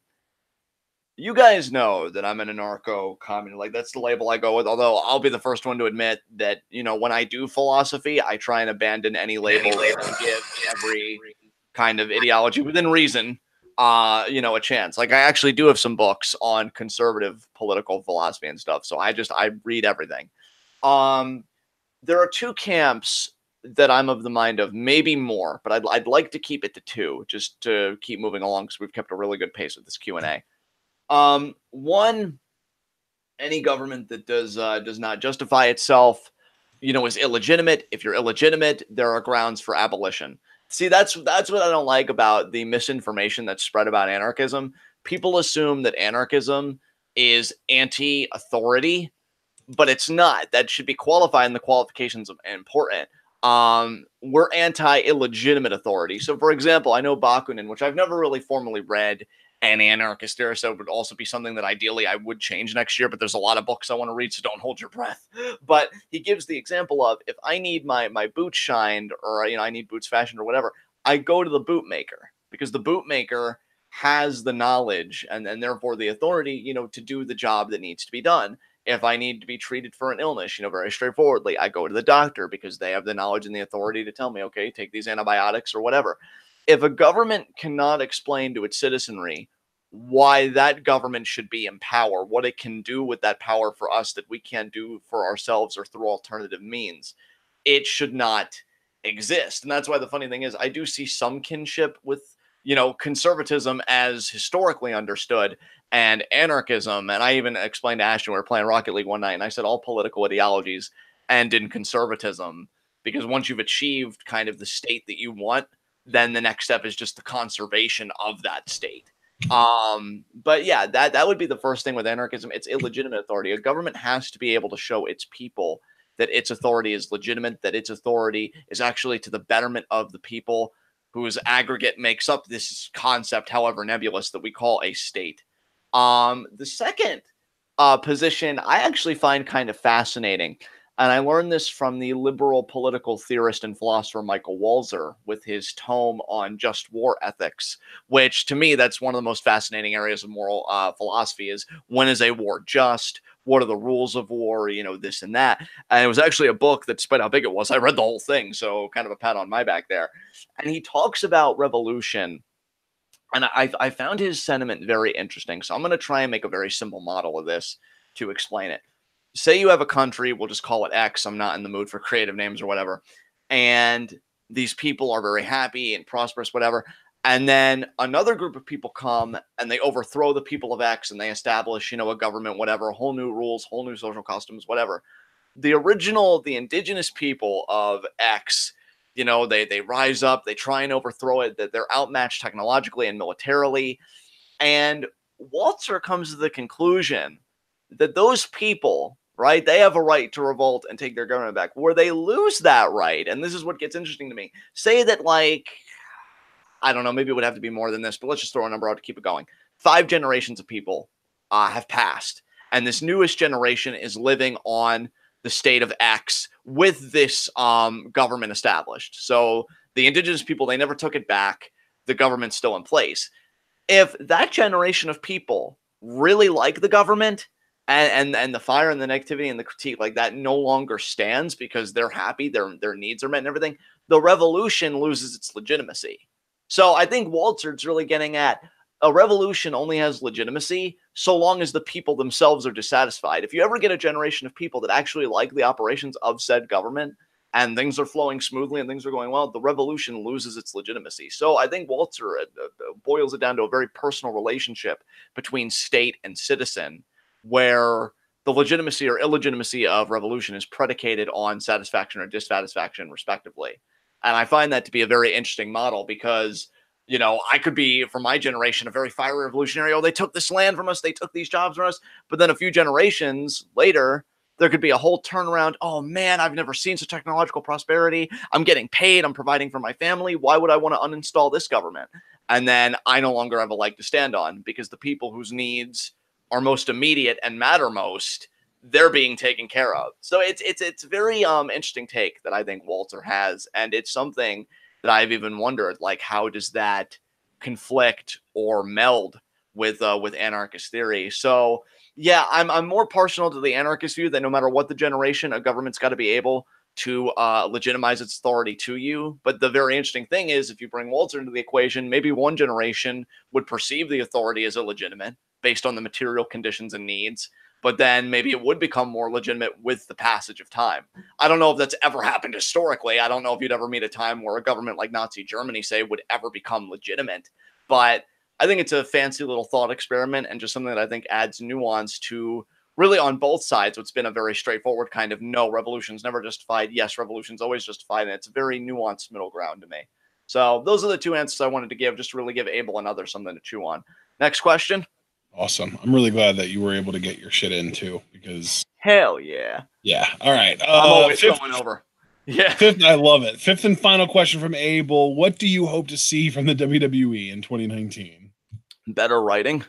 Speaker 2: You guys know that I'm an anarcho-communist. Like, that's the label I go with. Although I'll be the first one to admit that, when I do philosophy, I try and abandon any label and give every kind of ideology within reason, a chance. Like, I actually do have some books on conservative political philosophy and stuff. So I read everything. There are two camps that I'm of the mind of, maybe more, but I'd like to keep it to two, just to keep moving along, because we've kept a really good pace with this Q&A. One, any government that does not justify itself, is illegitimate. If you're illegitimate, there are grounds for abolition. See, that's what I don't like about the misinformation that's spread about anarchism. People assume that anarchism is anti-authority, but it's not. That should be qualified, and the qualifications are important. We're anti-illegitimate authority. So, for example, I know Bakunin, which I've never really formally read, and Anarchist era, so it would also be something that ideally I would change next year, but there's a lot of books I want to read, so don't hold your breath. But he gives the example of, if I need my boots shined, or I need boots fashioned or whatever, I go to the bootmaker, because the bootmaker has the knowledge and therefore the authority, to do the job that needs to be done. If I need to be treated for an illness, very straightforwardly, I go to the doctor, because they have the knowledge and the authority to tell me, okay, take these antibiotics or whatever. If a government cannot explain to its citizenry why that government should be in power, what it can do with that power for us that we can't do for ourselves or through alternative means, it should not exist. And that's why the funny thing is, I do see some kinship with, conservatism as historically understood, and anarchism. And I even explained to Ashton, we were playing Rocket League one night, and I said all political ideologies end in conservatism, because once you've achieved kind of the state that you want, then the next step is just the conservation of that state. But yeah, that would be the first thing with anarchism. It's illegitimate authority. A government has to be able to show its people that its authority is legitimate, that its authority is actually to the betterment of the people. whose aggregate makes up this concept, however nebulous, that we call a state. The second position I actually find kind of fascinating. And I learned this from the liberal political theorist and philosopher Michael Walzer with his tome on just war ethics, which to me, that's one of the most fascinating areas of moral philosophy is when is a war just? What are the rules of war? You know, this and that. And it was actually a book that, despite how big it was, I read the whole thing. So kind of a pat on my back there. And he talks about revolution. And I found his sentiment very interesting. So I'm going to try and make a very simple model of this to explain it. Say you have a country, we'll just call it X. I'm not in the mood for creative names or whatever. And these people are very happy and prosperous, whatever. And then another group of people come and they overthrow the people of X and they establish, you know, a government, whatever, whole new rules, whole new social customs, whatever. The indigenous people of X, you know, they rise up, they try and overthrow it, that they're outmatched technologically and militarily. And Walzer comes to the conclusion that those people, right, they have a right to revolt and take their government back. Where they lose that right, and this is what gets interesting to me, say that, like, I don't know, maybe it would have to be more than this, but let's just throw a number out to keep it going. 5 generations of people have passed, and this newest generation is living on the state of X with this government established. So the indigenous people, they never took it back. The government's still in place. If that generation of people really like the government, and the fire and the negativity and the critique like that no longer stands because they're happy, their needs are met and everything, the revolution loses its legitimacy. So I think Walzer's really getting at a revolution only has legitimacy so long as the people themselves are dissatisfied. If you ever get a generation of people that actually like the operations of said government and things are flowing smoothly and things are going well, the revolution loses its legitimacy. So I think Walzer boils it down to a very personal relationship between state and citizen, where the legitimacy or illegitimacy of revolution is predicated on satisfaction or dissatisfaction, respectively. And I find that to be a very interesting model because, you know, I could be, from my generation, a very fiery revolutionary. Oh, they took this land from us. They took these jobs from us. But then a few generations later, there could be a whole turnaround. Oh, man, I've never seen such technological prosperity. I'm getting paid. I'm providing for my family. Why would I want to uninstall this government? And then I no longer have a leg to stand on because the people whose needs are most immediate and matter most, they're being taken care of. So it's very interesting take that I think Walzer has, and it's something that I've even wondered, like, how does that conflict or meld with anarchist theory? So yeah, I'm more partial to the anarchist view that no matter what the generation, a government's got to be able to legitimize its authority to you. But the very interesting thing is, if you bring Walzer into the equation, maybe one generation would perceive the authority as illegitimate based on the material conditions and needs, but then maybe it would become more legitimate with the passage of time. I don't know if that's ever happened historically. I don't know if you'd ever meet a time where a government like Nazi Germany, say, would ever become legitimate. But I think it's a fancy little thought experiment and just something that I think adds nuance to really on both sides what's been a very straightforward kind of no, revolution's never justified, yes, revolution's always justified, and it's a very nuanced middle ground to me. So those are the 2 answers I wanted to give, just to really give Abel and others something to chew on. Next question.
Speaker 1: Awesome. I'm really glad that you were able to get your shit in too, because
Speaker 2: hell yeah.
Speaker 1: Yeah. All right.
Speaker 2: I'm always going over. Yeah.
Speaker 1: I love it. 5th and final question from Abel. What do you hope to see from the WWE in 2019?
Speaker 2: Better writing.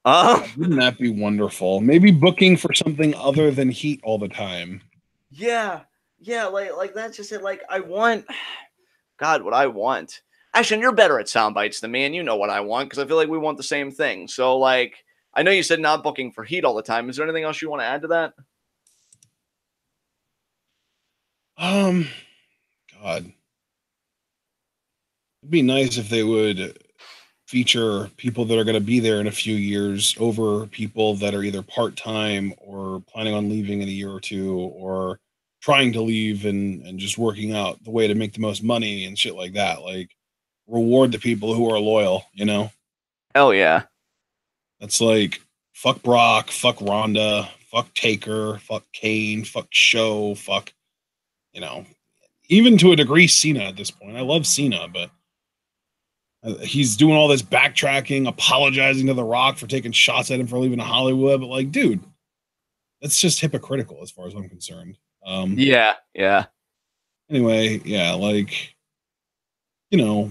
Speaker 1: Wouldn't that be wonderful? Maybe booking for something other than Heat all the time.
Speaker 2: Yeah. Yeah, like that's just it. Like, I want, God, what I want. Ashton, you're better at sound bites than me, and you know what I want, because I feel like we want the same thing. So, like, I know you said not booking for Heat all the time. Is there anything else you want to add to that?
Speaker 1: God. It'd be nice if they would feature people that are going to be there in a few years over people that are either part-time or planning on leaving in a year or two, or trying to leave and just working out the way to make the most money and shit like that. Like, reward the people who are loyal, you know?
Speaker 2: Hell yeah.
Speaker 1: That's like, fuck Brock, fuck Ronda, fuck Taker, fuck Kane, fuck Show, fuck, you know, even to a degree Cena at this point. I love Cena, but he's doing all this backtracking, apologizing to The Rock for taking shots at him for leaving Hollywood. But, like, dude, that's just hypocritical as far as I'm concerned.
Speaker 2: Yeah.
Speaker 1: Anyway, yeah, like, you know,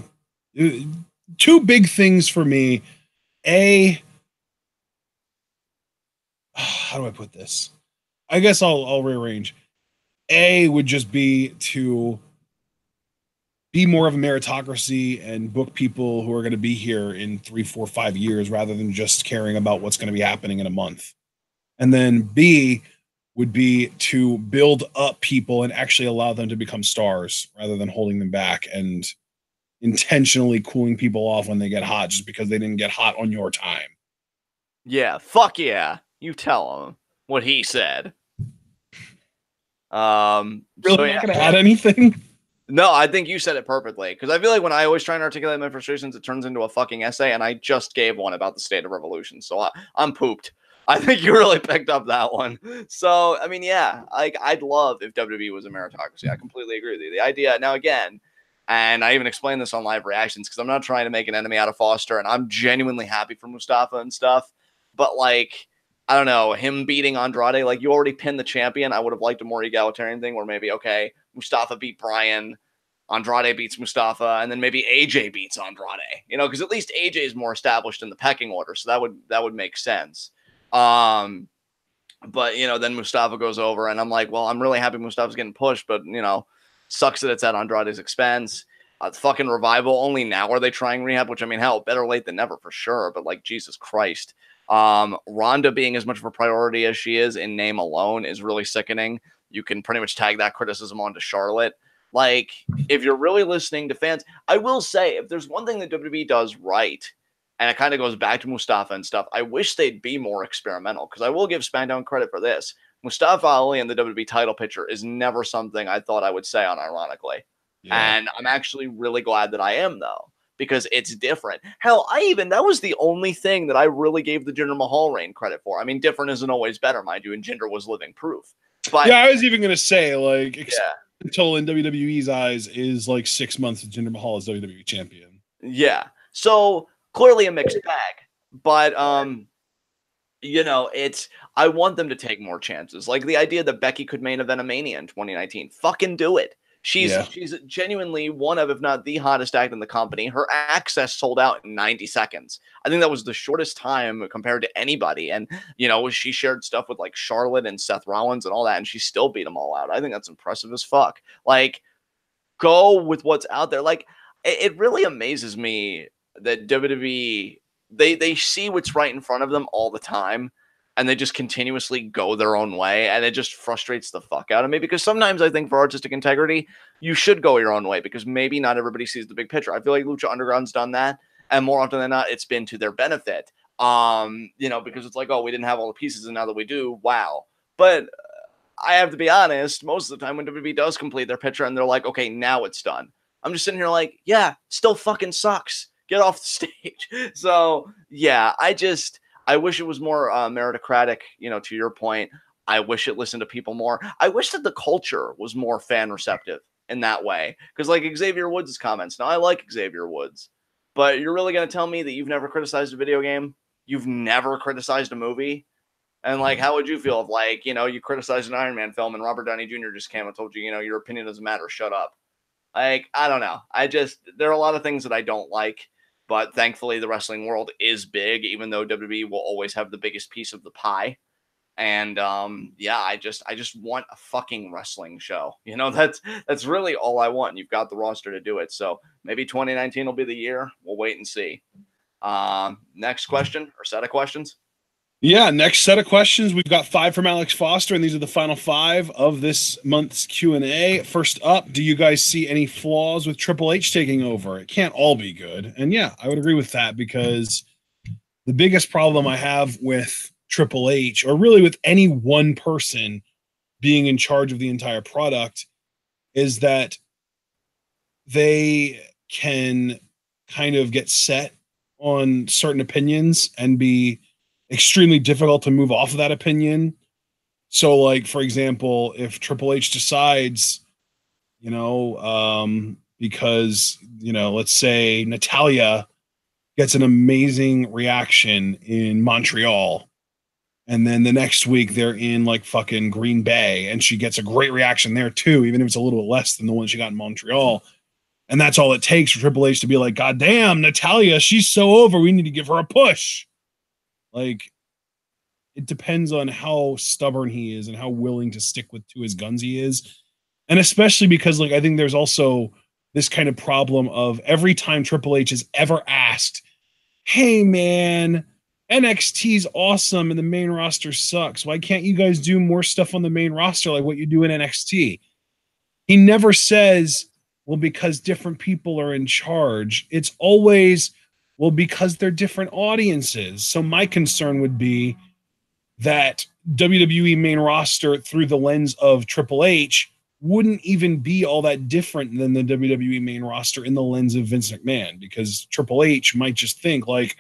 Speaker 1: two big things for me. How do I put this? I guess I'll rearrange. A would just be to be more of a meritocracy and book people who are going to be here in 3, 4, 5 years rather than just caring about what's going to be happening in a month. And then B would be to build up people and actually allow them to become stars rather than holding them back and intentionally cooling people off when they get hot just because they didn't get hot on your time.
Speaker 2: Yeah, fuck yeah. You tell him what he said.
Speaker 1: Really
Speaker 2: so
Speaker 1: not going to add anything?
Speaker 2: No, I think you said it perfectly. Because I feel like when I always try and articulate my frustrations, it turns into a fucking essay, and I just gave one about the state of revolution. So I'm pooped. I think you really picked up that one. So, I mean, yeah, like I'd love if WWE was a meritocracy. I completely agree with you. The idea, now again, and I even explained this on live reactions because I'm not trying to make an enemy out of Foster, and I'm genuinely happy for Mustafa and stuff. But like, I don't know, him beating Andrade, like you already pinned the champion. I would have liked a more egalitarian thing where maybe, okay, Mustafa beat Brian, Andrade beats Mustafa, and then maybe AJ beats Andrade, you know, because at least AJ is more established in the pecking order. So that would make sense. But you know, then Mustafa goes over and I'm like, well, I'm really happy Mustafa's getting pushed, but you know, sucks that it's at Andrade's expense. Fucking Revival, only now are they trying rehab, which I mean, hell, better late than never for sure. But like, Jesus Christ. Ronda being as much of a priority as she is in name alone is really sickening. You can pretty much tag that criticism onto Charlotte. Like, if you're really listening to fans, I will say, if there's one thing that WWE does right, and it kind of goes back to Mustafa and stuff, I wish they'd be more experimental, because I will give SmackDown credit for this. Mustafa Ali in the WWE title picture is never something I thought I would say unironically. Yeah. And I'm actually really glad that I am, though, because it's different. Hell, that was the only thing that I really gave the Jinder Mahal reign credit for. I mean, different isn't always better, mind you, and Jinder was living proof. But
Speaker 1: yeah, I was even going to say, like, until in WWE's eyes is like 6 months of Jinder Mahal as WWE champion.
Speaker 2: Yeah. So clearly a mixed bag, but you know, I want them to take more chances. Like the idea that Becky could main event a Mania in 2019, fucking do it. She's genuinely one of, if not the hottest act in the company. Her access sold out in 90 seconds. I think that was the shortest time compared to anybody. And, you know, she shared stuff with like Charlotte and Seth Rollins and all that, and she still beat them all out. I think that's impressive as fuck. Like, go with what's out there. Like, it really amazes me that WWE, they see what's right in front of them all the time, and they just continuously go their own way, and it just frustrates the fuck out of me, because sometimes I think for artistic integrity, you should go your own way, because maybe not everybody sees the big picture. I feel like Lucha Underground's done that, and more often than not, it's been to their benefit. You know, because it's like, oh, we didn't have all the pieces, and now that we do, wow. But I have to be honest, most of the time when WWE does complete their picture and they're like, okay, now it's done, I'm just sitting here like, yeah, still fucking sucks. Get off the stage. So, yeah, I wish it was more meritocratic, you know, to your point. I wish it listened to people more. I wish that the culture was more fan receptive in that way. Because like Xavier Woods' comments, now I like Xavier Woods, but you're really going to tell me that you've never criticized a video game? You've never criticized a movie? And like, how would you feel if like, you know, you criticized an Iron Man film and Robert Downey Jr. just came and told you, you know, your opinion doesn't matter, shut up. Like, I don't know. There are a lot of things that I don't like. But thankfully, the wrestling world is big, even though WWE will always have the biggest piece of the pie. And yeah, I just want a fucking wrestling show. You know, that's really all I want. And you've got the roster to do it. So maybe 2019 will be the year. We'll wait and see. Next question or set of questions.
Speaker 1: Yeah, next set of questions. We've got 5 from Alex Foster, and these are the final 5 of this month's Q&A. First up, do you guys see any flaws with Triple H taking over? It can't all be good. And yeah, I would agree with that, because the biggest problem I have with Triple H, or really with any one person being in charge of the entire product, is that they can kind of get set on certain opinions and be extremely difficult to move off of that opinion. So like, for example, if Triple H decides, you know, because, you know, let's say Natalya gets an amazing reaction in Montreal, and then the next week they're in like fucking Green Bay and she gets a great reaction there too, even if it's a little bit less than the one she got in Montreal. And that's all it takes for Triple H to be like, God damn, Natalya, she's so over. We need to give her a push. Like, it depends on how stubborn he is and how willing to stick to his guns he is. And especially because, like, I think there's also this kind of problem of every time Triple H is ever asked, hey, man, NXT's awesome and the main roster sucks. Why can't you guys do more stuff on the main roster like what you do in NXT? He never says, well, because different people are in charge. It's always, well, because they're different audiences. So my concern would be that WWE main roster through the lens of Triple H wouldn't even be all that different than the WWE main roster in the lens of Vince McMahon, because Triple H might just think like,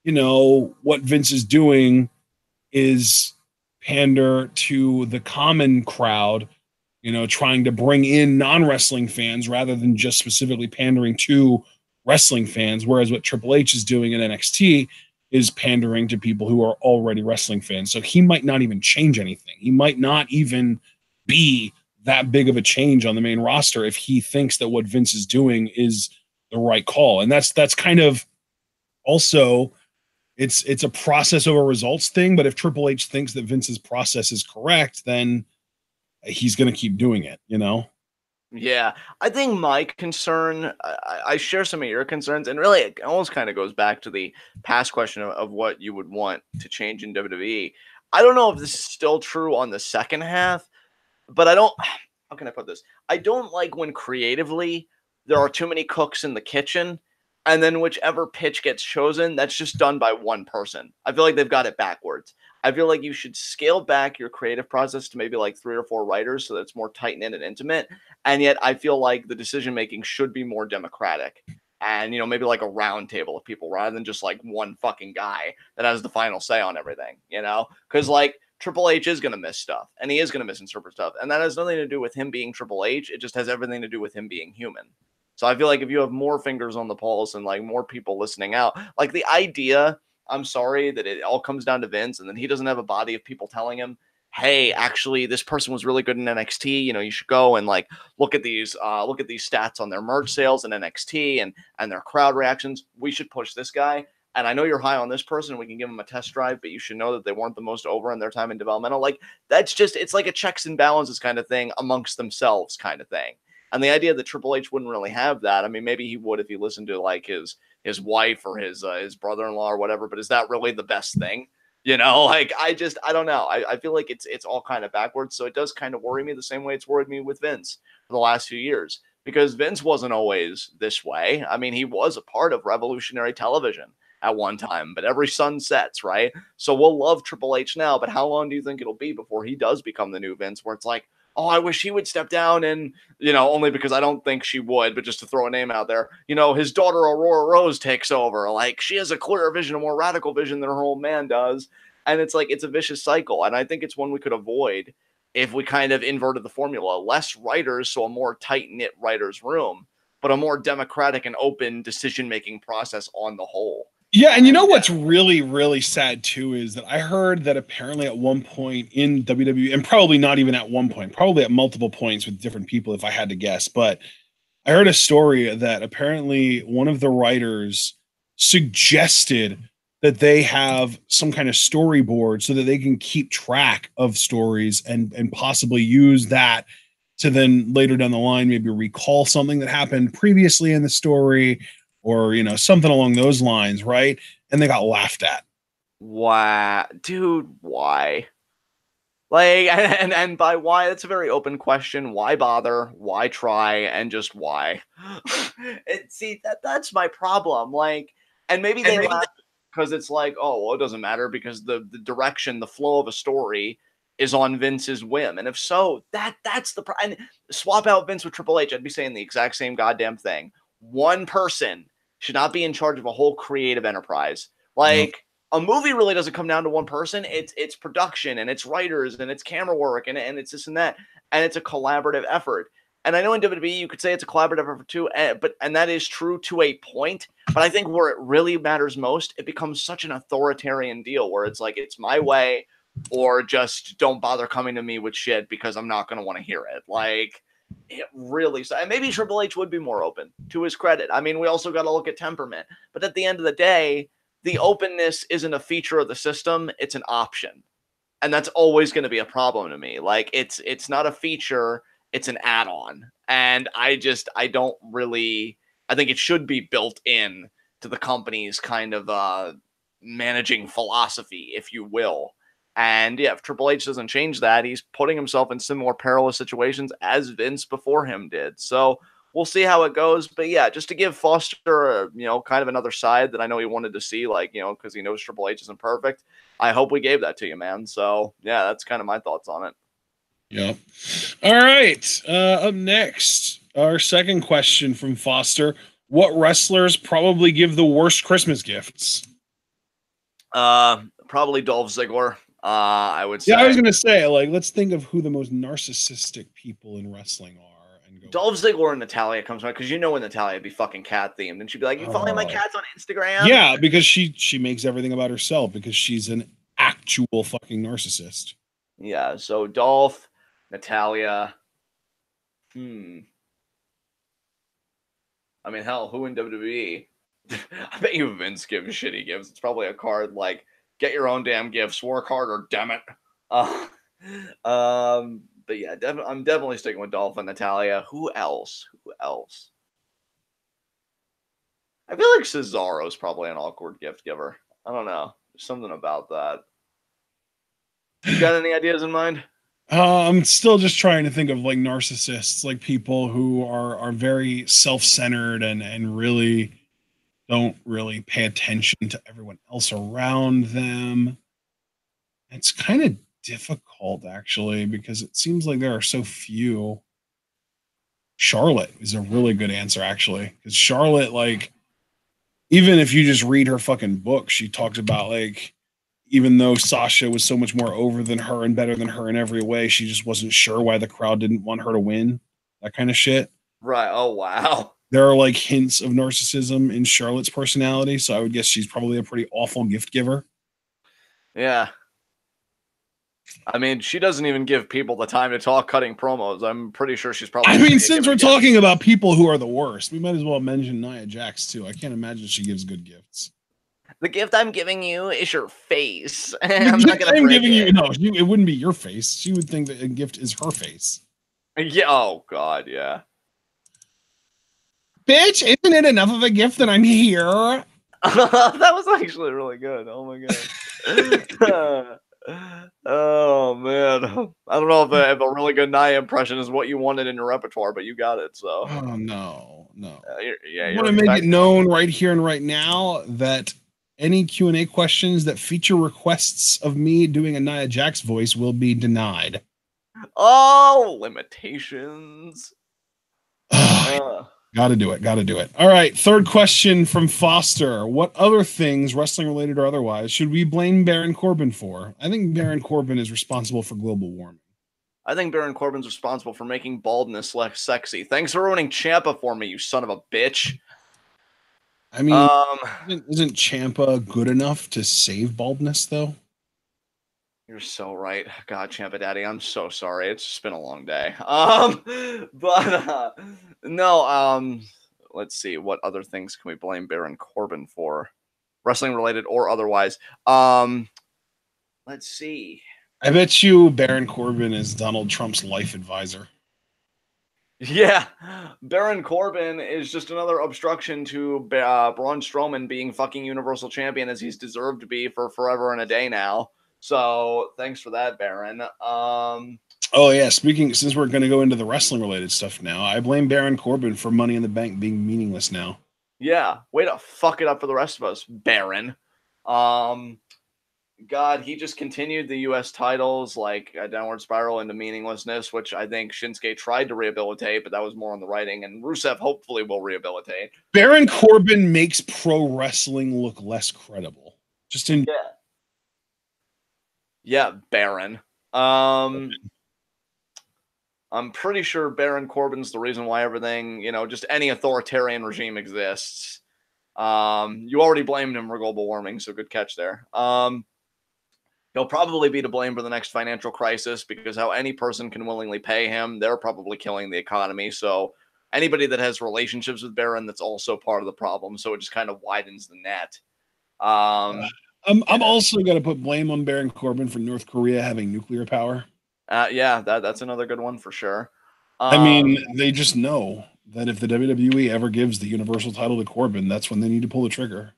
Speaker 1: you know, what Vince is doing is pander to the common crowd, you know, trying to bring in non-wrestling fans rather than just specifically pandering to wrestling fans. Whereas what Triple H is doing in NXT is pandering to people who are already wrestling fans. So he might not even change anything. He might not even be that big of a change on the main roster if he thinks that what Vince is doing is the right call. And that's kind of also, it's a process over results thing. But if Triple H thinks that Vince's process is correct, then he's going to keep doing it, you know?
Speaker 2: Yeah, I think my concern, I share some of your concerns, and really it almost kind of goes back to the past question of what you would want to change in WWE. I don't know if this is still true on the second half, but I don't, how can I put this? I don't like when creatively there are too many cooks in the kitchen, and then whichever pitch gets chosen, that's just done by one person. I feel like they've got it backwards. I feel like you should scale back your creative process to maybe like 3 or 4 writers so that it's more tight knit and intimate. And yet I feel like the decision making should be more democratic. And, you know, maybe like a round table of people rather than just like one fucking guy that has the final say on everything, you know? Because like Triple H is going to miss stuff and he is going to misinterpret stuff. And that has nothing to do with him being Triple H. It just has everything to do with him being human. So I feel like if you have more fingers on the pulse and like more people listening out, like the idea, I'm sorry that it all comes down to Vince and then he doesn't have a body of people telling him, hey, actually, this person was really good in NXT. You know, you should go and like look at these stats on their merch sales in NXT and their crowd reactions. We should push this guy. And I know you're high on this person. We can give them a test drive, but you should know that they weren't the most over in their time in developmental. Like that's just, it's like a checks and balances kind of thing amongst themselves kind of thing. And the idea that Triple H wouldn't really have that. I mean, maybe he would if he listened to like his wife or his brother-in-law or whatever. But is that really the best thing? You know, like I don't know. I feel like it's all kind of backwards. So it does kind of worry me the same way it's worried me with Vince for the last few years, because Vince wasn't always this way. I mean, he was a part of revolutionary television at one time, but every sun sets, right? So we'll love Triple H now, but how long do you think it'll be before he does become the new Vince, where it's like, oh, I wish he would step down and, you know, only because I don't think she would, but just to throw a name out there, you know, his daughter Aurora Rose takes over. Like, she has a clearer vision, a more radical vision than her old man does. And it's like, it's a vicious cycle. And I think it's one we could avoid if we kind of inverted the formula. Less writers, so a more tight-knit writer's room, but a more democratic and open decision-making process on the whole.
Speaker 1: Yeah, and you know what's really, really sad too is that I heard that apparently at one point in WWE, and probably not even at one point, probably at multiple points with different people if I had to guess, but I heard a story that apparently one of the writers suggested that they have some kind of storyboard so that they can keep track of stories and possibly use that to then later down the line maybe recall something that happened previously in the story, or, you know, something along those lines, right? And they got laughed at.
Speaker 2: Wow, dude, why? Like, and by why, that's a very open question. Why bother? Why try? And just why? See, that's my problem. Like, and maybe they laugh because it's like, oh, well, it doesn't matter because the direction, the flow of a story is on Vince's whim. And if so, that's the problem. And swap out Vince with Triple H, I'd be saying the exact same goddamn thing. One person should not be in charge of a whole creative enterprise. Like, a movie really doesn't come down to one person. It's production and it's writers and it's camera work and it's this and that. And it's a collaborative effort. And I know in WWE you could say it's a collaborative effort too, and that is true to a point. But I think where it really matters most, it becomes such an authoritarian deal where it's like, it's my way, or just don't bother coming to me with shit because I'm not going to want to hear it. Like, It really, and maybe Triple H would be more open, to his credit. I mean, we also got to look at temperament. But at the end of the day, the openness isn't a feature of the system, it's an option. And that's always going to be a problem to me. Like, it's not a feature, it's an add-on. And I don't really, I think it should be built in to the company's kind of managing philosophy, if you will. And yeah, if Triple H doesn't change that, he's putting himself in similar perilous situations as Vince before him did. So we'll see how it goes. But yeah, just to give Foster, kind of another side that I know he wanted to see, like, because he knows Triple H isn't perfect. I hope we gave that to you, man. So yeah, that's kind of my thoughts on it.
Speaker 1: Yep. All right. Up next, our second question from Foster: what wrestlers probably give the worst Christmas gifts?
Speaker 2: Probably Dolph Ziggler. I would say.
Speaker 1: Yeah, I was gonna say, like, let's think of who the most narcissistic people in wrestling are, and go.
Speaker 2: Dolph Ziggler and Natalia comes around, because when Natalia would be fucking cat themed, and she'd be like, "You following my cats on Instagram?"
Speaker 1: Yeah, because she makes everything about herself because she's an actual fucking narcissist.
Speaker 2: Yeah. So Dolph, Natalia. I mean, hell, who in WWE? I bet you Vince gives shitty gifts. It's probably a card like, "Get your own damn gifts, work harder, damn it." But yeah, I'm definitely sticking with Dolph and Natalia. Who else? I feel like Cesaro's probably an awkward gift giver. I don't know. There's something about that. You got any ideas in mind?
Speaker 1: I'm still just trying to think of like narcissists, like people who are very self-centered and really don't really pay attention to everyone else around them. It's kind of difficult actually because it seems like there are so few. Charlotte is a really good answer actually, because Charlotte, like, even if you just read her fucking book, she talks about, like, even though Sasha was so much more over than her and better than her in every way, she just wasn't sure why the crowd didn't want her to win. That kind of shit.
Speaker 2: Right. Oh, wow.
Speaker 1: There are like hints of narcissism in Charlotte's personality, so I would guess she's probably a pretty awful gift giver.
Speaker 2: Yeah. I mean, she doesn't even give people the time to talk cutting promos. I'm pretty sure she's probably.
Speaker 1: I mean, since we're talking about people who are the worst, we might as well mention Nia Jax too. I can't imagine she gives good gifts.
Speaker 2: The gift I'm giving you is your face.
Speaker 1: I'm not gonna break giving it. It wouldn't be your face. She would think that a gift is her face.
Speaker 2: Yeah. Oh God. Yeah.
Speaker 1: Bitch, isn't it enough of a gift that I'm here?
Speaker 2: That was actually really good. Oh my God. Oh man, I don't know if a really good Nia impression is what you wanted in your repertoire, but you got it. So.
Speaker 1: Oh no.
Speaker 2: I
Speaker 1: want to make it known right here and right now that any Q&A questions that feature requests of me doing a Nia Jax voice will be denied.
Speaker 2: Oh, limitations.
Speaker 1: Gotta do it. All right, third question from Foster. What other things, wrestling related or otherwise, should we blame Baron Corbin for? I think Baron Corbin is responsible for global warming.
Speaker 2: I think Baron Corbin's responsible for making baldness less sexy. Thanks for ruining Ciampa for me, you son of a bitch.
Speaker 1: I mean, isn't Ciampa good enough to save baldness, though?
Speaker 2: You're so right. God, Ciampa Daddy, I'm so sorry. It's just been a long day. No, let's see. What other things can we blame Baron Corbin for? Wrestling related or otherwise. Let's see.
Speaker 1: I bet you Baron Corbin is Donald Trump's life advisor.
Speaker 2: Yeah, Baron Corbin is just another obstruction to Braun Strowman being fucking Universal Champion, as he's deserved to be for forever and a day now. So thanks for that, Baron.
Speaker 1: Oh yeah, since we're going to go into the wrestling related stuff now, I blame Baron Corbin for Money in the Bank being meaningless now.
Speaker 2: Yeah, way to fuck it up for the rest of us, Baron. God, he just continued the U.S. titles like a downward spiral into meaninglessness, which I think Shinsuke tried to rehabilitate, but that was more on the writing, and Rusev hopefully will rehabilitate.
Speaker 1: Baron Corbin makes pro wrestling look less credible. Just in
Speaker 2: yeah, Baron. I'm pretty sure Baron Corbin's the reason why everything, just any authoritarian regime exists. You already blamed him for global warming, so good catch there. He'll probably be to blame for the next financial crisis because how any person can willingly pay him, they're probably killing the economy. So anybody that has relationships with Baron, that's also part of the problem. So it just kind of widens the net.
Speaker 1: I'm also going to put blame on Baron Corbin for North Korea having nuclear power.
Speaker 2: Yeah, that's another good one for sure.
Speaker 1: I mean, they just know that if the WWE ever gives the Universal title to Corbin, that's when they need to pull the trigger.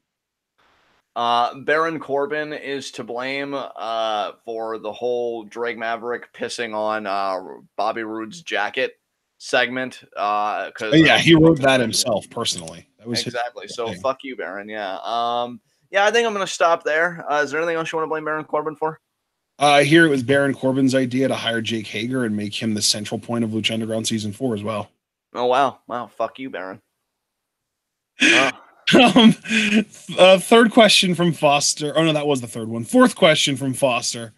Speaker 2: Baron Corbin is to blame for the whole Drake Maverick pissing on Bobby Roode's jacket segment.
Speaker 1: Yeah, he wrote that himself personally. That was
Speaker 2: exactly. So fuck you, Baron. Yeah. Yeah, I think I'm gonna stop there. Is there anything else you want to blame Baron Corbin for?
Speaker 1: I hear it was Baron Corbin's idea to hire Jake Hager and make him the central point of Lutron Underground season 4 as well.
Speaker 2: Oh wow, fuck you, Baron.
Speaker 1: Third question from Foster. Oh no, that was the third one. Fourth question from Foster.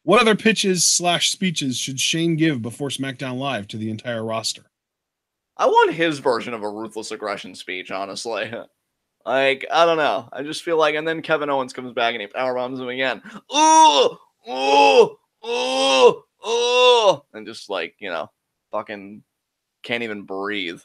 Speaker 1: What other pitches / speeches should Shane give before SmackDown Live to the entire roster?
Speaker 2: I want his version of a ruthless aggression speech, honestly. Like, I don't know. I just feel like, and then Kevin Owens comes back and he powerbombs him again. And just like, fucking can't even breathe.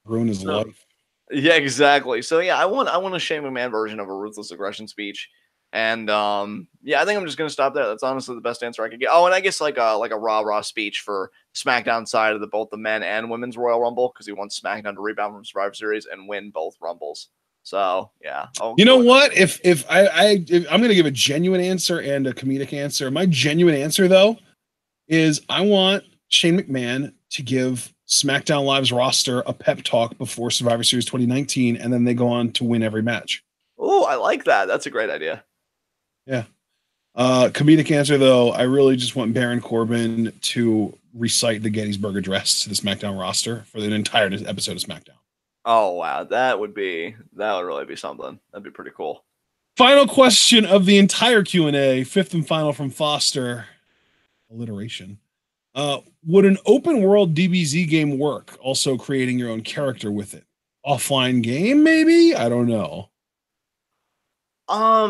Speaker 1: Ruin his life.
Speaker 2: Yeah, exactly. So yeah, I want a Shane McMahon version of a ruthless aggression speech. And yeah, I think I'm just gonna stop there. That's honestly the best answer I could get. Oh, and I guess like a rah speech for SmackDown side of both the men and women's Royal Rumble because he wants SmackDown to rebound from Survivor Series and win both Rumbles. So yeah,
Speaker 1: you know what? If I'm gonna give a genuine answer and a comedic answer. My genuine answer though is I want Shane McMahon to give SmackDown Live's roster a pep talk before Survivor Series 2019, and then they go on to win every match.
Speaker 2: Oh, I like that. That's a great idea.
Speaker 1: Yeah. Comedic answer though, I really just want Baron Corbin to recite the Gettysburg Address to the SmackDown roster for the entire episode of SmackDown.
Speaker 2: Oh wow, that would really be something. That'd be pretty cool.
Speaker 1: Final question of the entire Q&A, fifth and final from Foster. Alliteration. Would an open world DBZ game work? Also creating your own character with it. Offline game, maybe? I don't know.
Speaker 2: I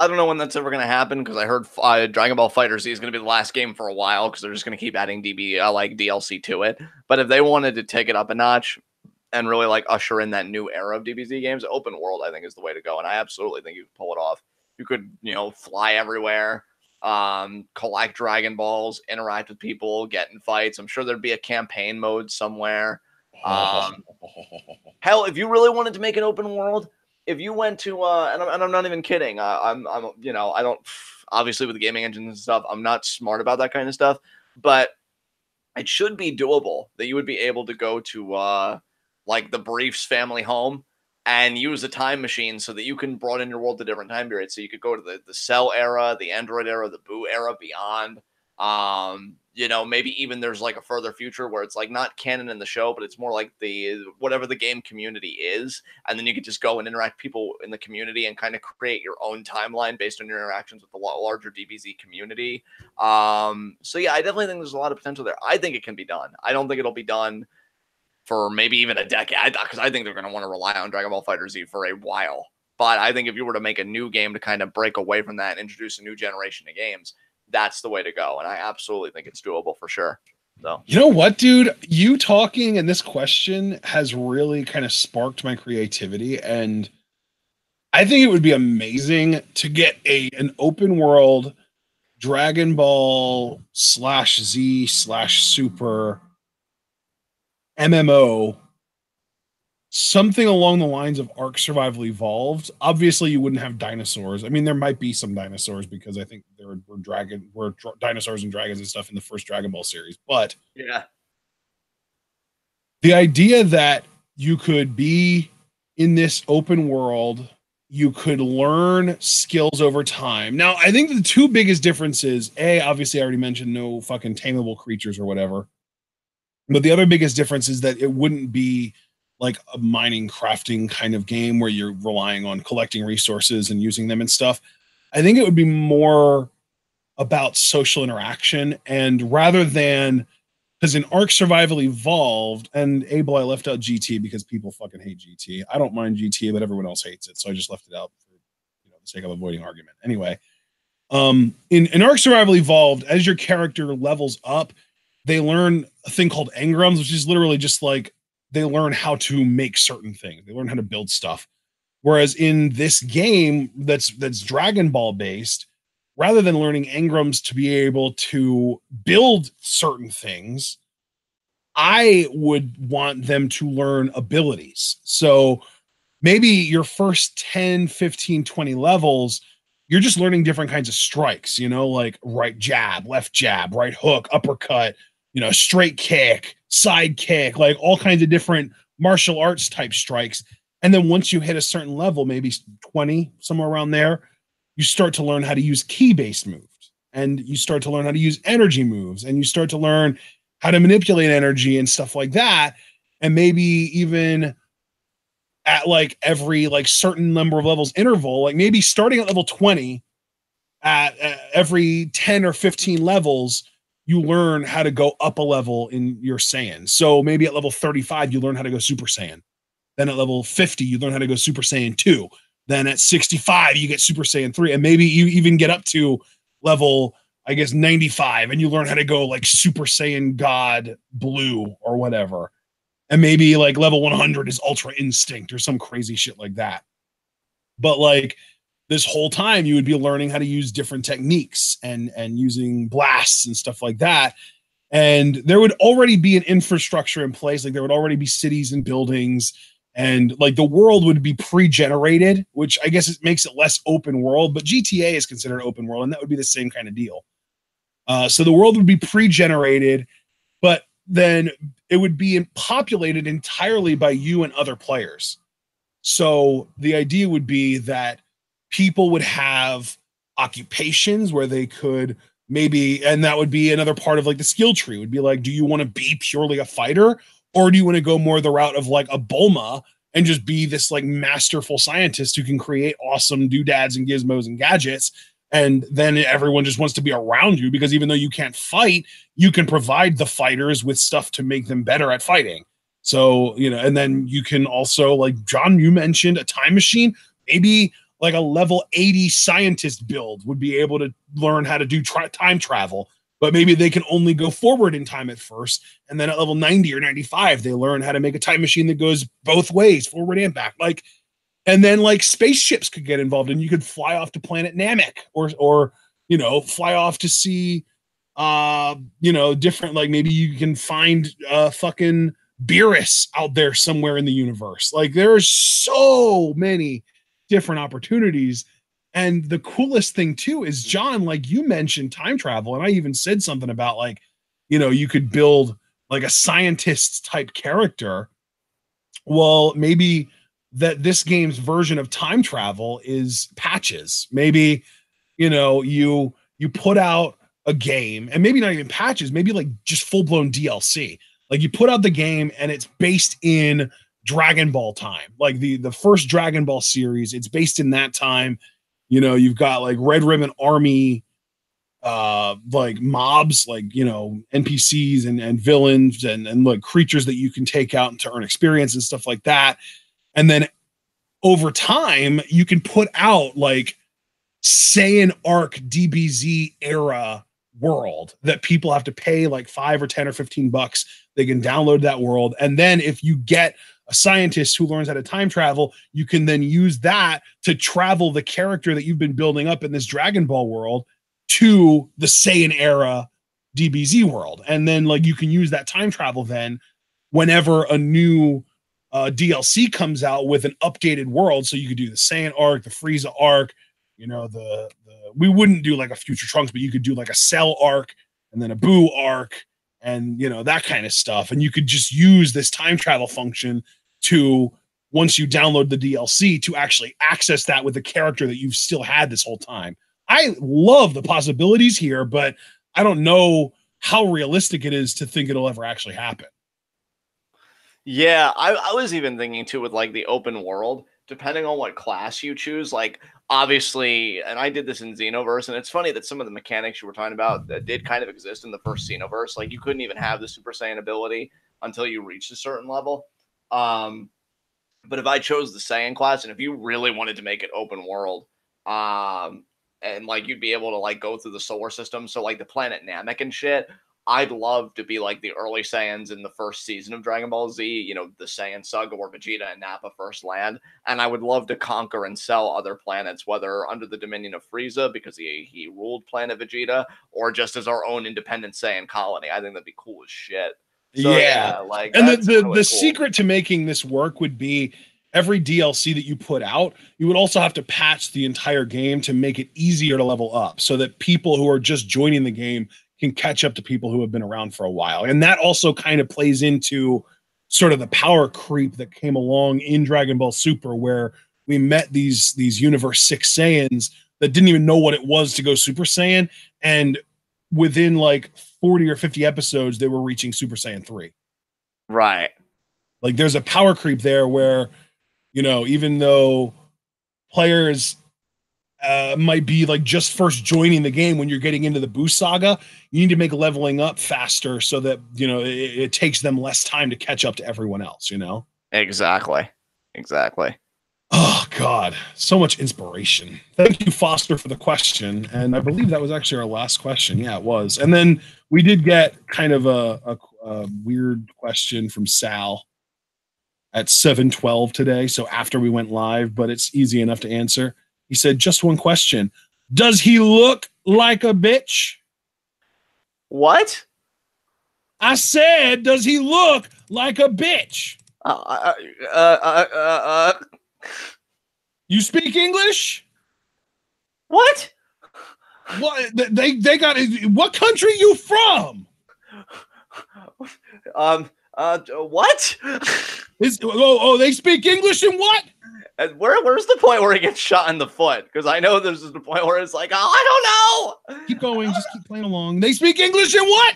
Speaker 2: don't know when that's ever going to happen because I heard Dragon Ball FighterZ is going to be the last game for a while because they're just going to keep adding like DLC to it. But if they wanted to take it up a notch and really like usher in that new era of DBZ games, open world I think is the way to go, and I absolutely think you could pull it off. You could, fly everywhere, collect Dragon Balls, interact with people, get in fights. I'm sure there'd be a campaign mode somewhere. Hell, if you really wanted to make an open world, if you went to and I'm not even kidding, I'm I don't, obviously with the gaming engines and stuff, I'm not smart about that kind of stuff, but it should be doable that you would be able to go to like the Briefs family home and use a time machine so that you can broaden your world to different time periods. So you could go to the Cell era, the Android era, the Boo era, beyond. Maybe even there's like a further future where it's like not canon in the show, but it's more like the whatever the game community is, and then you could just go and interact with people in the community and kind of create your own timeline based on your interactions with the larger DBZ community. So yeah, I definitely think there's a lot of potential there. I think it can be done. I don't think it'll be done for maybe even a decade because I think they're going to want to rely on Dragon Ball FighterZ for a while. But I think if you were to make a new game to kind of break away from that and introduce a new generation of games, that's the way to go. And I absolutely think it's doable for sure. So,
Speaker 1: you know what, dude? You talking and this question has really kind of sparked my creativity. And I think it would be amazing to get an open world Dragon Ball /Z/Super MMO, something along the lines of Ark Survival Evolved. Obviously, you wouldn't have dinosaurs. I mean, there might be some dinosaurs because I think there were dinosaurs and dragons and stuff in the first Dragon Ball series. But
Speaker 2: yeah,
Speaker 1: the idea that you could be in this open world, you could learn skills over time. Now, I think the two biggest differences, obviously I already mentioned no fucking tameable creatures or whatever. But the other biggest difference is that it wouldn't be like a mining crafting kind of game where you're relying on collecting resources and using them and stuff. I think it would be more about social interaction, and rather than, because in Ark Survival Evolved, and Abel, I left out GT because people fucking hate GT. I don't mind GT, but everyone else hates it, so I just left it out for the sake of avoiding argument. Anyway, In Ark Survival Evolved, as your character levels up, they learn a thing called engrams, which is literally just like they learn how to make certain things. They learn how to build stuff. Whereas in this game that's Dragon Ball based, rather than learning engrams to be able to build certain things, I would want them to learn abilities. So maybe your first 10, 15, 20 levels, you're just learning different kinds of strikes, like right jab, right hook, uppercut, straight kick, side kick, like all kinds of different martial arts type strikes. And then once you hit a certain level, maybe 20, somewhere around there, you start to learn how to use key based moves, and you start to learn how to use energy moves, and you start to learn how to manipulate energy and stuff like that. And maybe even at like every like certain number of levels interval, like maybe starting at level 20 at every 10 or 15 levels, you learn how to go up a level in your Saiyan. So maybe at level 35, you learn how to go Super Saiyan. Then at level 50, you learn how to go Super Saiyan 2. Then at 65, you get Super Saiyan 3. And maybe you even get up to level, I guess, 95, and you learn how to go like Super Saiyan God Blue or whatever. And maybe like level 100 is Ultra Instinct or some crazy shit like that. But like this whole time, you would be learning how to use different techniques and using blasts and stuff like that. And there would already be an infrastructure in place. Like there would already be cities and buildings, and like the world would be pre-generated, which I guess it makes it less open world, but GTA is considered open world, and that would be the same kind of deal. So the world would be pre-generated, but then it would be populated entirely by you and other players. So the idea would be that people would have occupations where they could maybe, and that would be another part of like the skill tree, would be like, do you want to be purely a fighter, or do you want to go more the route of like a Bulma and just be this like masterful scientist who can create awesome doodads and gizmos and gadgets? And then everyone just wants to be around you because even though you can't fight, you can provide the fighters with stuff to make them better at fighting. So, and then you can also, like John, you mentioned a time machine, maybe like a level 80 scientist build would be able to learn how to do time travel, but maybe they can only go forward in time at first. And then at level 90 or 95, they learn how to make a time machine that goes both ways, forward and back. Like, and then like spaceships could get involved, and you could fly off to planet Namek or fly off to see different, like maybe you can find fucking Beerus out there somewhere in the universe. Like there's so many different opportunities. And the coolest thing too is, John, like you mentioned time travel, and I even said something about like, you could build like a scientist type character. Well, maybe that this game's version of time travel is patches. Maybe, you put out a game, and maybe not even patches, maybe like just full-blown DLC. Like you put out the game and it's based in Dragon Ball time, like the first Dragon Ball series. It's based in that time. You've got like Red Ribbon Army, like mobs, like NPCs and villains and like creatures that you can take out to earn experience and stuff like that. And then over time, you can put out like Saiyan Arc DBZ era world that people have to pay like 5 or 10 or 15 bucks. They can download that world. And then if you get a scientist who learns how to time travel, you can then use that to travel the character that you've been building up in this Dragon Ball world to the Saiyan era DBZ world. And then like you can use that time travel then whenever a new DLC comes out with an updated world. So you could do the Saiyan arc, the Frieza arc, the we wouldn't do like a Future Trunks, but you could do like a Cell arc and then a Boo arc and that kind of stuff. And you could just use this time travel function to, once you download the DLC, to actually access that with the character that you've still had this whole time. I love the possibilities here, but I don't know how realistic it is to think it'll ever actually happen.
Speaker 2: Yeah, I was even thinking too with like the open world, depending on what class you choose, like obviously, and I did this in Xenoverse, and it's funny that some of the mechanics you were talking about that did kind of exist in the first Xenoverse. Like you couldn't even have the Super Saiyan ability until you reached a certain level. But if I chose the Saiyan class, and if you really wanted to make it open world, and like you'd be able to like go through the solar system. So like the planet Namek and shit. I'd love to be like the early Saiyans in the first season of Dragon Ball Z, you know, the Saiyan saga where Vegeta and Nappa first land. And I would love to conquer and sell other planets, whether under the dominion of Frieza, because he ruled planet Vegeta, or just as our own independent Saiyan colony. I think that'd be cool as shit. So, yeah, like,
Speaker 1: and
Speaker 2: that's
Speaker 1: the
Speaker 2: really cool.
Speaker 1: secret to making this work would be every DLC that you put out, you would also have to patch the entire game to make it easier to level up so that people who are just joining the game can catch up to people who have been around for a while. And that also kind of plays into sort of the power creep that came along in Dragon Ball Super, where we met these Universe 6 Saiyans that didn't even know what it was to go Super Saiyan. And within like 40 or 50 episodes, they were reaching Super Saiyan 3.
Speaker 2: Right.
Speaker 1: Like there's a power creep there where, you know, even though players might be like just first joining the game when you're getting into the Boost Saga, you need to make leveling up faster so that, you know, it takes them less time to catch up to everyone else, you know?
Speaker 2: Exactly.
Speaker 1: Oh, God. So much inspiration. Thank you, Foster, for the question. And I believe that was actually our last question. Yeah, it was. And then we did get kind of a weird question from Sal at 7:12 today. So after we went live, but it's easy enough to answer. He said, just one question. Does he look like a bitch?
Speaker 2: What?
Speaker 1: I said, does he look like a bitch? You speak English?
Speaker 2: What?
Speaker 1: What they got? What country you from?
Speaker 2: What?
Speaker 1: They speak English and what?
Speaker 2: And where's the point where he gets shot in the foot? Because I know there's the point where it's like, oh, I don't know.
Speaker 1: Keep going, just keep playing along. They speak English and what?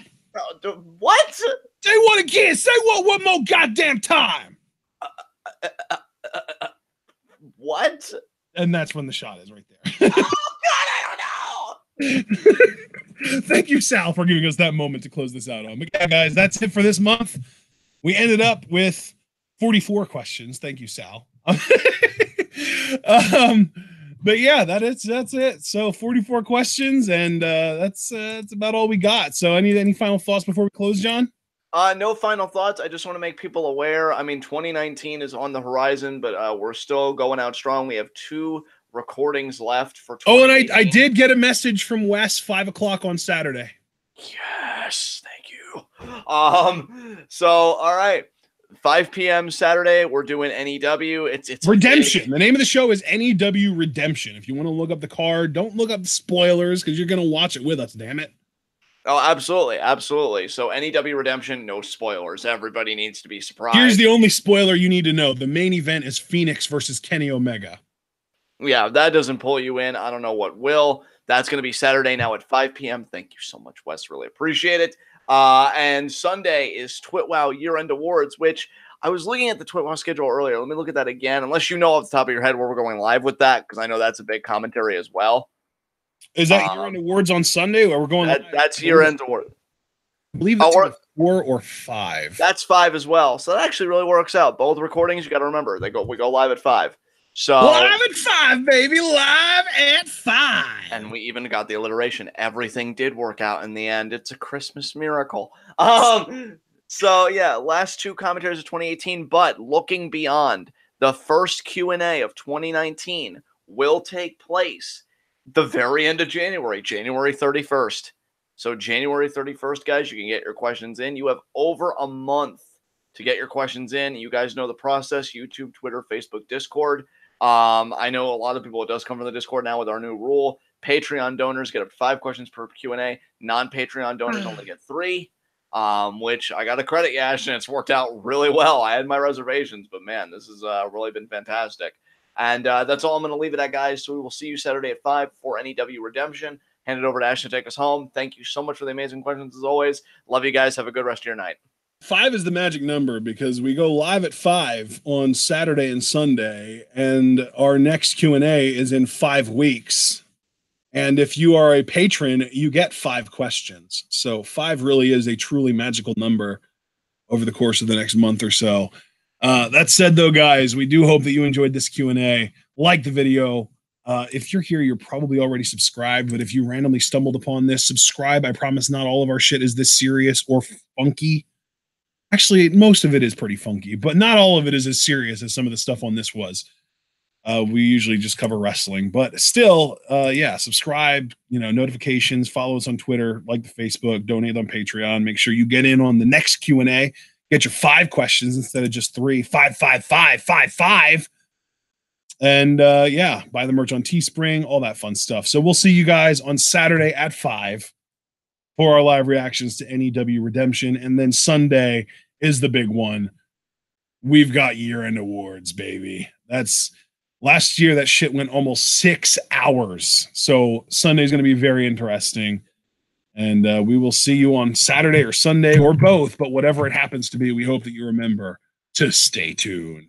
Speaker 2: What?
Speaker 1: Say what again? Say what one more goddamn time.
Speaker 2: What?
Speaker 1: And that's when the shot is right there.
Speaker 2: Oh God, I don't
Speaker 1: know. Thank you, Sal, for giving us that moment to close this out on. But yeah, guys, that's it for this month. We ended up with 44 questions. Thank you, Sal. But yeah, that's it. So 44 questions, and that's about all we got. So any final thoughts before we close, John?
Speaker 2: No final thoughts. I just want to make people aware. I mean, 2019 is on the horizon, but we're still going out strong. We have 2 recordings left for 2018.
Speaker 1: Oh, and I did get a message from Wes 5 o'clock on Saturday.
Speaker 2: Yes, thank you. So all right. 5 p.m. Saturday, we're doing NEW. It's
Speaker 1: Redemption. The name of the show is NEW Redemption. If you want to look up the card, don't look up spoilers because you're going to watch it with us, damn it.
Speaker 2: Oh, absolutely. So NEW Redemption, no spoilers. Everybody needs to be surprised.
Speaker 1: Here's the only spoiler you need to know. The main event is Phoenix versus Kenny Omega.
Speaker 2: Yeah, if that doesn't pull you in, I don't know what will. That's going to be Saturday now at 5 p.m. Thank you so much, Wes. Really appreciate it. And Sunday is TWitWoW Year-End Awards, which I was looking at the TWitWoW schedule earlier. Let me look at that again, unless you know off the top of your head where we're going live with that, because I know that's a big commentary as well.
Speaker 1: Is that Year-End Awards on Sunday, or we're going live?
Speaker 2: That's Year-End Awards.
Speaker 1: I believe it's 4 or 5.
Speaker 2: That's 5 as well. So that actually really works out. Both recordings, you got to remember, we go live at 5. So
Speaker 1: live at 5, baby, live at 5.
Speaker 2: And we even got the alliteration. Everything did work out in the end. It's a Christmas miracle. So yeah, last 2 commentaries of 2018, but looking beyond, the first Q&A of 2019 will take place the very end of January 31st. So January 31st, guys, you can get your questions in. You have over a month to get your questions in. You guys know the process: YouTube, Twitter, Facebook, Discord. I know a lot of people, it does come from the Discord now with our new rule. Patreon donors get up to 5 questions per Q&A. Non-Patreon donors only get 3, which I got to credit you, Ashton. It's worked out really well. I had my reservations, but man, this has really been fantastic. And that's all I'm going to leave it at, guys. So we will see you Saturday at 5 for NEW Redemption. Hand it over to Ashton to take us home. Thank you so much for the amazing questions as always. Love you guys. Have a good rest of your night.
Speaker 1: 5 is the magic number because we go live at 5 on Saturday and Sunday, and our next Q&A is in 5 weeks. And if you are a patron, you get 5 questions. So 5 really is a truly magical number over the course of the next month or so. That said, though, guys, we do hope that you enjoyed this Q&A. Like the video, If you're here, you're probably already subscribed, but if you randomly stumbled upon this, subscribe. I promise not all of our shit is this serious or funky. Actually, most of it is pretty funky, but not all of it is as serious as some of the stuff on this was. We usually just cover wrestling, but still, yeah, subscribe, notifications, follow us on Twitter, like the Facebook, donate on Patreon. Make sure you get in on the next Q&A. Get your 5 questions instead of just 3. 5, 5, 5, 5, 5. And yeah, buy the merch on Teespring, all that fun stuff. So we'll see you guys on Saturday at 5 for our live reactions to NEW Redemption. And then Sunday is the big one. We've got year-end awards, baby. That's last year, that shit went almost 6 hours. So Sunday is going to be very interesting. And we will see you on Saturday or Sunday or both. But whatever it happens to be, we hope that you remember to stay tuned.